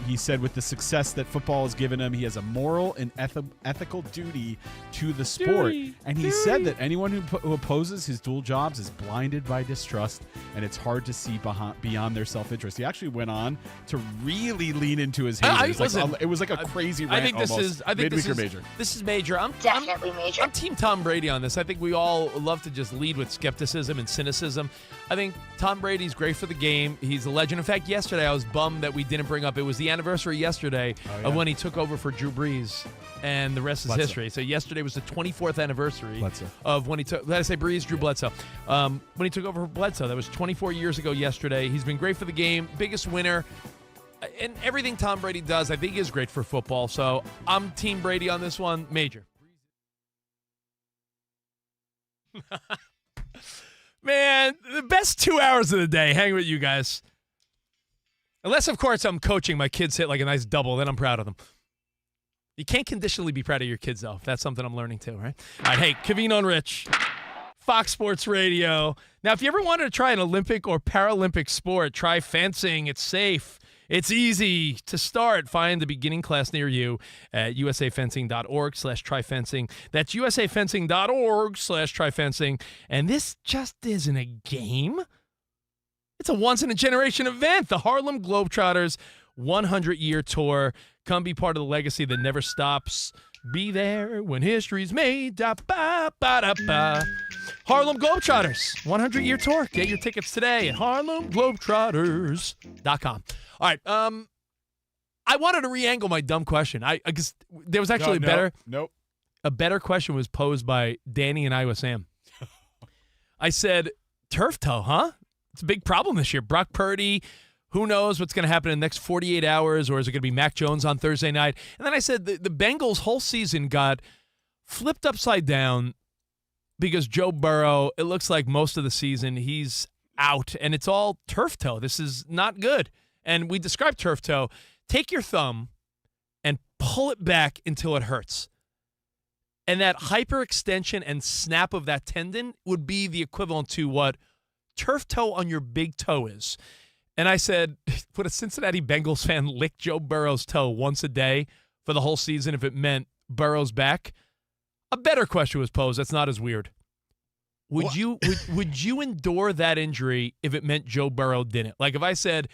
Speaker 11: He said with the success that football has given him, he has a moral and ethical duty to the sport. And he said that anyone who opposes his dual jobs is blinded by distrust, and it's hard to see beyond their self-interest. He actually went on to really lean into his haters. It was like a crazy rant.
Speaker 2: I think this is
Speaker 11: major.
Speaker 2: This is major.
Speaker 17: Definitely major.
Speaker 2: I'm Team Tom Brady on this. I think we all love to just lead with skepticism and cynicism. I think Tom Brady's great for the game. He's a legend. In fact, yesterday I was bummed that we didn't bring up. It was the anniversary yesterday of when he took over for Drew Brees, and the rest is history. So yesterday was the 24th anniversary of when he took. Did I say Brees? Drew Bledsoe. When he took over for Bledsoe, that was 24 years ago yesterday. He's been great for the game, biggest winner. And everything Tom Brady does, I think, is great for football. So I'm Team Brady on this one. Major. Man, the best 2 hours of the day, hanging with you guys. Unless, of course, I'm coaching. My kids hit like a nice double, then I'm proud of them. You can't conditionally be proud of your kids, though. That's something I'm learning, too, right? All right, hey, Covino and Rich, Fox Sports Radio. Now, if you ever wanted to try an Olympic or Paralympic sport, try fencing. It's safe. It's easy to start. Find the beginning class near you at usafencing.org/tryfencing. That's usafencing.org/tryfencing. And this just isn't a game. It's a once-in-a-generation event. The Harlem Globetrotters 100-year tour. Come be part of the legacy that never stops. Be there when history's made. Da-ba-ba-da-ba. Harlem Globetrotters 100-year tour. Get your tickets today at harlemglobetrotters.com. All right. I wanted to re-angle my dumb question. I guess there was actually a better question was posed by Danny and Iowa Sam. I said, turf toe, huh? It's a big problem this year. Brock Purdy, who knows what's going to happen in the next 48 hours, or is it going to be Mac Jones on Thursday night? And then I said the Bengals' whole season got flipped upside down because Joe Burrow, it looks like most of the season he's out, and it's all turf toe. This is not good. And we described turf toe. Take your thumb and pull it back until it hurts. And that hyperextension and snap of that tendon would be the equivalent to what turf toe on your big toe is. And I said, would a Cincinnati Bengals fan lick Joe Burrow's toe once a day for the whole season if it meant Burrow's back? A better question was posed. That's not as weird. Would you endure that injury if it meant Joe Burrow didn't? Like if I said,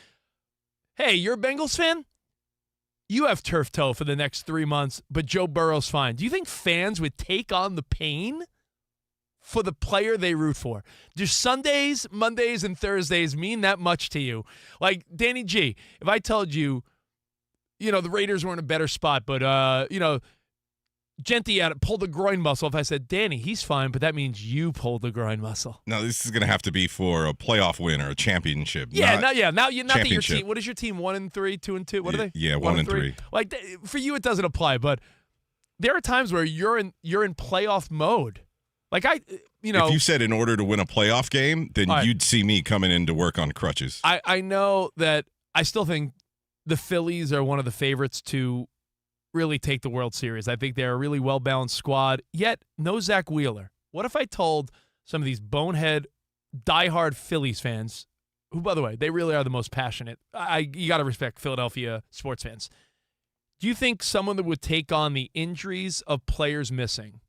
Speaker 2: hey, you're a Bengals fan? You have turf toe for the next 3 months, but Joe Burrow's fine. Do you think fans would take on the pain for the player they root for? Do Sundays, Mondays, and Thursdays mean that much to you? Like, Danny G, if I told you, the Raiders were in a better spot, but, Genti pulled the groin muscle. If I said, Danny, he's fine, but that means you pulled the groin muscle.
Speaker 3: No, this is going to have to be for a playoff win or a championship.
Speaker 2: Yeah, not that your team. What is your team? 1-3, 2-2. What are they?
Speaker 3: Yeah, 1-3.
Speaker 2: Like for you, it doesn't apply, but there are times where you're in playoff mode. Like if
Speaker 3: you said in order to win a playoff game, then you'd see me coming in to work on crutches.
Speaker 2: I know that I still think the Phillies are one of the favorites to really take the World Series. I think they're a really well-balanced squad, yet no Zach Wheeler. What if I told some of these bonehead, diehard Phillies fans, who, by the way, they really are the most passionate. You got to respect Philadelphia sports fans. Do you think someone that would take on the injuries of players missing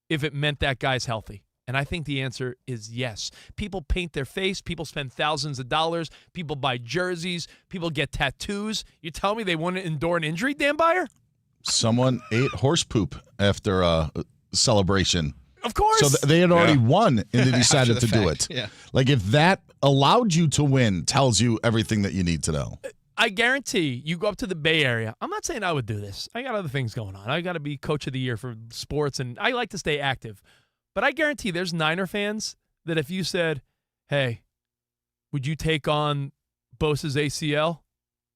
Speaker 2: if it meant that guy's healthy? And I think the answer is yes. People paint their face. People spend thousands of dollars. People buy jerseys. People get tattoos. You tell me they wouldn't endure an injury, Dan Byer?
Speaker 1: Someone ate horse poop after a celebration.
Speaker 2: Of course.
Speaker 1: So they had already won, and they decided to do
Speaker 6: fact,
Speaker 1: it.
Speaker 6: yeah.
Speaker 1: Like, if that allowed you to win, tells you everything that you need to know.
Speaker 2: I guarantee you go up to the Bay Area. I'm not saying I would do this. I got other things going on. I got to be coach of the year for sports, and I like to stay active. But I guarantee there's Niner fans that if you said, hey, would you take on Bosa's ACL?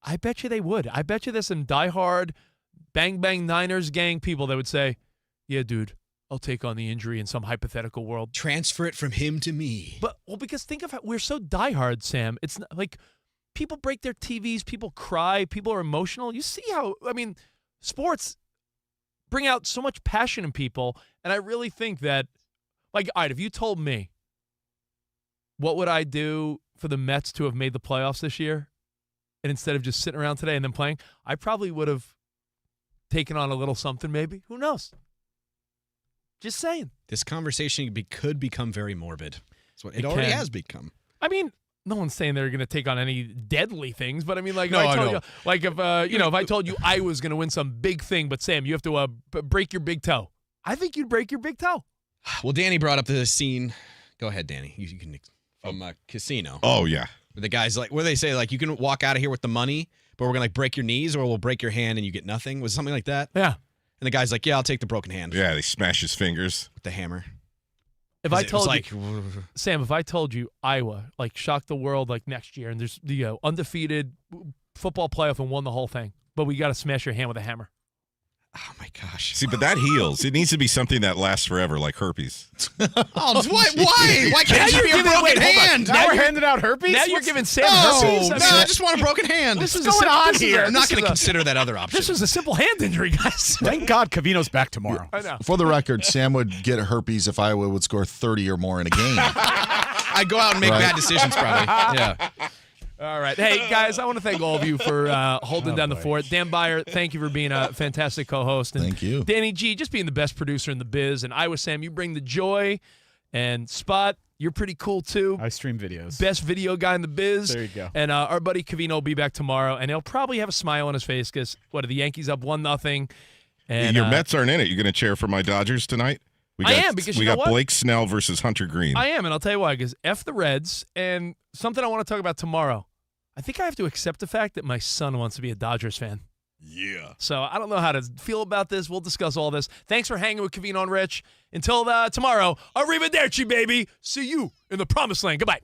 Speaker 2: I bet you they would. I bet you there's some diehard Bang Bang Niners gang people that would say, yeah, dude, I'll take on the injury in some hypothetical world.
Speaker 6: Transfer it from him to me.
Speaker 2: But, well, because think of how we're so diehard, Sam. It's not, like people break their TVs, people cry, people are emotional. You see how, I mean, sports bring out so much passion in people. And I really think that, like, all right, if you told me what would I do for the Mets to have made the playoffs this year, and instead of just sitting around today and then playing, I probably would have taken on a little something maybe. Who knows? Just saying.
Speaker 6: This conversation could become very morbid. That's what it already
Speaker 2: can.
Speaker 6: has become.
Speaker 2: I mean, no one's saying they're going to take on any deadly things, but I mean, like,
Speaker 6: No,
Speaker 2: if
Speaker 6: I
Speaker 2: I told
Speaker 6: know.
Speaker 2: you, like, if if I told you I was going to win some big thing, but Sam, you have to break your big toe. I think you'd break your big toe.
Speaker 6: Well, Danny brought up the scene. Go ahead, Danny. You can from Casino.
Speaker 3: Oh yeah.
Speaker 6: Where the guys like where they say like you can walk out of here with the money, but we're gonna like break your knees or we'll break your hand and you get nothing. Was it something like that?
Speaker 2: Yeah.
Speaker 6: And the guy's like, yeah, I'll take the broken hand.
Speaker 3: Yeah, they smash his fingers
Speaker 6: with the hammer.
Speaker 2: If I
Speaker 6: It was
Speaker 2: told
Speaker 6: like,
Speaker 2: you, Sam, if I told you Iowa like shocked the world like next year and there's the undefeated football playoff and won the whole thing, but we got to smash your hand with a hammer.
Speaker 6: Oh my gosh.
Speaker 3: See, but that heals. It needs to be something that lasts forever, like herpes.
Speaker 6: Oh, why? Why can't you be a broken hand?
Speaker 11: Now we're handing out herpes?
Speaker 2: Now you're giving Sam
Speaker 6: No,
Speaker 2: herpes?
Speaker 6: I just want a broken hand.
Speaker 2: This is
Speaker 6: What's going on
Speaker 2: this is
Speaker 6: here?
Speaker 2: a-
Speaker 6: I'm not
Speaker 2: this
Speaker 6: going
Speaker 2: is
Speaker 6: to
Speaker 2: a-
Speaker 6: consider that other option.
Speaker 2: This was a simple hand injury, guys.
Speaker 11: Thank God Covino's back tomorrow.
Speaker 2: I know.
Speaker 1: For the record, Sam would get herpes if Iowa would score 30 or more in a game.
Speaker 6: I go out and make
Speaker 1: Right.
Speaker 6: bad decisions probably. Yeah.
Speaker 2: All right. Hey, guys, I want to thank all of you for holding down the fort. Dan Byer, thank you for being a fantastic co-host. And
Speaker 1: Thank you.
Speaker 2: Danny G, just being the best producer in the biz. And Iowa Sam, you bring the joy. And Spot, you're pretty cool, too.
Speaker 11: I stream videos.
Speaker 2: Best video guy in the biz.
Speaker 11: There you go.
Speaker 2: And our buddy Covino will be back tomorrow. And he'll probably have a smile on his face because, what, are the Yankees up 1-0? And
Speaker 3: Your Mets aren't in it. You're going to cheer for my Dodgers tonight?
Speaker 2: I am, because
Speaker 3: we
Speaker 2: you know
Speaker 3: got
Speaker 2: what?
Speaker 3: Blake Snell versus Hunter Green.
Speaker 2: I am, and I'll tell you why, because F the Reds, and something I want to talk about tomorrow. I think I have to accept the fact that my son wants to be a Dodgers fan.
Speaker 3: Yeah.
Speaker 2: So I don't know how to feel about this. We'll discuss all this. Thanks for hanging with Covino and Rich. Until tomorrow, arrivederci, baby. See you in the promised land. Goodbye.